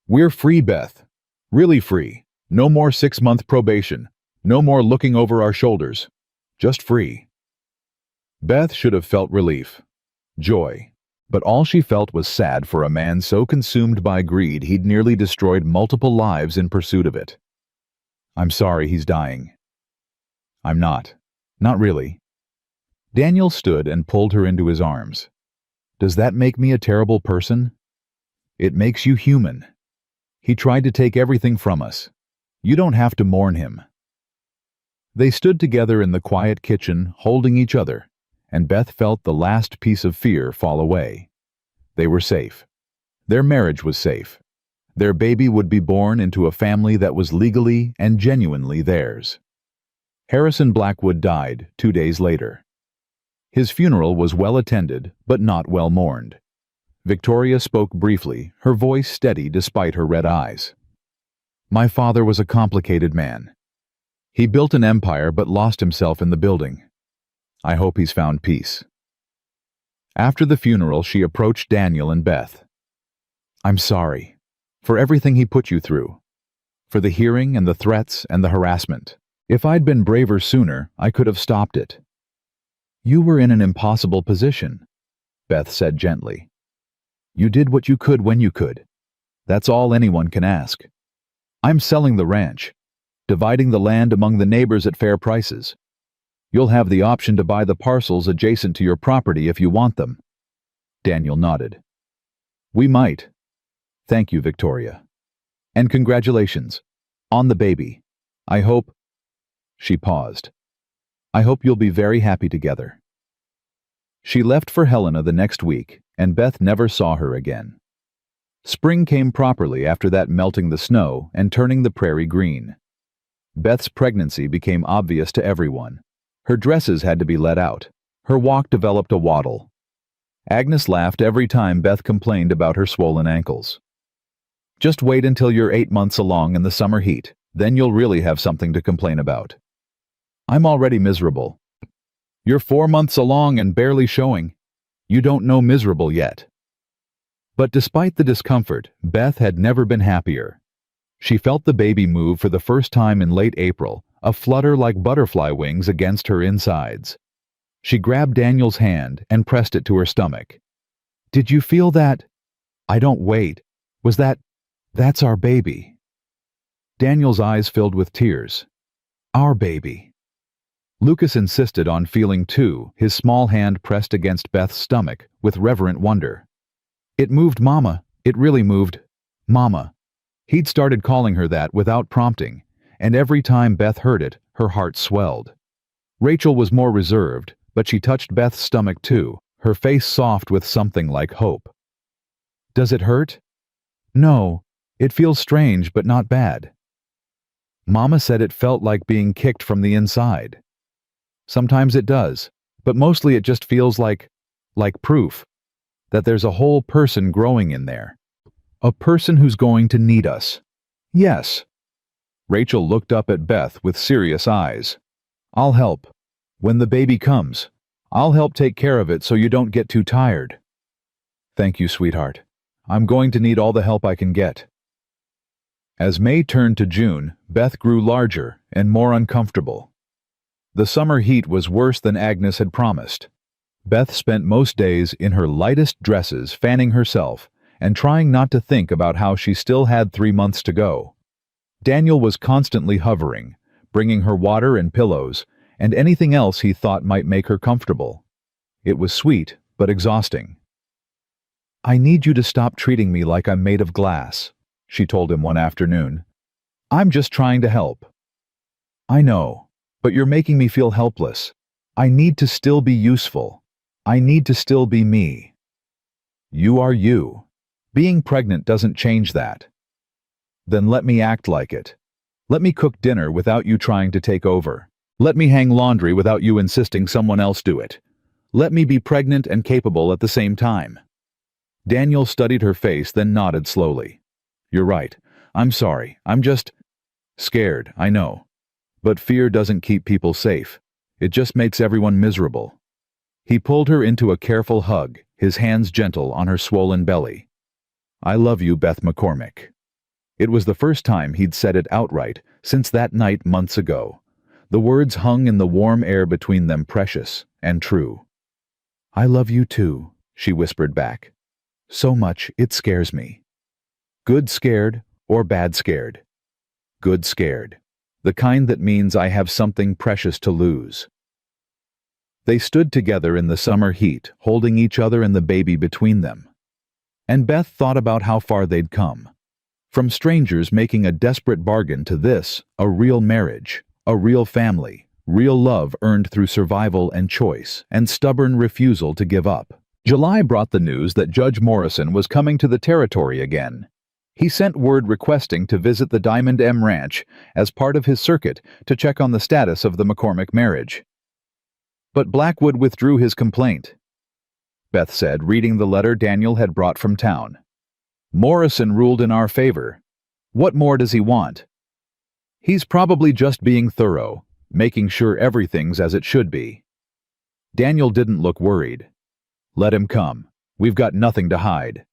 We're free, Beth. Really free. No more 6-month probation. No more looking over our shoulders. Just free. Beth should have felt relief, joy, but all she felt was sad for a man so consumed by greed he'd nearly destroyed multiple lives in pursuit of it. I'm sorry he's dying. I'm not. Not really. Daniel stood and pulled her into his arms. Does that make me a terrible person? It makes you human. He tried to take everything from us. You don't have to mourn him. They stood together in the quiet kitchen, holding each other, and Beth felt the last piece of fear fall away. They were safe. Their marriage was safe. Their baby would be born into a family that was legally and genuinely theirs. Harrison Blackwood died 2 days later. His funeral was well attended, but not well mourned. Victoria spoke briefly, her voice steady despite her red eyes. My father was a complicated man. He built an empire but lost himself in the building. I hope he's found peace. After the funeral, she approached Daniel and Beth. I'm sorry for everything he put you through, for the hearing and the threats and the harassment. If I'd been braver sooner, I could have stopped it. You were in an impossible position, Beth said gently. You did what you could when you could. That's all anyone can ask. I'm selling the ranch, dividing the land among the neighbors at fair prices. You'll have the option to buy the parcels adjacent to your property if you want them. Daniel nodded. We might. Thank you, Victoria. And congratulations. On the baby. I hope... She paused. I hope you'll be very happy together." She left for Helena the next week, and Beth never saw her again. Spring came properly after that, melting the snow and turning the prairie green. Beth's pregnancy became obvious to everyone. Her dresses had to be let out. Her walk developed a waddle. Agnes laughed every time Beth complained about her swollen ankles. "Just wait until you're 8 months along in the summer heat, then you'll really have something to complain about." "I'm already miserable." "You're 4 months along and barely showing. You don't know miserable yet." But despite the discomfort, Beth had never been happier. She felt the baby move for the first time in late April, a flutter like butterfly wings against her insides. She grabbed Daniel's hand and pressed it to her stomach. "Did you feel that?" "I don't wait. Was that's our baby." Daniel's eyes filled with tears. "Our baby." Lucas insisted on feeling too, his small hand pressed against Beth's stomach with reverent wonder. "It moved, Mama. It really moved. Mama." He'd started calling her that without prompting, and every time Beth heard it, her heart swelled. Rachel was more reserved, but she touched Beth's stomach too, her face soft with something like hope. "Does it hurt?" "No. It feels strange, but not bad." Mama said it felt like being kicked from the inside. "Sometimes it does, but mostly it just feels like proof that there's a whole person growing in there. A person who's going to need us." "Yes." Rachel looked up at Beth with serious eyes. "I'll help. When the baby comes, I'll help take care of it so you don't get too tired." "Thank you, sweetheart. I'm going to need all the help I can get." As May turned to June, Beth grew larger and more uncomfortable. The summer heat was worse than Agnes had promised. Beth spent most days in her lightest dresses fanning herself and trying not to think about how she still had 3 months to go. Daniel was constantly hovering, bringing her water and pillows, and anything else he thought might make her comfortable. It was sweet, but exhausting. "I need you to stop treating me like I'm made of glass," she told him one afternoon. "I'm just trying to help." "I know, but you're making me feel helpless. I need to still be useful. I need to still be me." "You are you. Being pregnant doesn't change that." "Then let me act like it. Let me cook dinner without you trying to take over. Let me hang laundry without you insisting someone else do it. Let me be pregnant and capable at the same time." Daniel studied her face, then nodded slowly. "You're right. I'm sorry. I'm just scared, I know. But fear doesn't keep people safe. It just makes everyone miserable." He pulled her into a careful hug, his hands gentle on her swollen belly. "I love you, Beth McCormick." It was the first time he'd said it outright since that night months ago. The words hung in the warm air between them, precious and true. "I love you too," she whispered back. "So much it scares me." Good scared or bad scared? Good scared. The kind that means I have something precious to lose. They stood together in the summer heat, holding each other and the baby between them. And Beth thought about how far they'd come. From strangers making a desperate bargain to this, a real marriage, a real family, real love earned through survival and choice, and stubborn refusal to give up. July brought the news that Judge Morrison was coming to the territory again. He sent word requesting to visit the Diamond M Ranch as part of his circuit to check on the status of the McCormick marriage. But Blackwood withdrew his complaint. Beth said, reading the letter Daniel had brought from town. "Morrison ruled in our favor. What more does he want? He's probably just being thorough, making sure everything's as it should be." Daniel didn't look worried. "Let him come. We've got nothing to hide."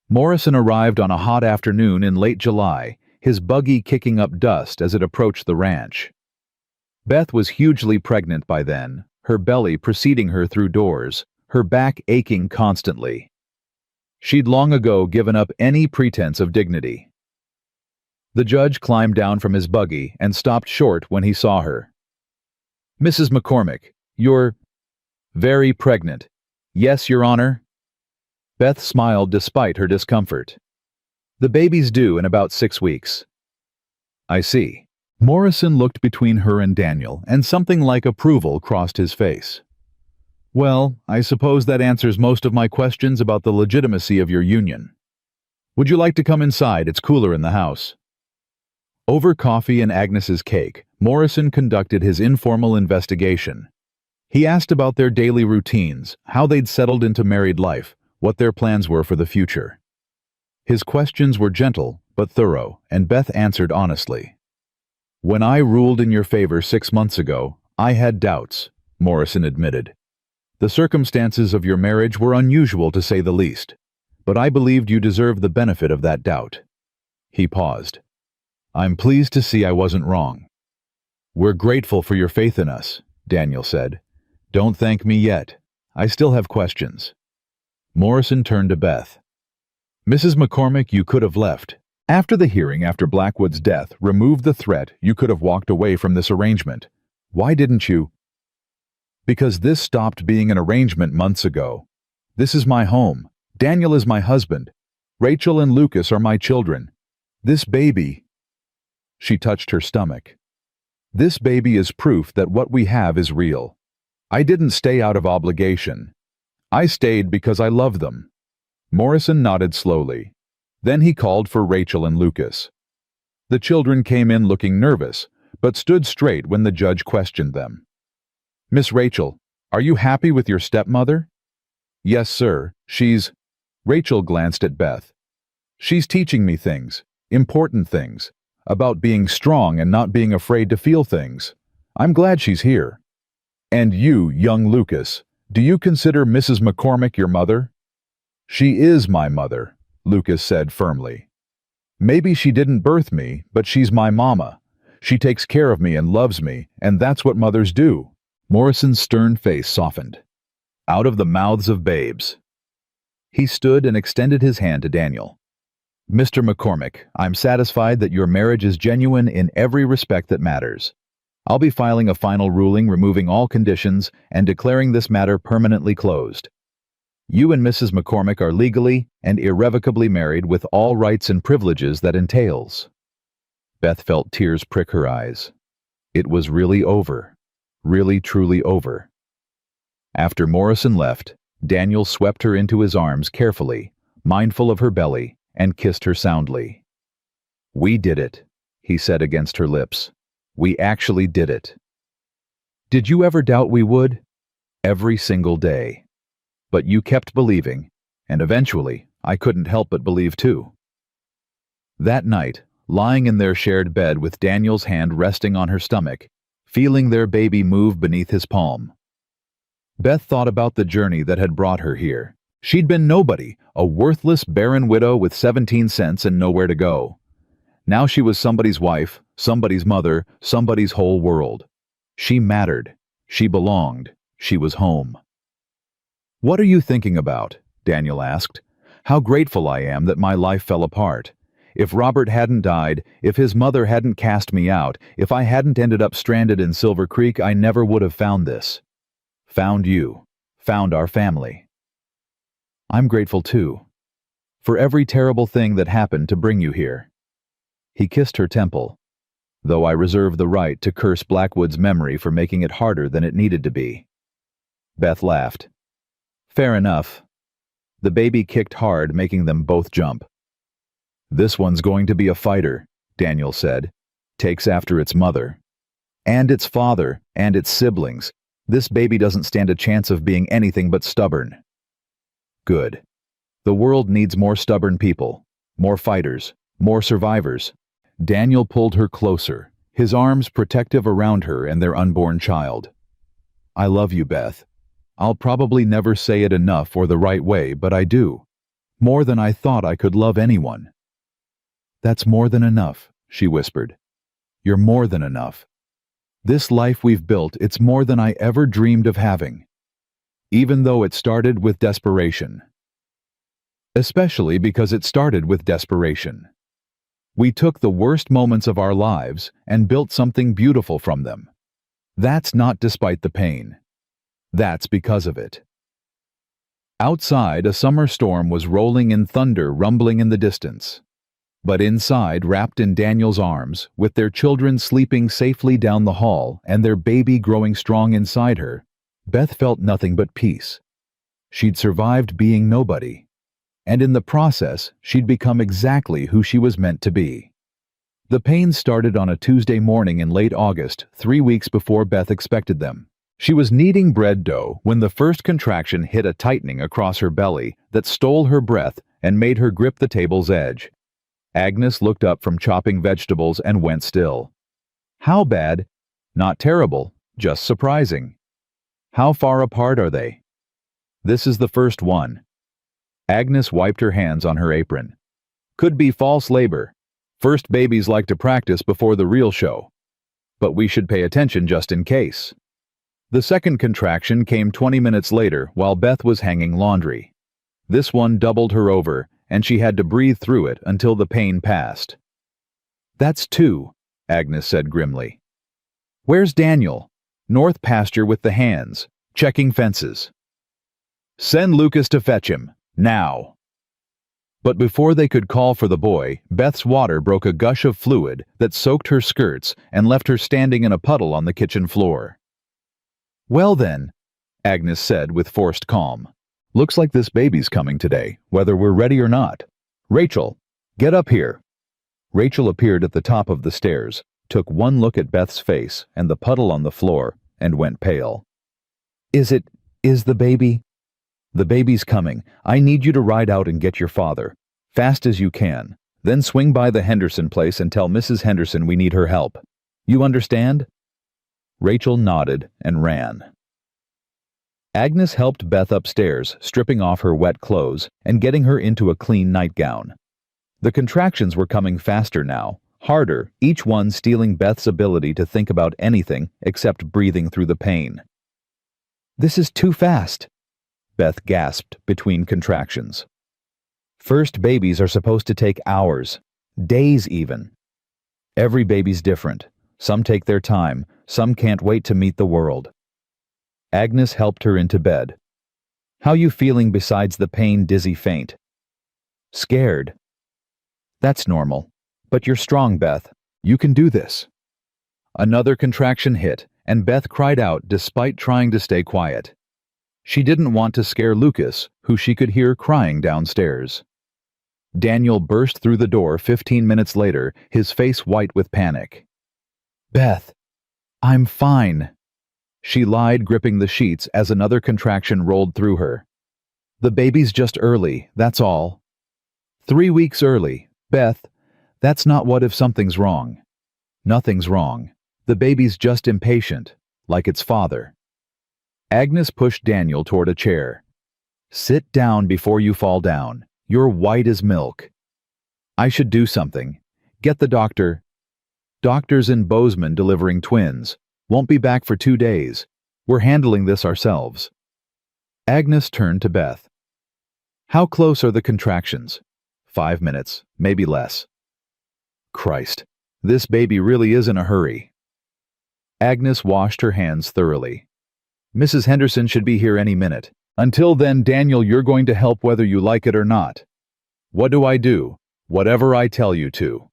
Morrison arrived on a hot afternoon in late July, his buggy kicking up dust as it approached the ranch. Beth was hugely pregnant by then, her belly preceding her through doors, her back aching constantly. She'd long ago given up any pretense of dignity. The judge climbed down from his buggy and stopped short when he saw her. "Mrs. McCormick, you're very pregnant." "Yes, Your Honor." Beth smiled despite her discomfort. "The baby's due in about 6 weeks." "I see. Morrison looked between her and Daniel, and something like approval crossed his face. Well, I suppose that answers most of my questions about the legitimacy of your union. Would you like to come inside? It's cooler in the house. Over coffee and Agnes's cake, Morrison conducted his informal investigation. He asked about their daily routines, how they'd settled into married life, what their plans were for the future. His questions were gentle but thorough, and Beth answered honestly. When I ruled in your favor 6 months ago, I had doubts, Morrison admitted. The circumstances of your marriage were unusual to say the least, but I believed you deserved the benefit of that doubt. He paused. I'm pleased to see I wasn't wrong. We're grateful for your faith in us, Daniel said. Don't thank me yet. I still have questions. Morrison turned to Beth. Mrs. McCormick, you could have left. After the hearing after Blackwood's death removed the threat, you could have walked away from this arrangement. Why didn't you? Because this stopped being an arrangement months ago. This is my home. Daniel is my husband. Rachel and Lucas are my children. This baby... She touched her stomach. This baby is proof that what we have is real. I didn't stay out of obligation. I stayed because I love them. Morrison nodded slowly. Then he called for Rachel and Lucas. The children came in looking nervous, but stood straight when the judge questioned them. Miss Rachel, are you happy with your stepmother? Yes, sir. Rachel glanced at Beth. She's teaching me things, important things, about being strong and not being afraid to feel things. I'm glad she's here. And you, young Lucas, do you consider Mrs. McCormick your mother? She is my mother, Lucas said firmly. Maybe she didn't birth me, but she's my mama. She takes care of me and loves me, and that's what mothers do. Morrison's stern face softened. Out of the mouths of babes. He stood and extended his hand to Daniel. Mr. McCormick, I'm satisfied that your marriage is genuine in every respect that matters. I'll be filing a final ruling removing all conditions and declaring this matter permanently closed. You and Mrs. McCormick are legally and irrevocably married with all rights and privileges that entails. Beth felt tears prick her eyes. It was really over. Really, truly over. After Morrison left, Daniel swept her into his arms carefully, mindful of her belly, and kissed her soundly. We did it, he said against her lips. We actually did it. Did you ever doubt we would? Every single day. But you kept believing, and eventually, I couldn't help but believe too. That night, lying in their shared bed with Daniel's hand resting on her stomach, feeling their baby move beneath his palm, Beth thought about the journey that had brought her here. She'd been nobody, a worthless, barren widow with 17 cents and nowhere to go. Now she was somebody's wife, somebody's mother, somebody's whole world. She mattered. She belonged. She was home. What are you thinking about? Daniel asked. How grateful I am that my life fell apart. If Robert hadn't died, if his mother hadn't cast me out, if I hadn't ended up stranded in Silver Creek, I never would have found this. Found you. Found our family. I'm grateful too. For every terrible thing that happened to bring you here. He kissed her temple, though I reserve the right to curse Blackwood's memory for making it harder than it needed to be. Beth laughed. Fair enough. The baby kicked hard, making them both jump. This one's going to be a fighter, Daniel said. Takes after its mother. And its father, and its siblings. This baby doesn't stand a chance of being anything but stubborn. Good. The world needs more stubborn people, more fighters, more survivors. Daniel pulled her closer, his arms protective around her and their unborn child. I love you, Beth. I'll probably never say it enough or the right way, but I do. More than I thought I could love anyone. That's more than enough, she whispered. You're more than enough. This life we've built, it's more than I ever dreamed of having. Even though it started with desperation. Especially because it started with desperation. We took the worst moments of our lives and built something beautiful from them. That's not despite the pain. That's because of it. Outside, a summer storm was rolling in thunder rumbling in the distance. But inside, wrapped in Daniel's arms, with their children sleeping safely down the hall and their baby growing strong inside her, Beth felt nothing but peace. She'd survived being nobody, and in the process, she'd become exactly who she was meant to be. The pain started on a Tuesday morning in late August, 3 weeks before Beth expected them. She was kneading bread dough when the first contraction hit a tightening across her belly that stole her breath and made her grip the table's edge. Agnes looked up from chopping vegetables and went still. How bad? Not terrible, just surprising. How far apart are they? This is the first one. Agnes wiped her hands on her apron. Could be false labor. First babies like to practice before the real show. But we should pay attention just in case. The second contraction came 20 minutes later while Beth was hanging laundry. This one doubled her over, and she had to breathe through it until the pain passed. That's 2, Agnes said grimly. Where's Daniel? North pasture with the hands, checking fences. Send Lucas to fetch him, now. But before they could call for the boy, Beth's water broke a gush of fluid that soaked her skirts and left her standing in a puddle on the kitchen floor. Well then, Agnes said with forced calm. Looks like this baby's coming today, whether we're ready or not. Rachel, get up here. Rachel appeared at the top of the stairs, took one look at Beth's face and the puddle on the floor, and went pale. Is the baby? The baby's coming. I need you to ride out and get your father. Fast as you can. Then swing by the Henderson place and tell Mrs. Henderson we need her help. You understand? Rachel nodded and ran. Agnes helped Beth upstairs, stripping off her wet clothes and getting her into a clean nightgown. The contractions were coming faster now, harder, each one stealing Beth's ability to think about anything except breathing through the pain. This is too fast, Beth gasped between contractions. First babies are supposed to take hours, days even. Every baby's different. Some take their time, some can't wait to meet the world. Agnes helped her into bed. How you feeling besides the pain, dizzy faint? Scared. That's normal. But you're strong, Beth. You can do this. Another contraction hit, and Beth cried out despite trying to stay quiet. She didn't want to scare Lucas, who she could hear crying downstairs. Daniel burst through the door 15 minutes later, his face white with panic. Beth, I'm fine. She lied, gripping the sheets as another contraction rolled through her. The baby's just early, that's all. 3 weeks early. Beth, that's not what if something's wrong. Nothing's wrong. The baby's just impatient, like its father. Agnes pushed Daniel toward a chair. Sit down before you fall down. You're white as milk. I should do something. Get the doctor. Doctor's in Bozeman delivering twins. Won't be back for 2 days. We're handling this ourselves. Agnes turned to Beth. How close are the contractions? 5 minutes, maybe less. Christ, this baby really is in a hurry. Agnes washed her hands thoroughly. Mrs. Henderson should be here any minute. Until then, Daniel, you're going to help whether you like it or not. What do? Whatever I tell you to.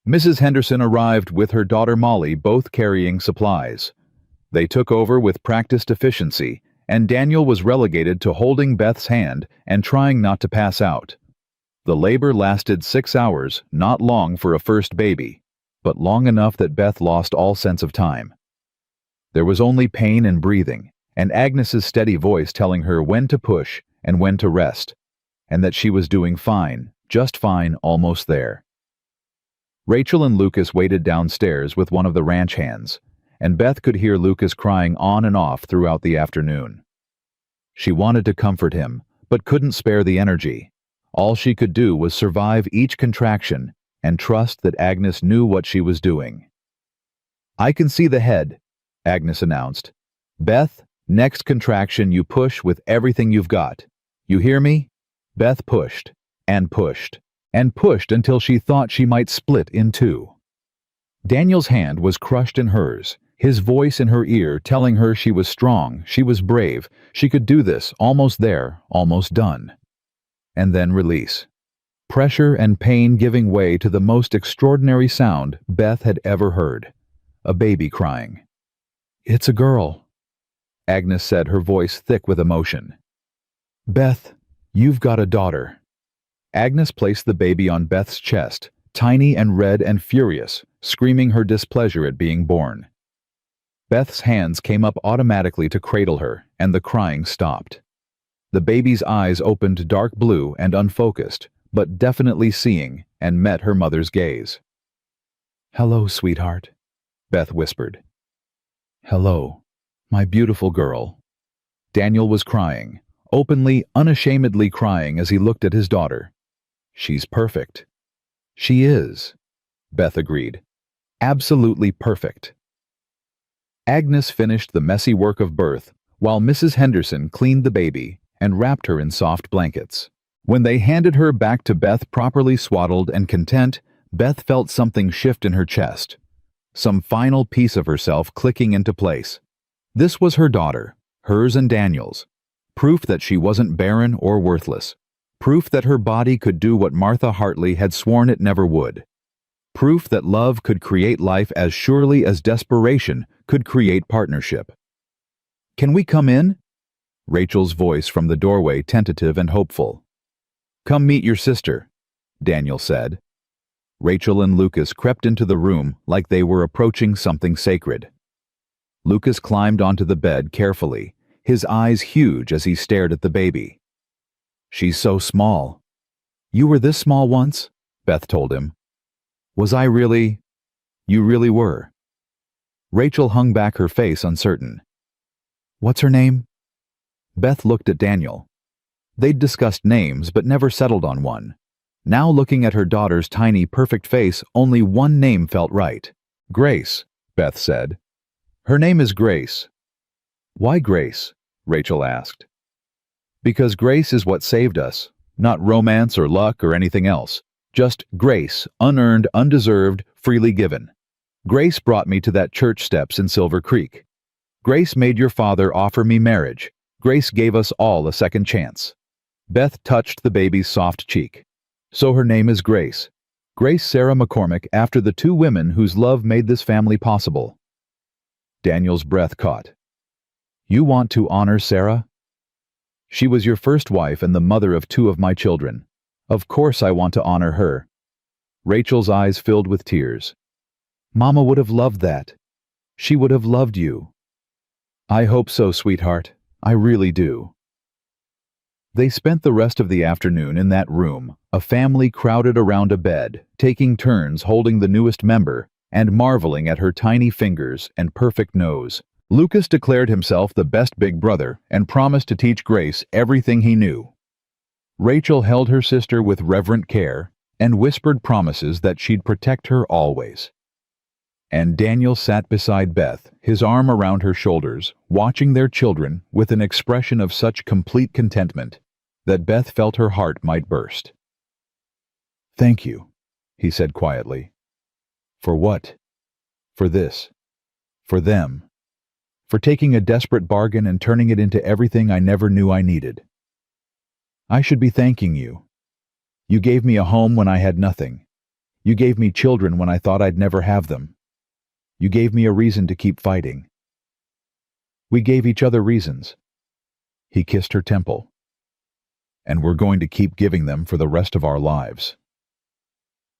Mrs. Henderson arrived with her daughter Molly, both carrying supplies. They took over with practiced efficiency, and Daniel was relegated to holding Beth's hand and trying not to pass out. The labor lasted 6 hours, not long for a first baby, but long enough that Beth lost all sense of time. There was only pain and breathing, and Agnes's steady voice telling her when to push and when to rest, and that she was doing fine, just fine, almost there. Rachel and Lucas waited downstairs with one of the ranch hands, and Beth could hear Lucas crying on and off throughout the afternoon. She wanted to comfort him, but couldn't spare the energy. All she could do was survive each contraction and trust that Agnes knew what she was doing. I can see the head, Agnes announced. Beth, next contraction you push with everything you've got. You hear me? Beth pushed, and pushed, and pushed until she thought she might split in two. Daniel's hand was crushed in hers, his voice in her ear telling her she was strong, she was brave, she could do this, almost there, almost done. And then release. pressure and pain giving way to the most extraordinary sound Beth had ever heard. A baby crying. "It's a girl," Agnes said, her voice thick with emotion. "Beth, you've got a daughter." Agnes placed the baby on Beth's chest, tiny and red and furious, screaming her displeasure at being born. Beth's hands came up automatically to cradle her, and the crying stopped. The baby's eyes opened dark blue and unfocused, but definitely seeing, and met her mother's gaze. "Hello, sweetheart," Beth whispered. "Hello, my beautiful girl." Daniel was crying, openly, unashamedly crying as he looked at his daughter. "She's perfect." "She is," Beth agreed. "Absolutely perfect." Agnes finished the messy work of birth, while Mrs. Henderson cleaned the baby and wrapped her in soft blankets. When they handed her back to Beth properly swaddled and content, Beth felt something shift in her chest. Some final piece of herself clicking into place. This was her daughter, hers and Daniel's. Proof that she wasn't barren or worthless. Proof that her body could do what Martha Hartley had sworn it never would. Proof that love could create life as surely as desperation could create partnership. "Can we come in?" Rachel's voice from the doorway, tentative and hopeful. "Come meet your sister," Daniel said. Rachel and Lucas crept into the room like they were approaching something sacred. Lucas climbed onto the bed carefully, his eyes huge as he stared at the baby. "She's so small." "You were this small once," Beth told him. "Was I really?" "You really were." Rachel hung back her face uncertain. "What's her name?" Beth looked at Daniel. They'd discussed names but never settled on one. Now looking at her daughter's tiny, perfect face, only one name felt right. "Grace," Beth said. "Her name is Grace." "Why Grace?" Rachel asked. "Because grace is what saved us, not romance or luck or anything else. Just grace, unearned, undeserved, freely given. Grace brought me to that church steps in Silver Creek. Grace made your father offer me marriage. Grace gave us all a second chance." Beth touched the baby's soft cheek. "So her name is Grace. Grace Sarah McCormick, after the two women whose love made this family possible." Daniel's breath caught. "You want to honor Sarah?" "She was your first wife and the mother of two of my children. Of course I want to honor her." Rachel's eyes filled with tears. "Mama would have loved that. She would have loved you." "I hope so, sweetheart. I really do." They spent the rest of the afternoon in that room, a family crowded around a bed, taking turns holding the newest member and marveling at her tiny fingers and perfect nose. Lucas declared himself the best big brother and promised to teach Grace everything he knew. Rachel held her sister with reverent care and whispered promises that she'd protect her always. And Daniel sat beside Beth, his arm around her shoulders, watching their children with an expression of such complete contentment that Beth felt her heart might burst. "Thank you," he said quietly. "For what?" "For this. For them. For taking a desperate bargain and turning it into everything I never knew I needed. I should be thanking you. You gave me a home when I had nothing. You gave me children when I thought I'd never have them. You gave me a reason to keep fighting. We gave each other reasons." He kissed her temple. "And we're going to keep giving them for the rest of our lives."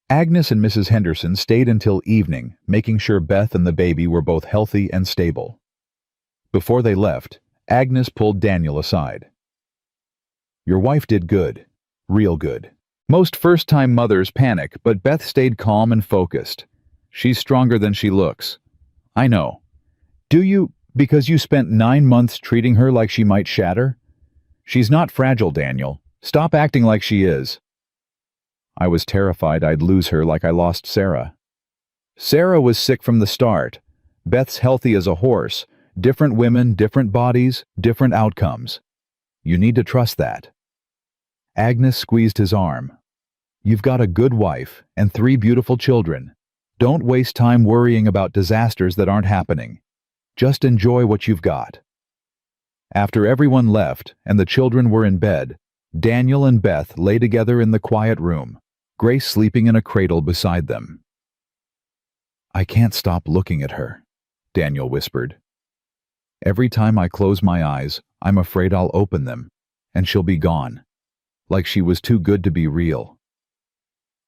Agnes and Mrs. Henderson stayed until evening, making sure Beth and the baby were both healthy and stable. Before they left, Agnes pulled Daniel aside. "Your wife did good. Real good. Most first-time mothers panic, but Beth stayed calm and focused. She's stronger than she looks. I know. Do you, because you spent 9 months treating her like she might shatter? She's not fragile, Daniel. Stop acting like she is." I was terrified I'd lose her like I lost Sarah. Sarah was sick from the start. Beth's healthy as a horse. Different women, different bodies, different outcomes. You need to trust that. Agnes squeezed his arm. "You've got a good wife and 3 beautiful children. Don't waste time worrying about disasters that aren't happening. Just enjoy what you've got." After everyone left and the children were in bed, Daniel and Beth lay together in the quiet room, Grace sleeping in a cradle beside them. "I can't stop looking at her," Daniel whispered. "Every time I close my eyes, I'm afraid I'll open them, and she'll be gone. Like she was too good to be real."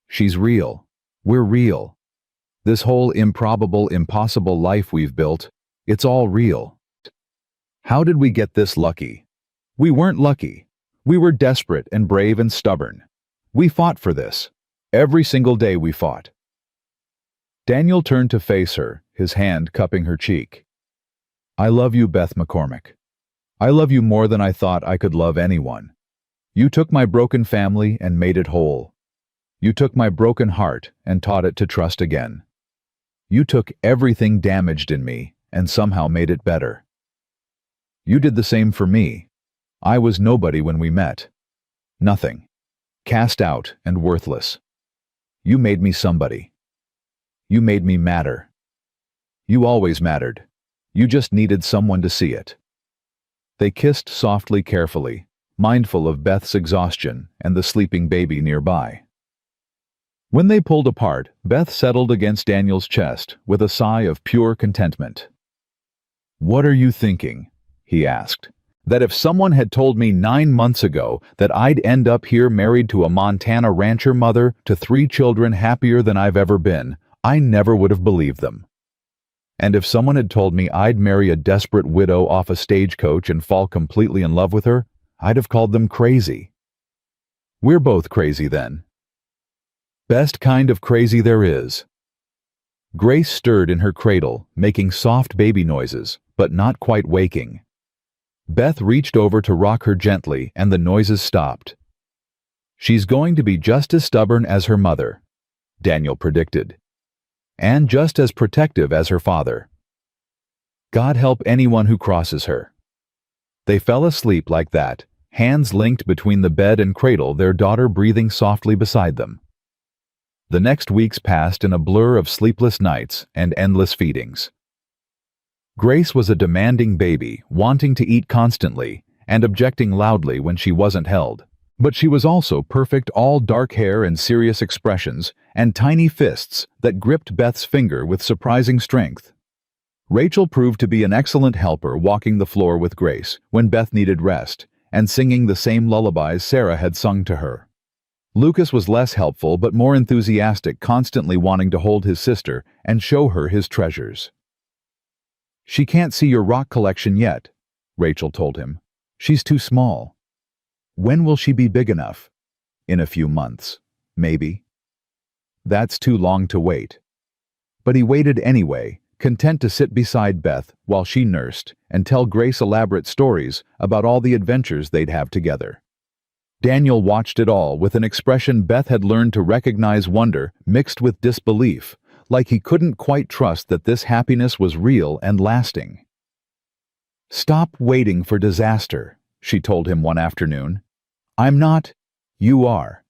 "She's real. We're real. This whole improbable, impossible life we've built, it's all real. How did we get this lucky? We weren't lucky. We were desperate and brave and stubborn. We fought for this. Every single day we fought." Daniel turned to face her, his hand cupping her cheek. "I love you, Beth McCormick. I love you more than I thought I could love anyone. You took my broken family and made it whole. You took my broken heart and taught it to trust again. You took everything damaged in me and somehow made it better. You did the same for me. I was nobody when we met. Nothing. Cast out and worthless. You made me somebody. You made me matter. You always mattered. You just needed someone to see it." They kissed softly, carefully, mindful of Beth's exhaustion and the sleeping baby nearby. When they pulled apart, Beth settled against Daniel's chest with a sigh of pure contentment. "What are you thinking?" he asked. "That if someone had told me 9 months ago that I'd end up here married to a Montana rancher mother to 3 children happier than I've ever been, I never would have believed them. And if someone had told me I'd marry a desperate widow off a stagecoach and fall completely in love with her, I'd have called them crazy. We're both crazy then. Best kind of crazy there is." Grace stirred in her cradle, making soft baby noises, but not quite waking. Beth reached over to rock her gently, and the noises stopped. "She's going to be just as stubborn as her mother," Daniel predicted, "and just as protective as her father. God help anyone who crosses her." They fell asleep like that, hands linked between the bed and cradle, their daughter breathing softly beside them. The next weeks passed in a blur of sleepless nights and endless feedings. Grace was a demanding baby, wanting to eat constantly and objecting loudly when she wasn't held. But she was also perfect, all dark hair and serious expressions, and tiny fists that gripped Beth's finger with surprising strength. Rachel proved to be an excellent helper, walking the floor with Grace when Beth needed rest, and singing the same lullabies Sarah had sung to her. Lucas was less helpful but more enthusiastic, constantly wanting to hold his sister and show her his treasures. "She can't see your rock collection yet," Rachel told him. "She's too small." "When will she be big enough?" "In a few months, maybe." That's too long to wait. But he waited anyway, content to sit beside Beth while she nursed and tell Grace elaborate stories about all the adventures they'd have together. Daniel watched it all with an expression Beth had learned to recognize, wonder mixed with disbelief, like he couldn't quite trust that this happiness was real and lasting. "Stop waiting for disaster," she told him one afternoon. "I'm not. You are.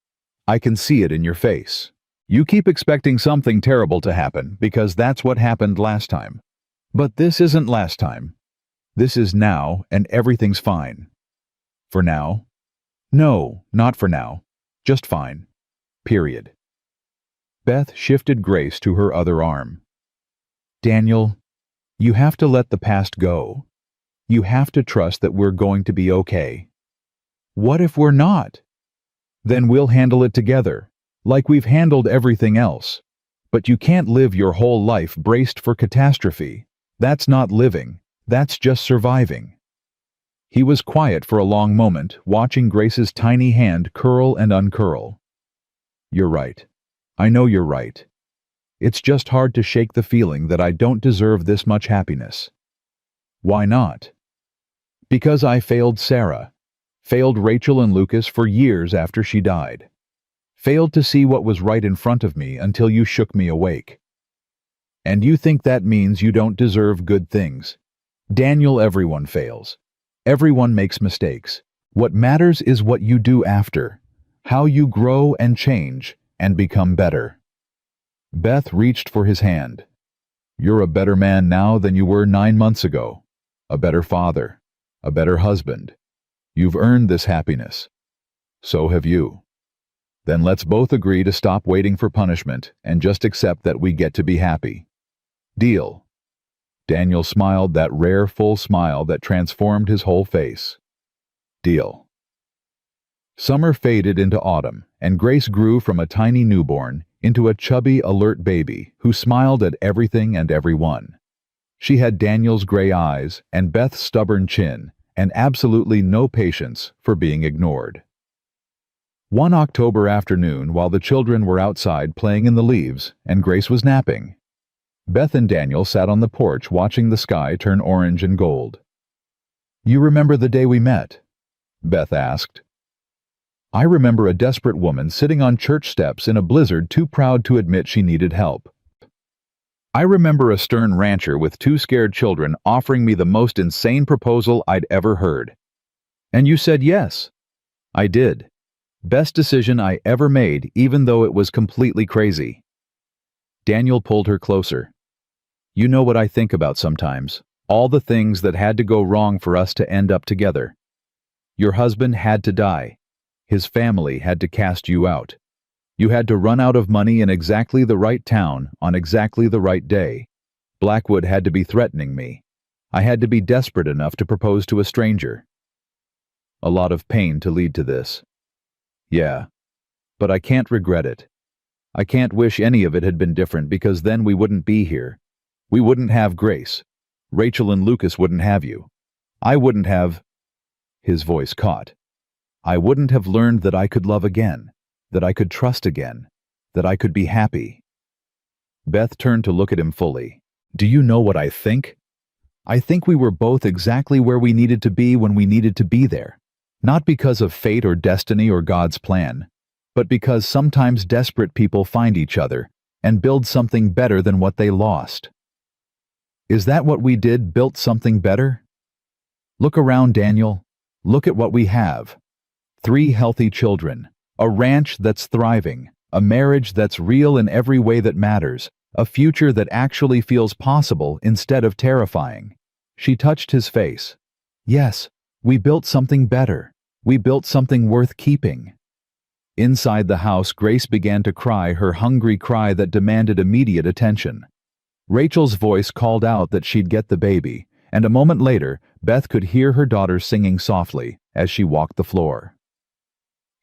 I can see it in your face. You keep expecting something terrible to happen because that's what happened last time. But this isn't last time. This is now, and everything's fine. For now. No, not for now. Just fine. Period." Beth shifted Grace to her other arm. "Daniel, you have to let the past go. You have to trust that we're going to be okay." "What if we're not?" "Then we'll handle it together, like we've handled everything else. But you can't live your whole life braced for catastrophe. That's not living. That's just surviving." He was quiet for a long moment, watching Grace's tiny hand curl and uncurl. "You're right. I know you're right. It's just hard to shake the feeling that I don't deserve this much happiness." "Why not?" "Because I failed Sarah. Failed Rachel and Lucas for years after she died. Failed to see what was right in front of me until you shook me awake. And you think that means you don't deserve good things. Daniel, everyone fails. Everyone makes mistakes. What matters is what you do after, how you grow and change and become better." Beth reached for his hand. "You're a better man now than you were 9 months ago. A better father. A better husband. You've earned this happiness. So have you. Then let's both agree to stop waiting for punishment and just accept that we get to be happy. Deal. Daniel smiled that rare full smile that transformed his whole face. Deal. Summer faded into autumn, and Grace grew from a tiny newborn into a chubby, alert baby who smiled at everything and everyone. She had Daniel's gray eyes and Beth's stubborn chin, and absolutely no patience for being ignored. One October afternoon, while the children were outside playing in the leaves and Grace was napping, Beth and Daniel sat on the porch watching the sky turn orange and gold. "You remember the day we met?" Beth asked. "I remember a desperate woman sitting on church steps in a blizzard too proud to admit she needed help. I remember a stern rancher with 2 scared children offering me the most insane proposal I'd ever heard. And you said yes." "I did. Best decision I ever made, even though it was completely crazy." Daniel pulled her closer. "You know what I think about sometimes. All the things that had to go wrong for us to end up together. Your husband had to die. His family had to cast you out. You had to run out of money in exactly the right town on exactly the right day. Blackwood had to be threatening me. I had to be desperate enough to propose to a stranger. A lot of pain to lead to this. Yeah, but I can't regret it. I can't wish any of it had been different because then we wouldn't be here. We wouldn't have Grace. Rachel and Lucas wouldn't have you. I wouldn't have—" His voice caught. "I wouldn't have learned that I could love again, that I could trust again, that I could be happy." Beth turned to look at him fully. "Do you know what I think? I think we were both exactly where we needed to be when we needed to be there. Not because of fate or destiny or God's plan, but because sometimes desperate people find each other and build something better than what they lost. Is that what we did, built something better? Look around, Daniel. Look at what we have. 3 healthy children, a ranch that's thriving, a marriage that's real in every way that matters, a future that actually feels possible instead of terrifying." She touched his face. "Yes, we built something better. We built something worth keeping." Inside the house, Grace began to cry her hungry cry that demanded immediate attention. Rachel's voice called out that she'd get the baby, and a moment later, Beth could hear her daughter singing softly as she walked the floor.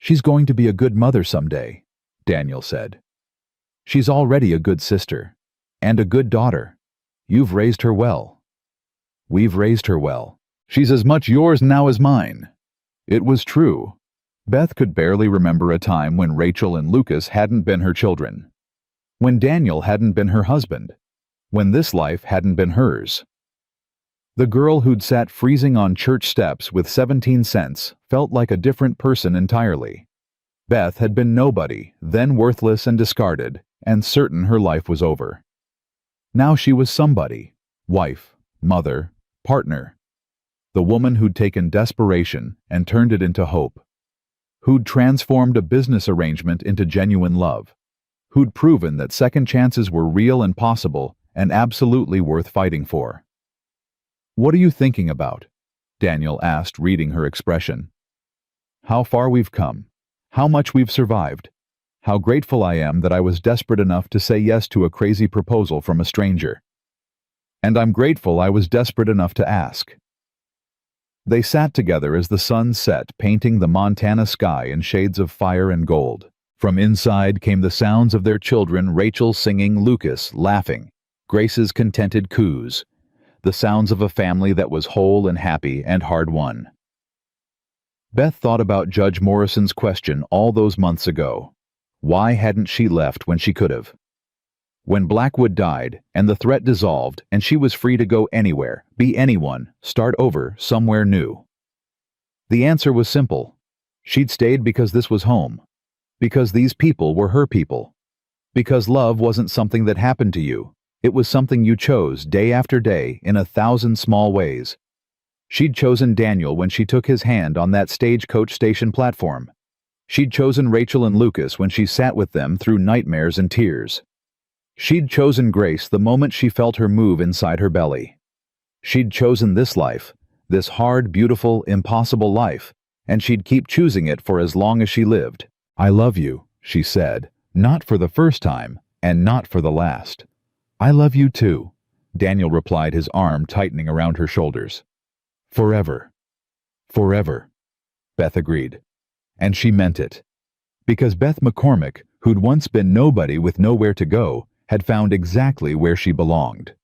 "She's going to be a good mother someday," Daniel said. "She's already a good sister. And a good daughter. You've raised her well." "We've raised her well. She's as much yours now as mine." It was true. Beth could barely remember a time when Rachel and Lucas hadn't been her children. When Daniel hadn't been her husband. When this life hadn't been hers. The girl who'd sat freezing on church steps with 17 cents felt like a different person entirely. Beth had been nobody, then worthless and discarded, and certain her life was over. Now she was somebody. Wife, mother, partner. The woman who'd taken desperation and turned it into hope. Who'd transformed a business arrangement into genuine love. Who'd proven that second chances were real and possible and absolutely worth fighting for. "What are you thinking about?" Daniel asked, reading her expression. "How far we've come. How much we've survived. How grateful I am that I was desperate enough to say yes to a crazy proposal from a stranger. And I'm grateful I was desperate enough to ask." They sat together as the sun set, painting the Montana sky in shades of fire and gold. From inside came the sounds of their children, Rachel singing, Lucas laughing, Grace's contented coos, the sounds of a family that was whole and happy and hard-won. Beth thought about Judge Morrison's question all those months ago. Why hadn't she left when she could have? When Blackwood died, and the threat dissolved, and she was free to go anywhere, be anyone, start over, somewhere new. The answer was simple. She'd stayed because this was home. Because these people were her people. Because love wasn't something that happened to you. It was something you chose day after day in 1,000 small ways. She'd chosen Daniel when she took his hand on that stagecoach station platform. She'd chosen Rachel and Lucas when she sat with them through nightmares and tears. She'd chosen Grace the moment she felt her move inside her belly. She'd chosen this life, this hard, beautiful, impossible life, and she'd keep choosing it for as long as she lived. "I love you," she said, "not for the first time, and not for the last." "I love you too," Daniel replied, his arm tightening around her shoulders. "Forever." "Forever," Beth agreed. And she meant it. Because Beth McCormick, who'd once been nobody with nowhere to go, had found exactly where she belonged.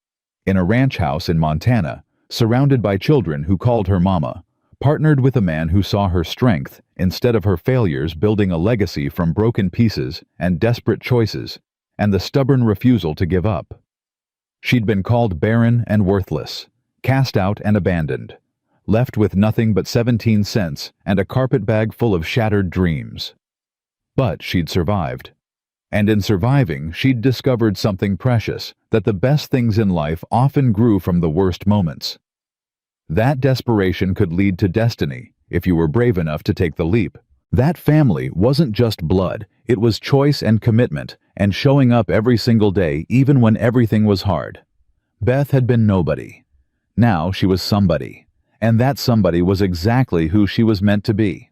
In a ranch house in Montana, surrounded by children who called her mama, partnered with a man who saw her strength instead of her failures, building a legacy from broken pieces and desperate choices, and the stubborn refusal to give up. She'd been called barren and worthless, cast out and abandoned, left with nothing but 17 cents and a carpetbag full of shattered dreams. But she'd survived. And in surviving, she'd discovered something precious, that the best things in life often grew from the worst moments. That desperation could lead to destiny, if you were brave enough to take the leap. That family wasn't just blood, it was choice and commitment, and showing up every single day even when everything was hard. Beth had been nobody. Now she was somebody. And that somebody was exactly who she was meant to be.